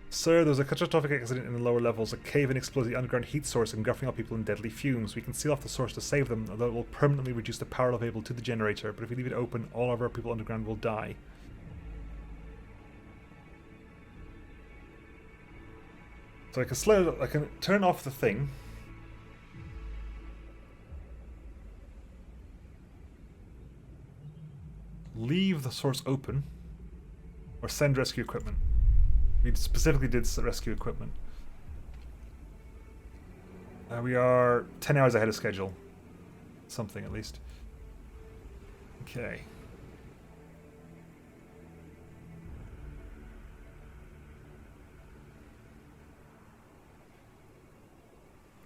Sir, there was a catastrophic accident in the lower levels. A cave-in exploded the underground heat source, engulfing all people in deadly fumes. We can seal off the source to save them, although it will permanently reduce the power available to the generator. But if we leave it open, all of our people underground will die. So I can turn off the thing. Leave the source open. Or send rescue equipment. We specifically did rescue equipment. We are 10 hours ahead of schedule. Something, at least. Okay.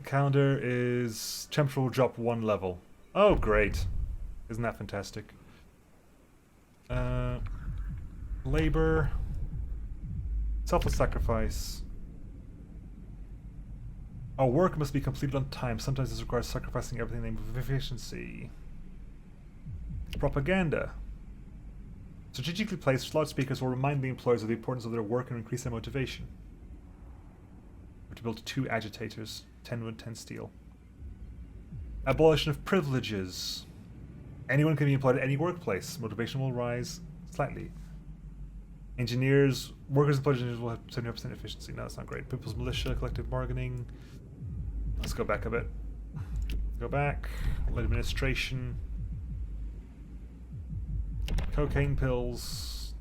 Calendar is... Temperature will drop 1 level. Oh, great. Isn't that fantastic? Labor... Selfless sacrifice. Our work must be completed on time. Sometimes this requires sacrificing everything in the name of efficiency. Propaganda. Strategically placed loudspeakers will remind the employees of the importance of their work and increase their motivation. We're to build 2 agitators. 10 wood, 10 steel. Abolition of privileges. Anyone can be employed at any workplace. Motivation will rise slightly. Engineers, workers employed engineers will have 70% efficiency. No, that's not great. People's militia, collective bargaining. Let's go back a bit. Go back. Light administration. Cocaine pills.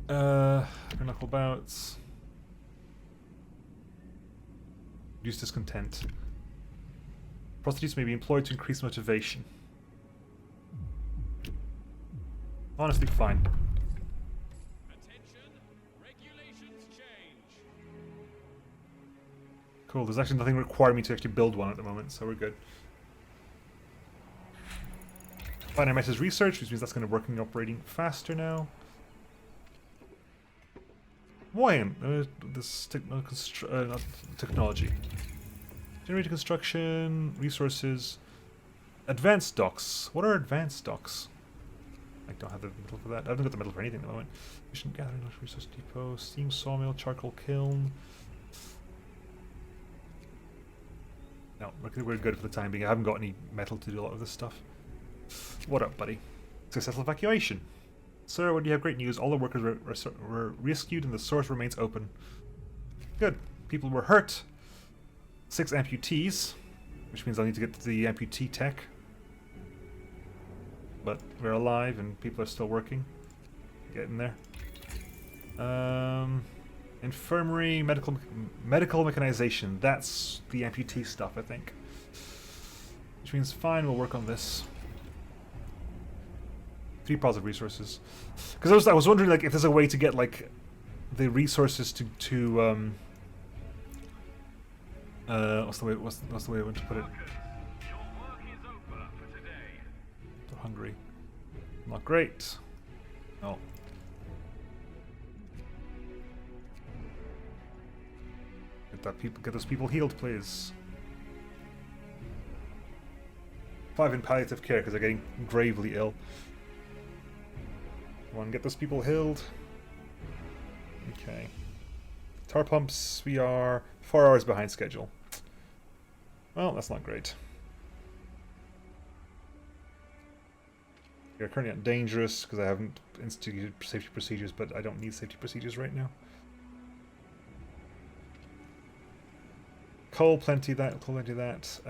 Knuckle bouts. Reduce discontent. Prostitutes may be employed to increase motivation. Honestly, fine. Attention, regulations change. Cool, there's actually nothing requiring me to actually build one at the moment, so we're good. Finite methods research, which means that's going to work and operating faster now. Why am this not technology? Generator construction, resources, advanced docks. What are advanced docks? I don't have the metal for that. I haven't got the metal for anything at the moment. Efficient gathering, resource depot, steam sawmill, charcoal kiln. No, we're good for the time being. I haven't got any metal to do a lot of this stuff. What up, buddy? Successful evacuation. Sir, when you have great news, all the workers were rescued and the source remains open. Good. People were hurt. 6 amputees, which means I'll need to get to the amputee tech. But we're alive and people are still working. Getting there. Infirmary, medical mechanization. That's the amputee stuff, I think. Which means fine, we'll work on this. 3 positive resources. Because I was wondering like if there's a way to get like the resources to what's the way I want to put it? Your work is over for today. They're hungry. Not great. Oh. Get those people healed, please. 5 in palliative care because they're getting gravely ill. Come on, get those people healed. Okay. Tar pumps, we are 4 hours behind schedule. Well, that's not great. You're currently not dangerous because I haven't instituted safety procedures, but I don't need safety procedures right now. Coal, plenty of that, coal, plenty of that.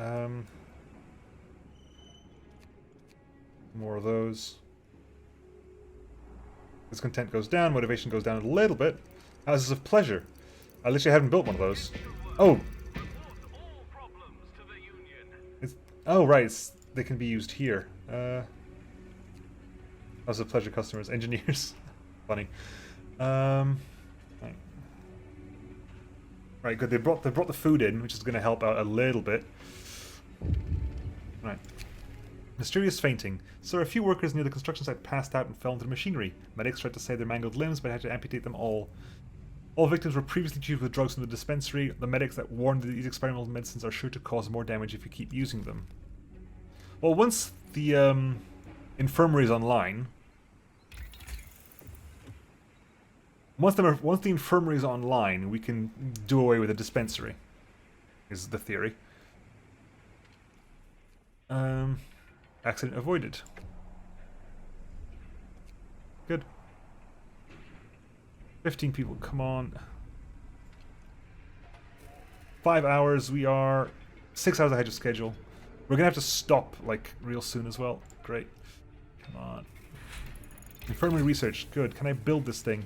More of those. Discontent goes down, motivation goes down a little bit. Houses of pleasure. I literally haven't built one of those. Oh! It's, oh, right, they can be used here. Houses of pleasure customers, engineers. Funny. Right. Right, good. They brought the food in, which is going to help out a little bit. Right. Mysterious fainting. So a few workers near the construction site passed out and fell into the machinery. Medics tried to save their mangled limbs, but had to amputate them all. All victims were previously treated with drugs from the dispensary. The medics that warned that these experimental medicines are sure to cause more damage if you keep using them. Well, once the infirmary is online, once the infirmary is online, we can do away with the dispensary. Is the theory. Accident avoided. Good. 15 people, come on. 5 hours, we are 6 hours ahead of schedule. We're gonna have to stop, like, real soon as well. Great. Come on. Infirmary research, good. Can I build this thing?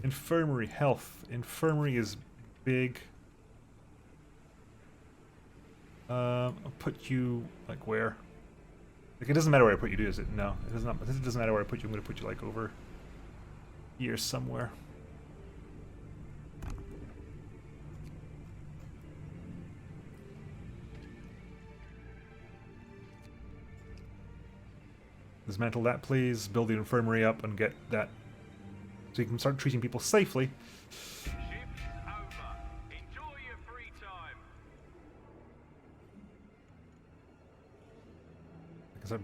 Infirmary, health. Infirmary is big. I'll put you, like, where? Like, it doesn't matter where I put you, does it? No, it does not. It doesn't matter where I put you. I'm going to put you, like, over here somewhere. Dismantle that, please. Build the infirmary up and get that so you can start treating people safely. Shift's over. Enjoy your free time.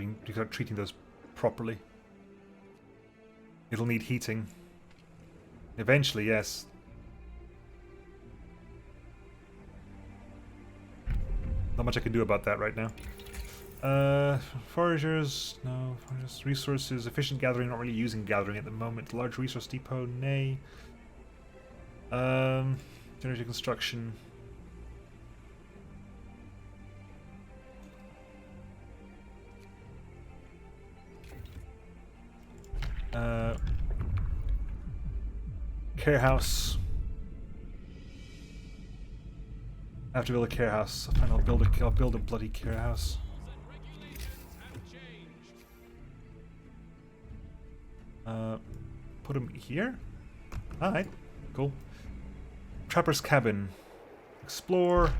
You can start treating those properly. It'll need heating. Eventually, yes. Not much I can do about that right now. Foragers, no. Foragers, resources, efficient gathering, not really using gathering at the moment. Large resource depot, nay. Generator construction. Care house. I have to build a care house. Fine, I'll build a bloody care house. Put him here? Alright, cool. Trapper's cabin. Explore.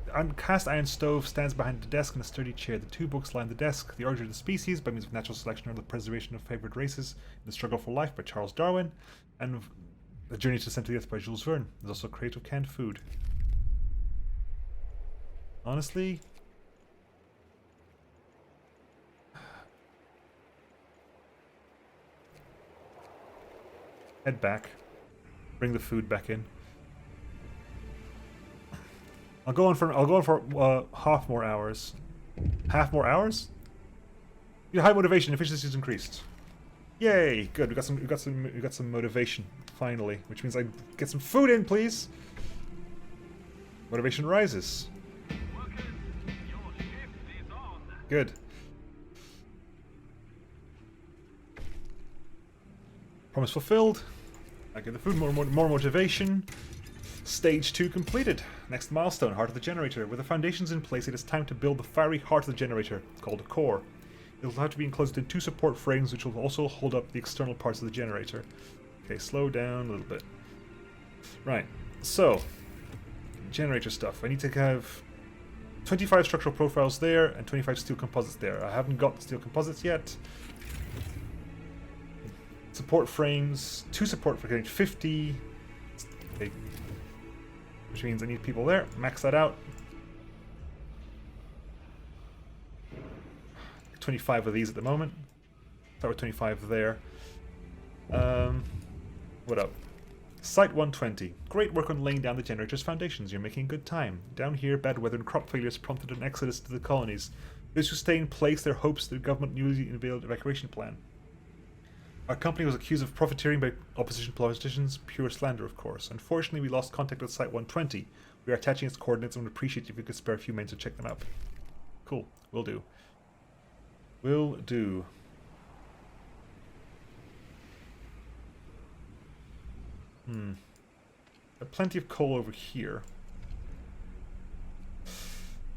The cast iron stove stands behind the desk and a sturdy chair. The two books line the desk. The Origin of the Species by means of natural selection or the preservation of favored races in the Struggle for Life by Charles Darwin. And The Journey to the Center of the Earth by Jules Verne. There's also creative canned food. Honestly, head back. Bring the food back in. I'll go on for half more hours. Half more hours? Your high motivation efficiency is increased. Yay! Good. We got some motivation finally, which means I get some food in, please. Motivation rises. Workers, your shift is on. Good. Promise fulfilled. I get the food, more motivation. Stage 2 completed. Next milestone, heart of the generator. With the foundations in place, it is time to build the fiery heart of the generator, called a core. It will have to be enclosed in 2 support frames, which will also hold up the external parts of the generator. Okay, slow down a little bit. Right, so, generator stuff. I need to have 25 structural profiles there and 25 steel composites there. I haven't got the steel composites yet. Support frames, 2 support frames, 50. Okay. Which means I need people there. Max that out. 25 of these at the moment. Start with 25 there. What up? Site 120. Great work on laying down the generator's foundations. You're making good time. Down here, bad weather and crop failures prompted an exodus to the colonies. Those who stay in place their hopes the government newly unveiled evacuation plan. Our company was accused of profiteering by opposition politicians, pure slander of course. Unfortunately, we lost contact with Site 120. We are attaching its coordinates and would appreciate if you could spare a few minutes to check them out. Cool, will do. Will do. Got plenty of coal over here.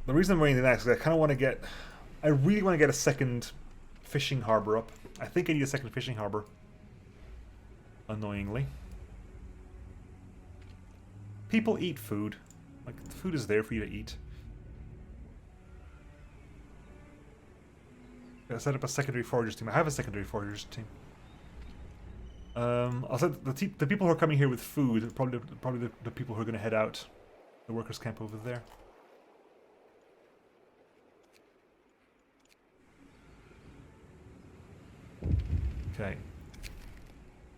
The reason I'm waiting to that is because I kind of want to get... I really want to get a second fishing harbor up. I think I need a second fishing harbor. Annoyingly. People eat food. Like, food is there for you to eat. Gotta set up a secondary foragers team. I have a secondary foragers team. I'll say the people who are coming here with food are probably the people who are going to head out. The workers' camp over there. Okay.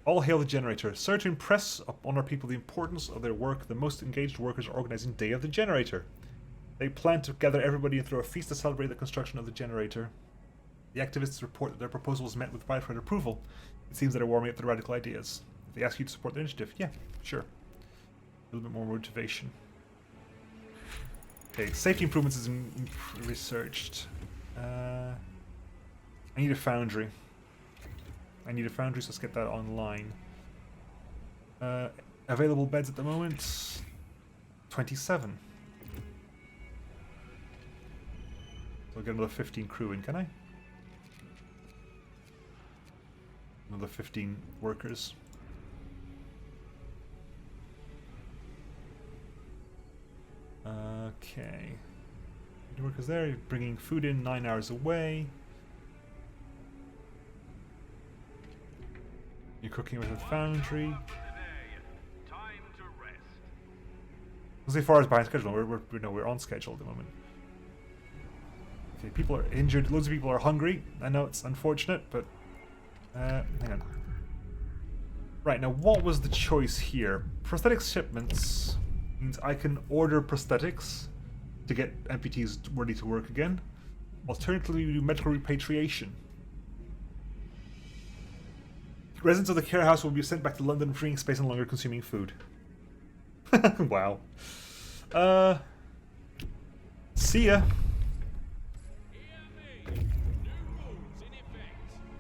All hail the generator. Sir, to impress upon our people the importance of their work, the most engaged workers are organizing Day of the Generator. They plan to gather everybody and throw a feast to celebrate the construction of the generator. The activists report that their proposal was met with widespread approval. It seems that they're warming up to the radical ideas. If they ask you to support their initiative, yeah, sure. A little bit more motivation. Okay, safety improvements is researched. I need a foundry. So let's get that online. Available beds at the moment, 27. So I'll get another 15 crew in, can I? Another 15 workers. Okay. Workers there, you're bringing food in 9 hours away. You're cooking with a foundry. Time to rest. As far as behind schedule, we're on schedule at the moment. Okay, people are injured. Loads of people are hungry. I know it's unfortunate, but hang on. Right now, what was the choice here? Prosthetic shipments. Means I can order prosthetics to get amputees ready to work again. Alternatively, we do medical repatriation. Residents of the care house will be sent back to London, freeing space and longer consuming food. Wow. See ya.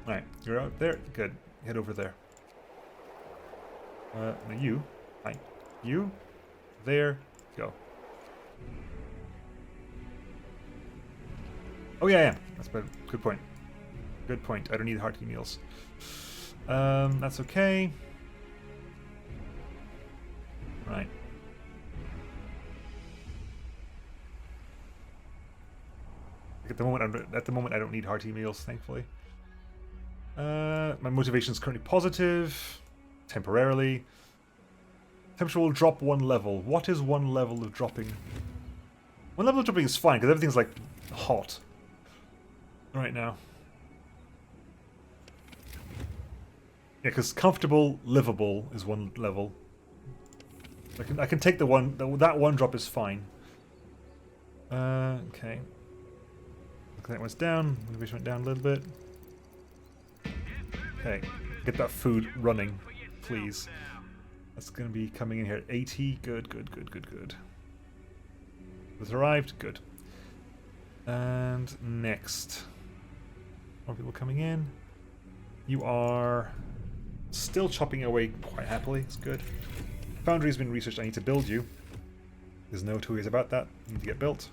Alright, you're out there? Good. Head over there. Now you. Hi. You. There. Go. Oh yeah, I am. That's better. Good point. Good point. I don't need hearty meals. That's okay. Right. At the moment, I don't need hearty meals, thankfully. My motivation is currently positive, temporarily. Temperature will drop 1 level. What is 1 level of dropping? 1 level of dropping is fine because everything's like hot right now. Yeah, because comfortable, livable is 1 level. I can take that 1 drop is fine. Okay. That one's down. Motivation went down a little bit. Okay, get that food running, please. That's going to be coming in here at 80. Good, good, good, good, good. It's arrived. Good. And next. More people coming in. You are still chopping away quite happily. It's good. Foundry has been researched. I need to build you. There's no two ways about that. You need to get built.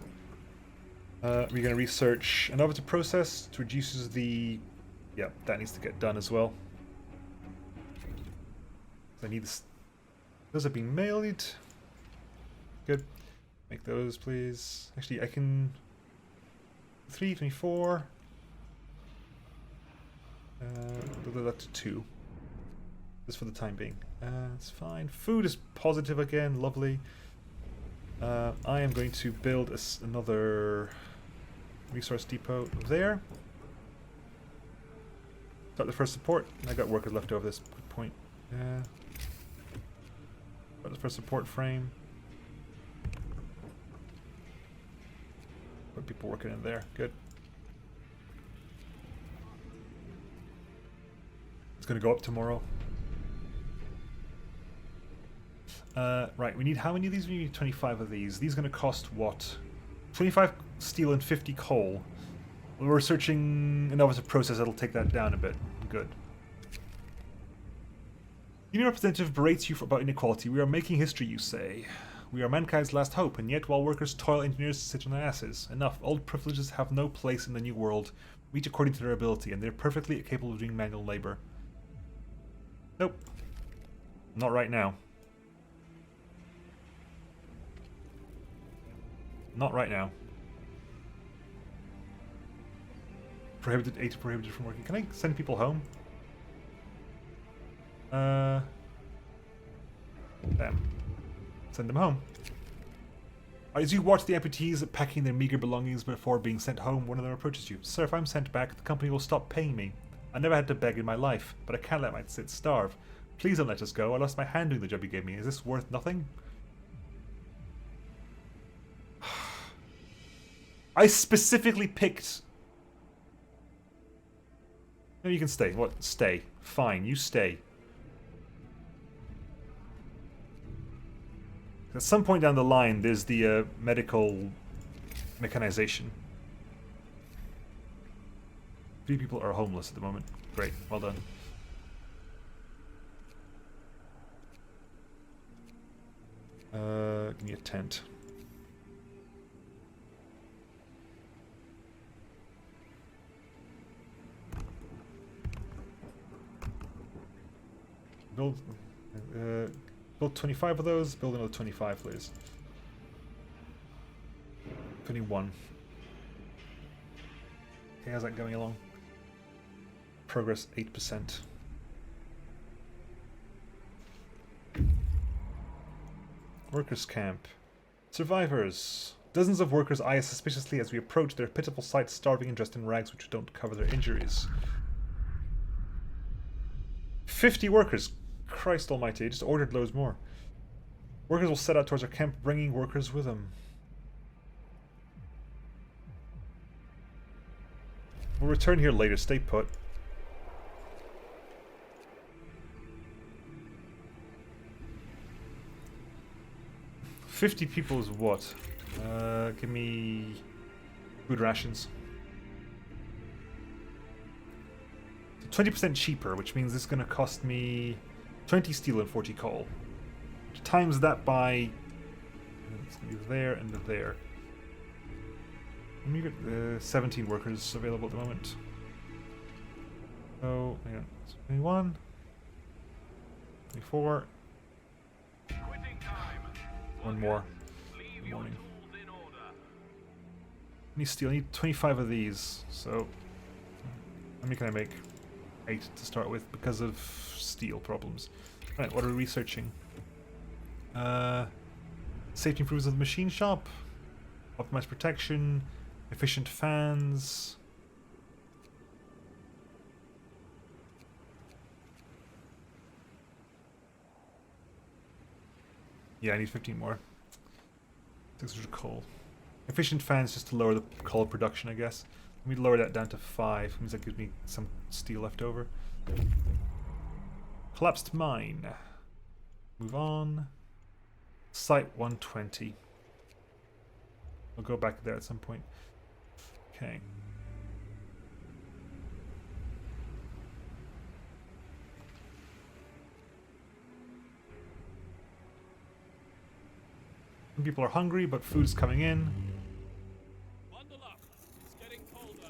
We're going to research an innovative process to reduces the... Yeah, that needs to get done as well. I need this. Those have been mailed. Good. Make those, please. Actually, I can... 324. Do that to 2. Just for the time being. It's fine. Food is positive again. Lovely. I am going to build another resource depot there. Got the first support. I got workers left over this point. Got the first support frame. Got people working in there. Good. It's going to go up tomorrow. Right, we need how many of these? We need 25 of these. These are going to cost what? 25 steel and 50 coal. We're searching an innovative process that'll take that down a bit. Good. Union representative berates you about inequality. We are making history, you say. We are mankind's last hope, and yet while workers toil, engineers sit on their asses. Enough. Old privileges have no place in the new world. Each according to their ability, and they're perfectly capable of doing manual labor. Nope. Not right now. Not right now. Prohibited from working. Can I send people home? Damn. Send them home. As you watch the amputees packing their meager belongings before being sent home, one of them approaches you. Sir, if I'm sent back, the company will stop paying me. I never had to beg in my life, but I can't let my sit starve. Please don't let us go. I lost my hand doing the job you gave me. Is this worth nothing? I specifically picked... No, you can stay. What? Stay. Fine, you stay. At some point down the line, there's the medical mechanization. 3 people are homeless at the moment. Great, well done. Give me a tent. Build 25 of those. Build another 25, please. 21. Okay, how's that going along? Progress 8%. Workers' camp. Survivors. Dozens of workers eye us suspiciously as we approach their pitiful sight, starving and dressed in rags which don't cover their injuries. 50 workers. Christ almighty, I just ordered loads more. Workers will set out towards our camp, bringing workers with them. We'll return here later. Stay put. $50 people is what? Give me food rations. 20% cheaper, which means this is going to cost me 20 steel and 40 coal. Times that by... It's going to be there and there. Let me get 17 workers available at the moment. So, hang on. 21. 24. One more. Good morning. I need steel. I need 25 of these. So, how many can I make? 8 to start with because of steel problems. Right, what are we researching? Safety improvements of the machine shop. Optimized protection. Efficient fans. Yeah, I need 15 more. 600 coal. Efficient fans just to lower the coal production, I guess. Let me lower that down to 5. Means that gives me some steel left over. Collapsed mine. Move on. Site 120. We'll go back there at some point. Okay. People are hungry, but food's coming in. Bundle up. It's getting colder.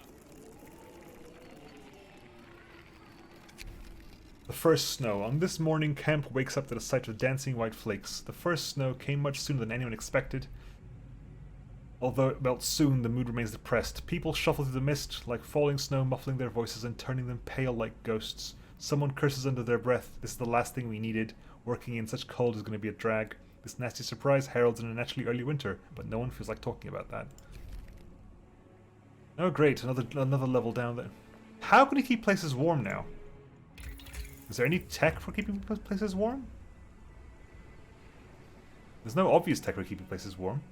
The first snow. On this morning, camp wakes up to the sight of dancing white flakes. The first snow came much sooner than anyone expected. Although it melts soon, the mood remains depressed. People shuffle through the mist, like falling snow, muffling their voices and turning them pale like ghosts. Someone curses under their breath. This is the last thing we needed. Working in such cold is going to be a drag. This nasty surprise heralds an unnaturally early winter, but no one feels like talking about that. Oh great, another level down there. How can he keep places warm now? Is there any tech for keeping places warm? There's no obvious tech for keeping places warm.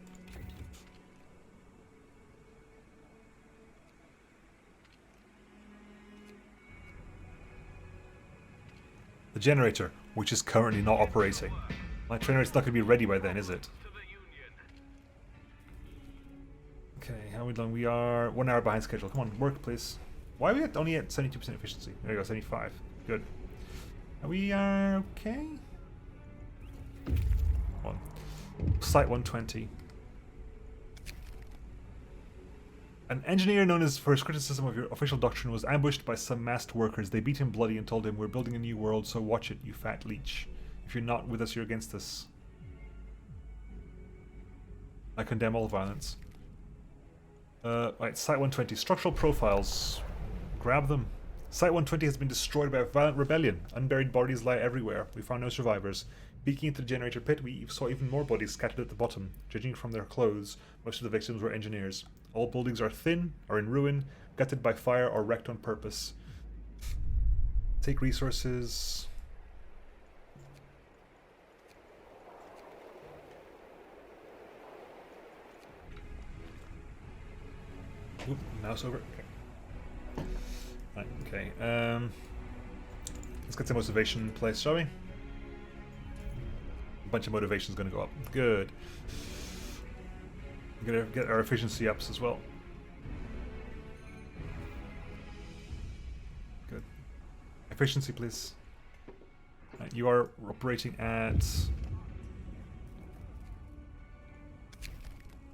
The generator, which is currently not operating. My generator's not going to be ready by then, is it? Okay, how are we done? We are 1 hour behind schedule. Come on, work, please. Why are we only at 72% efficiency? There you go, 75. Good. We are okay. One. Site 120. An engineer known as for his criticism of your official doctrine was ambushed by some masked workers. They beat him bloody and told him, "We're building a new world, so watch it, you fat leech. If you're not with us, you're against us." I condemn all violence. Right, Site 120. Structural profiles. Grab them. Site 120 has been destroyed by a violent rebellion. Unburied bodies lie everywhere. We found no survivors. Peeking into the generator pit, we saw even more bodies scattered at the bottom. Judging from their clothes, most of the victims were engineers. All buildings are thin, are in ruin, gutted by fire, or wrecked on purpose. Take resources. Oop, mouse over. Okay. Right, okay. Let's get some motivation in place, shall we? A bunch of motivation is going to go up. Good. We're going to get our efficiency ups as well. Good. Efficiency, please. Right, you are operating at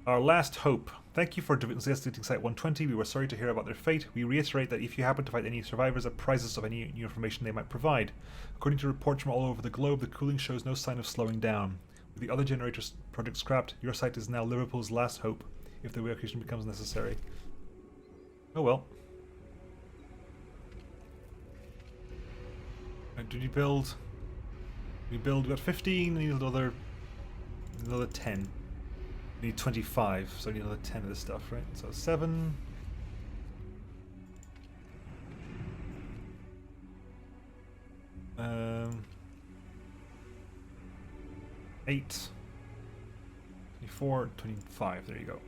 our last hope. Thank you for investigating Site 120. We were sorry to hear about their fate. We reiterate that if you happen to find any survivors, apprise us of any new information they might provide. According to reports from all over the globe, the cooling shows no sign of slowing down. With the other generators project scrapped, your site is now Liverpool's last hope, if the evacuation becomes necessary. Oh well. Right, did you build? We got 15, we need another 10. We need 25, so I need another 10 of this stuff, right? So 7. 8. 24, 25. There you go.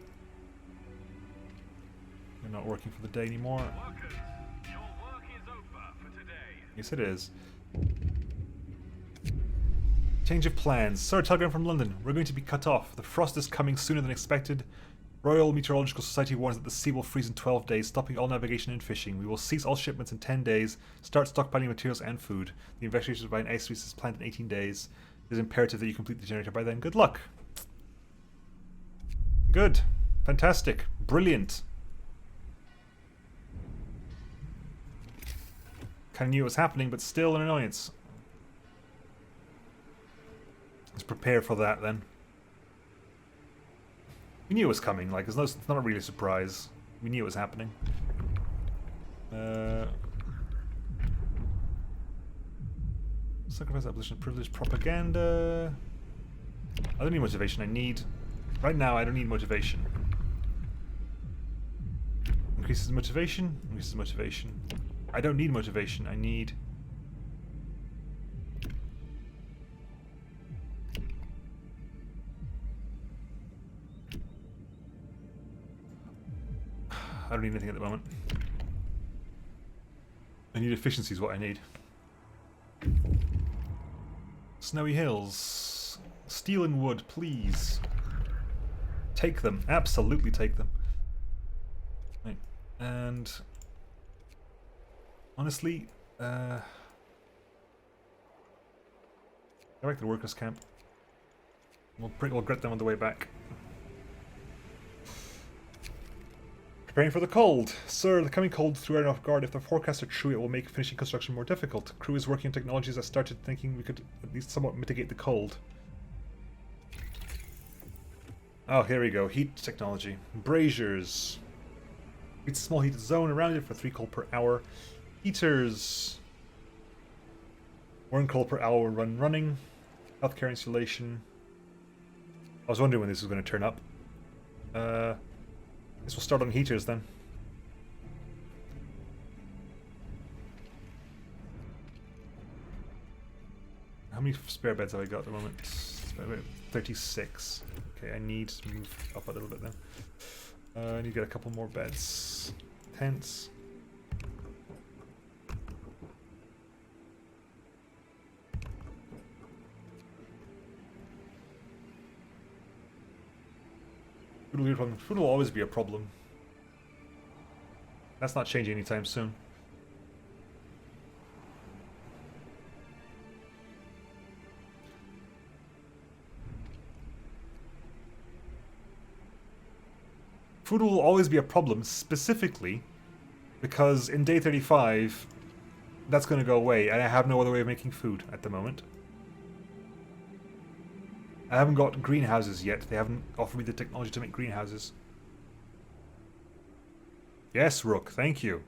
You're not working for the day anymore. Workers, your work is over for today. Yes, it is. Change of plans. Sir, telegram from London. We're going to be cut off. The frost is coming sooner than expected. Royal Meteorological Society warns that the sea will freeze in 12 days, stopping all navigation and fishing. We will cease all shipments in 10 days, start stockpiling materials and food. The investigation by an ice freeze is planned in 18 days. It is imperative that you complete the generator by then. Good luck. Good. Fantastic. Brilliant. Kind of knew it was happening, but still an annoyance. Let's prepare for that then. We knew it was coming, like, it's not really a surprise. We knew it was happening. Sacrifice, abolition of privilege, propaganda. I don't need motivation, I need... Right now, I don't need motivation. Increases motivation, increases motivation. I don't need motivation, I need... I don't need anything at the moment. I need efficiency is what I need. Snowy hills. Steel and wood, please. Take them. Absolutely take them. Right. And... honestly, go back to the workers' camp. We'll get them on the way back. Preparing for the cold. Sir, the coming cold threw everyone off guard. If the forecasts are true, it will make finishing construction more difficult. Crew is working on technologies that started thinking we could at least somewhat mitigate the cold. Oh, here we go. Heat technology. Braziers. It's a small heated zone around it for 3 cold per hour. Heaters. 1 cold per hour running. Healthcare insulation. I was wondering when this was going to turn up. Guess we'll start on heaters then. How many spare beds have I got at the moment? 36. Okay, I need to move up a little bit then. I need to get a couple more beds. Tents. Food will always be a problem. That's not changing anytime soon. Food will always be a problem, specifically because in day 35, that's going to go away, and I have no other way of making food at the moment. I haven't got greenhouses yet. They haven't offered me the technology to make greenhouses. Yes, Rook, thank you.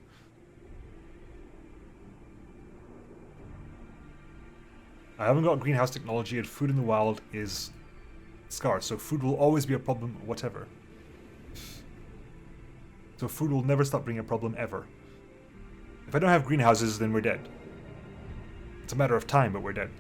I haven't got greenhouse technology, and food in the wild is scarce, so food will always be a problem, whatever. So food will never stop being a problem, ever. If I don't have greenhouses, then we're dead. It's a matter of time, but we're dead.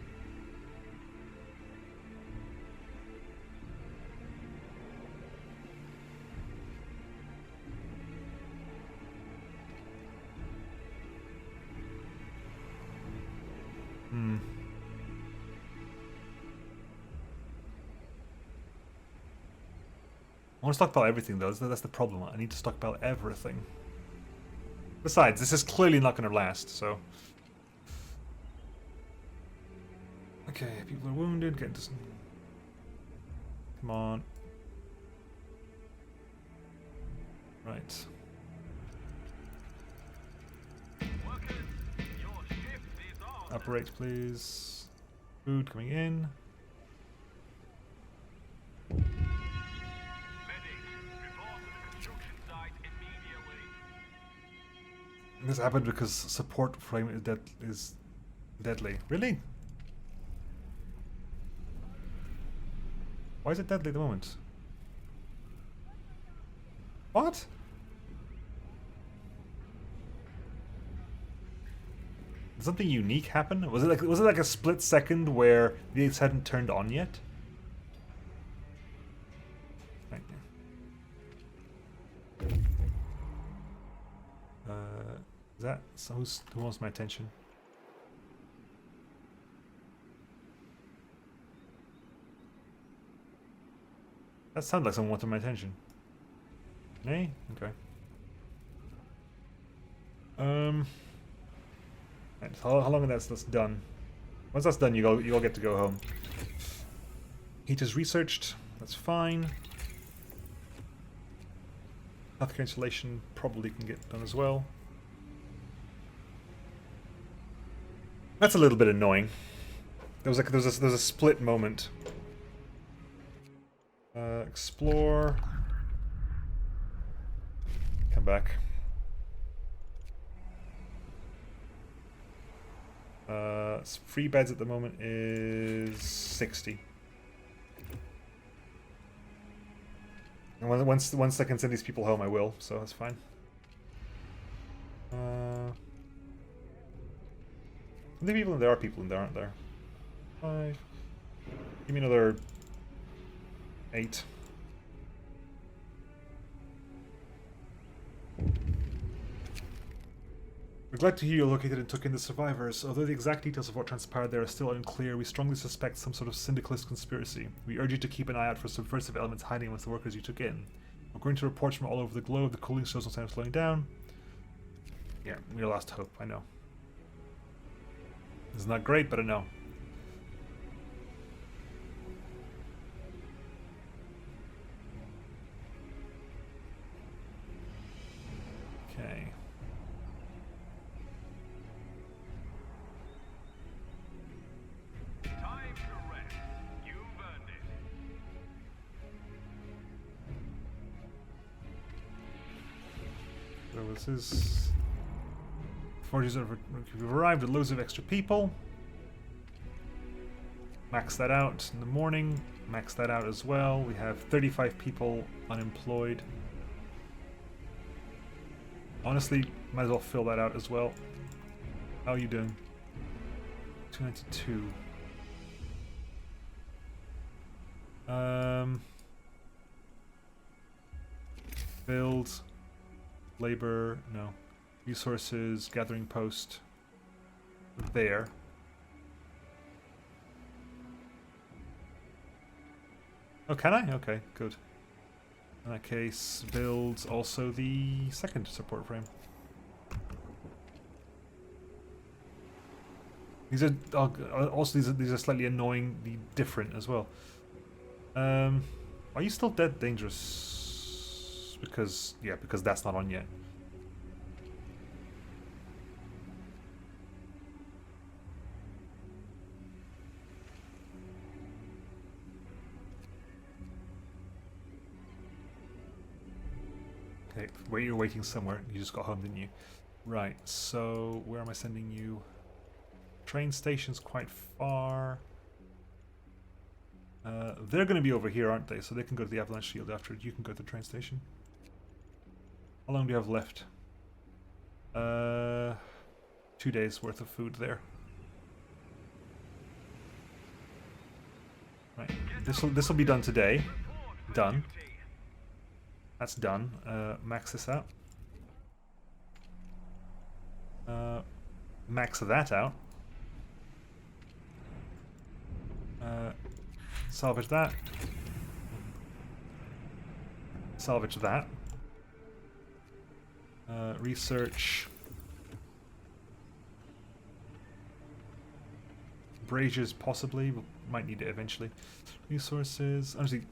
I want to stockpile everything though, that's the problem. I need to stockpile everything. Besides, this is clearly not going to last, so... Okay, people are wounded, get into some... Come on. Right. Workers, your shift is on. Operate, please. Food coming in. This happened because support frame is deadly. Really? Why is it deadly at the moment? What? Did something unique happen? Was it like a split second where the 8s hadn't turned on yet? Is that who wants my attention? That sounds like someone wanted my attention. Me? Okay. Right, so how long that's done? Once that's done, you all get to go home. Heat is researched. That's fine. Healthcare installation probably can get done as well. That's a little bit annoying. There was a split moment. Explore. Come back. Free beds at the moment is 60. And once I can send these people home, I will. So that's fine. How many people in there? Are people in there, aren't there? 5. Give me another 8. We're glad to hear you located and took in the survivors. Although the exact details of what transpired there are still unclear, we strongly suspect some sort of syndicalist conspiracy. We urge you to keep an eye out for subversive elements hiding amongst the workers you took in. According to reports from all over the globe, the cooling shows no sign of slowing down. Yeah, we lost hope, I know. It's not great, but I know. Okay. Time to rest. You've earned it. So this is... Forges have arrived with loads of extra people. Max that out in the morning. Max that out as well. We have 35 people unemployed. Honestly, might as well fill that out as well. How are you doing? 292. Build. Labor. No. Resources. Gathering post. There. Oh, can I? Okay, good. In that case, build also the second support frame. These are also these are slightly annoyingly different as well. Are you still dead dangerous? Because that's not on yet. Okay, wait, you're waiting somewhere. You just got home, didn't you? Right, so where am I sending you? Train station's quite far. They're going to be over here, aren't they? So they can go to the avalanche shield after it. You can go to the train station. How long do you have left? 2 days worth of food there. Right, this will be done today. Done. That's done. Max this out. Max that out. Salvage that. Salvage that. Research. Braziers possibly. We might need it eventually. Resources. Honestly,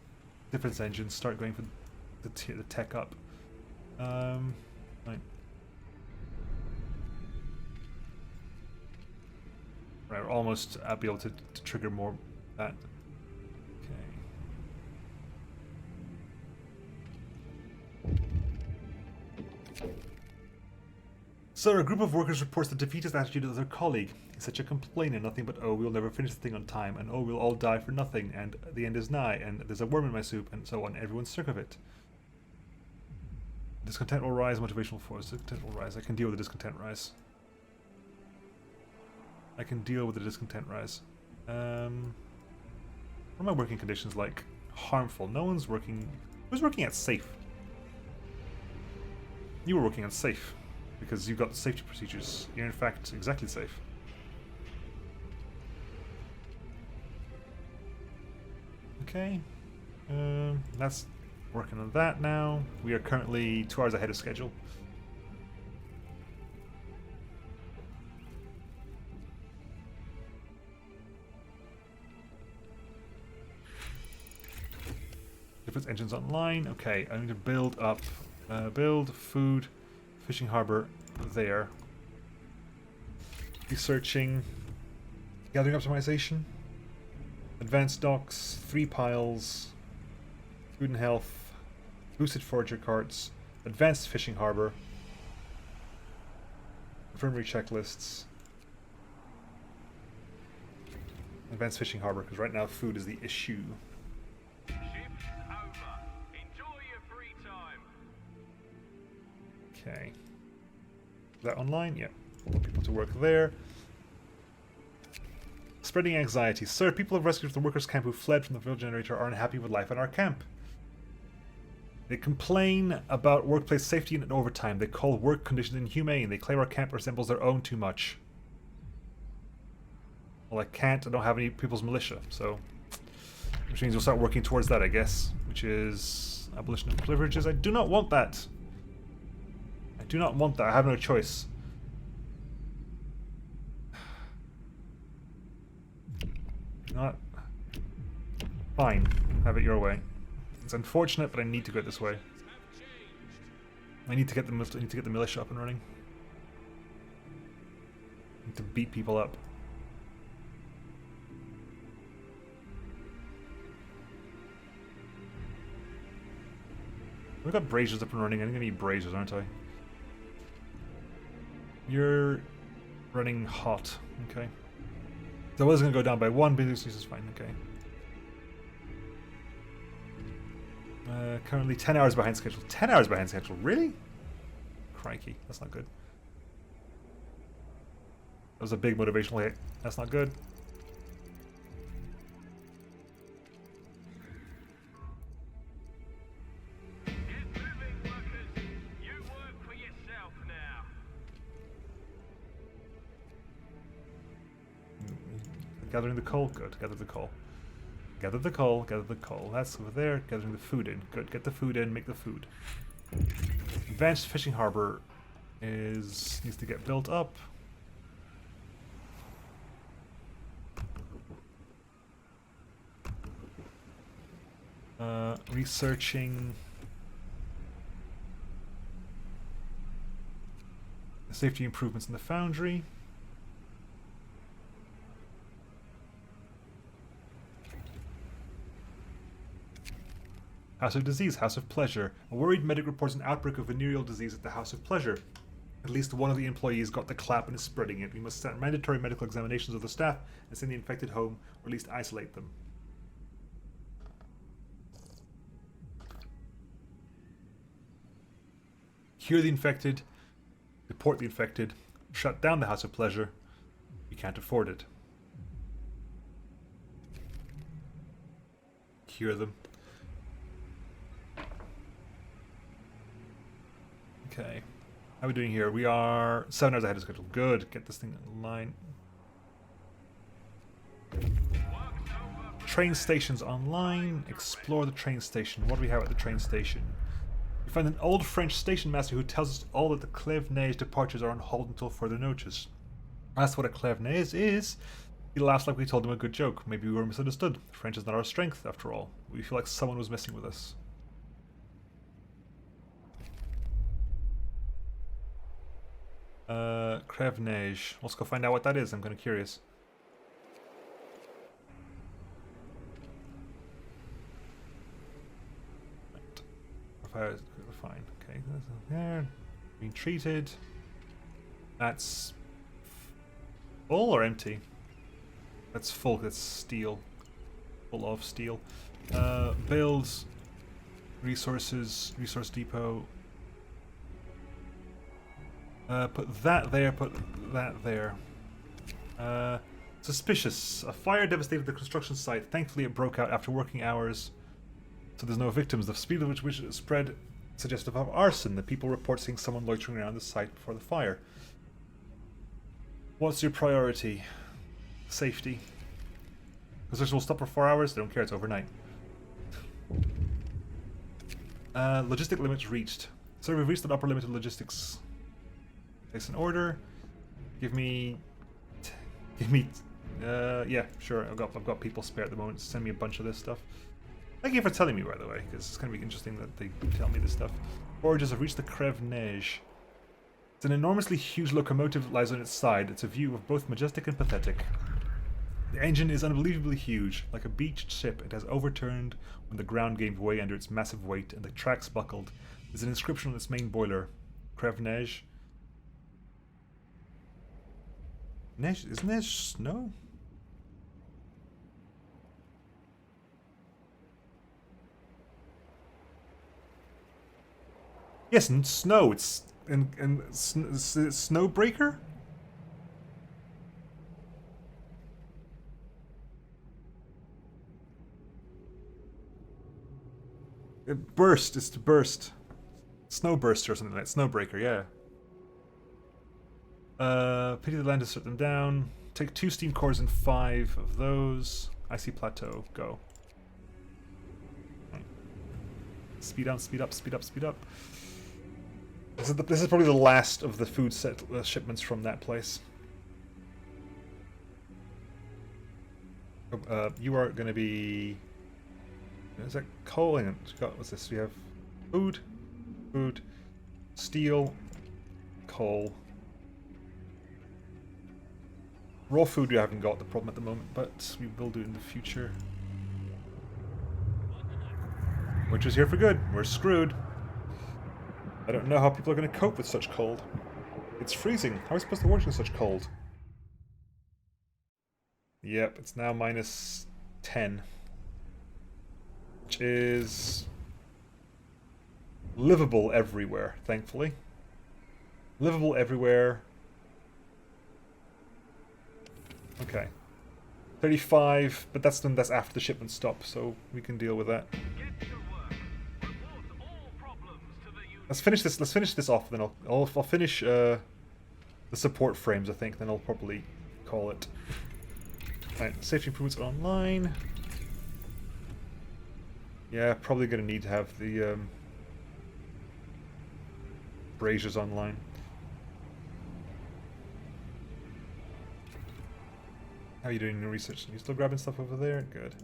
defense engines. Start going for the tech up. Right. Right, we're almost be able to trigger more that. Okay. Sir, a group of workers reports the defeatist attitude of their colleague. He's such a complainer, nothing but, oh, we'll never finish the thing on time, and oh, we'll all die for nothing, and the end is nigh, and there's a worm in my soup, and so on. Everyone's sick of it. Discontent will rise, motivational force. Discontent will rise. I can deal with the discontent rise. I can deal with the discontent rise. What are my working conditions like? Harmful. No one's working... Who's working at safe? You were working at safe. Because you've got safety procedures. You're in fact exactly safe. Okay. That's working on that now. We are currently 2 hours ahead of schedule. Different engines online. Okay, I need to build up, build food, fishing harbor there. Researching, gathering optimization, advanced docks, 3 piles, food and health, boosted forager carts, advanced fishing harbor, infirmary checklists, advanced fishing harbor, because right now food is the issue. Okay. Is that online? Yeah. Want people to work there. Spreading anxiety. Sir, people have rescued from the workers' camp who fled from the fuel generator are unhappy with life at our camp. They complain about workplace safety and overtime. They call work conditions inhumane. They claim our camp resembles their own too much. Well, I don't have any people's militia, so... Which means we'll start working towards that, I guess. Which is... abolition of privileges. I do not want that. I do not want that. I have no choice. Not fine. Have it your way. It's unfortunate, but I need to go this way. I need to get the militia up and running. I need to beat people up. We've got braziers up and running. I'm gonna need braziers, aren't I? You're running hot. Okay. So I was going to go down by 1, but this is fine, okay. Currently 10 hours behind schedule. 10 hours behind schedule, really? Crikey, that's not good. That was a big motivational hit. That's not good. Gathering the coal, good. Gather the coal. Gather the coal, gather the coal. That's over there. Gathering the food in. Good. Get the food in, make the food. Advanced fishing harbor needs to get built up. Researching safety improvements in the foundry. House of Disease, House of Pleasure. A worried medic reports an outbreak of venereal disease at the House of Pleasure. At least one of the employees got the clap and is spreading it. We must start mandatory medical examinations of the staff and send the infected home, or at least isolate them. Cure the infected, deport the infected, shut down the House of Pleasure. We can't afford it. Cure them. Okay. How are we doing here? We are 7 hours ahead of schedule. Good. Get this thing in line. Train stations online. Explore the train station. What do we have at the train station? We find an old French station master who tells us all that the Cleve Neige departures are on hold until further notice. Asked what a Cleve Neige is. He laughs like we told him a good joke. Maybe we were misunderstood. French is not our strength, after all. We feel like someone was messing with us. Creve Neige. Let's go find out what that is. I'm kind of curious. Right. Fine. Okay. There. Being treated. That's full or empty? That's full. That's steel. Full of steel. Builds. Resources. Resource depot. Put that there, put that there. Suspicious. A fire devastated the construction site. Thankfully it broke out after working hours, so there's no victims. The speed at which it spread Suggestive of arson. The people report seeing someone loitering around the site before the fire. What's your priority? Safety. Construction will stop for 4 hours. They don't care. It's overnight. Logistic limits reached. So we've reached the upper limit of logistics. Place an order. Give me. Yeah, sure. I've got people spare at the moment. Send me a bunch of this stuff. Thank you for telling me, by the way, because it's going to be interesting that they tell me this stuff. Foragers have reached the Creve Neige. It's an enormously huge locomotive that lies on its side. It's a view of both majestic and pathetic. The engine is unbelievably huge. Like a beached ship, it has overturned when the ground gave way under its massive weight and the tracks buckled. There's an inscription on its main boiler. Creve Neige. Neige? Is Neige snow? Yes, and snow. It's Snowbreaker? It burst. It's to burst. Snowburster or something like that. Snowbreaker, yeah. Pity the land to set them down. Take 2 steam cores and 5 of those. Icy plateau. Go. Speed up, speed up, speed up, speed up. This is probably the last of the food shipments from that place. You are going to be... Is that coal? Hang on. What's this? We have food, steel, coal. Raw food we haven't got the problem at the moment, but we will do in the future. Winter's here for good. We're screwed. I don't know how people are going to cope with such cold. It's freezing. How are we supposed to work in such cold? Yep, it's now minus 10. Which is livable everywhere, thankfully. Livable everywhere. Okay. 35, but that's after the shipment stop, so we can deal with that. Let's finish this. Let's finish this off. Then I'll finish the support frames. I think. Then I'll probably call it. Right. Safety improvements online. Yeah, probably gonna need to have the braziers online. How are you doing in your research? Are you still grabbing stuff over there? Good.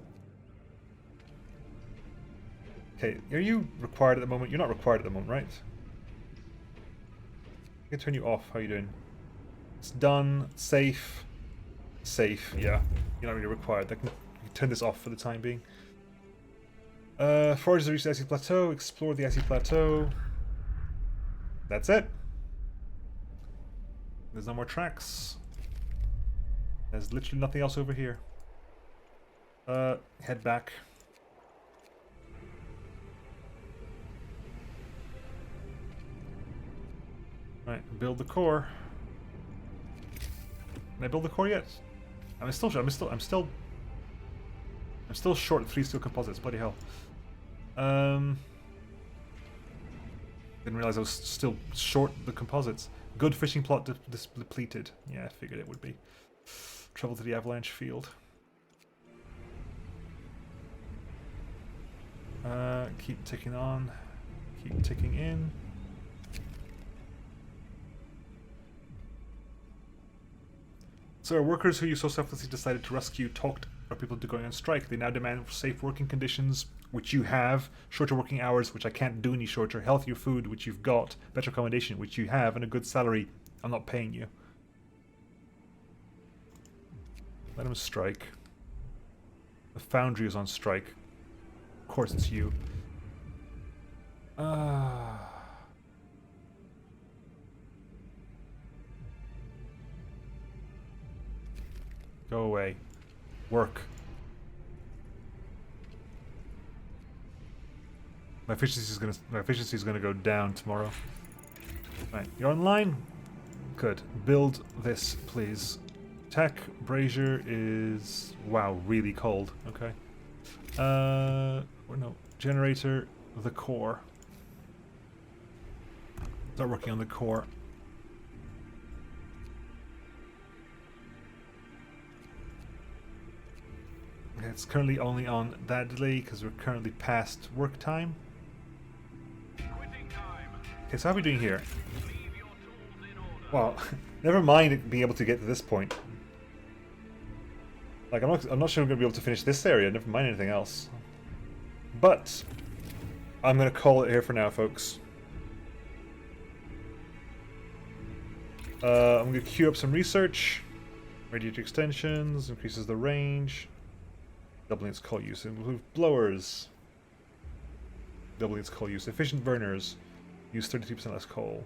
Okay, are you required at the moment? You're not required at the moment, right? I can turn you off. How are you doing? It's done. Safe. Safe, yeah. You're not really required. I can turn this off for the time being. Foragers reach the icy plateau. Explore the icy plateau. That's it. There's no more tracks. There's literally nothing else over here. Head back. Right, build the core. Can I build the core yet? I'm still short 3 steel composites. Bloody hell. Didn't realize I was still short the composites. Good fishing plot depleted. Yeah, I figured it would be. Travel to the avalanche field. Keep ticking on. Keep ticking in. So our workers who you so selflessly decided to rescue talked our people into going on strike. They now demand safe working conditions, which you have, shorter working hours, which I can't do any shorter, healthier food, which you've got, better accommodation, which you have, and a good salary. I'm not paying you. Let them strike. The foundry is on strike. Of course it's you. Go away. Work. My efficiency is gonna go down tomorrow. Right, you're online? Good. Build this, please. Tech brazier is wow, really cold. Okay. Or no, generator, the core. Start working on the core. Okay, it's currently only on that delay because we're currently past work time. Quitting time. Okay, so how are we doing here? Leave your tools in order. Well, never mind it being able to get to this point. Like, I'm not sure we're going to be able to finish this area, never mind anything else. But, I'm going to call it here for now, folks. I'm going to queue up some research. Radiator extensions, increases the range. Doubling its coal use. Include blowers. Doubling its coal use. Efficient burners. Use 32% less coal.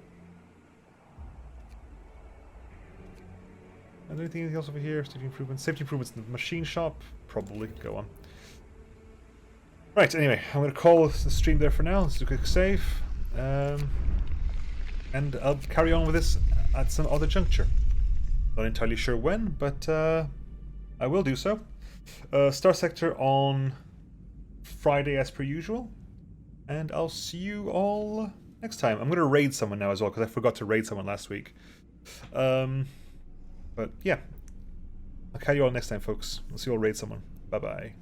Is there anything else over here? Safety improvements. Safety improvements in the machine shop? Probably. Go on. Right, anyway, I'm going to call the stream there for now. Let's do a quick save. And I'll carry on with this at some other juncture. Not entirely sure when, but I will do so. Star Sector on Friday as per usual. And I'll see you all next time. I'm going to raid someone now as well, because I forgot to raid someone last week. But yeah, I'll catch you all next time, folks. I'll see you all raid someone. Bye-bye.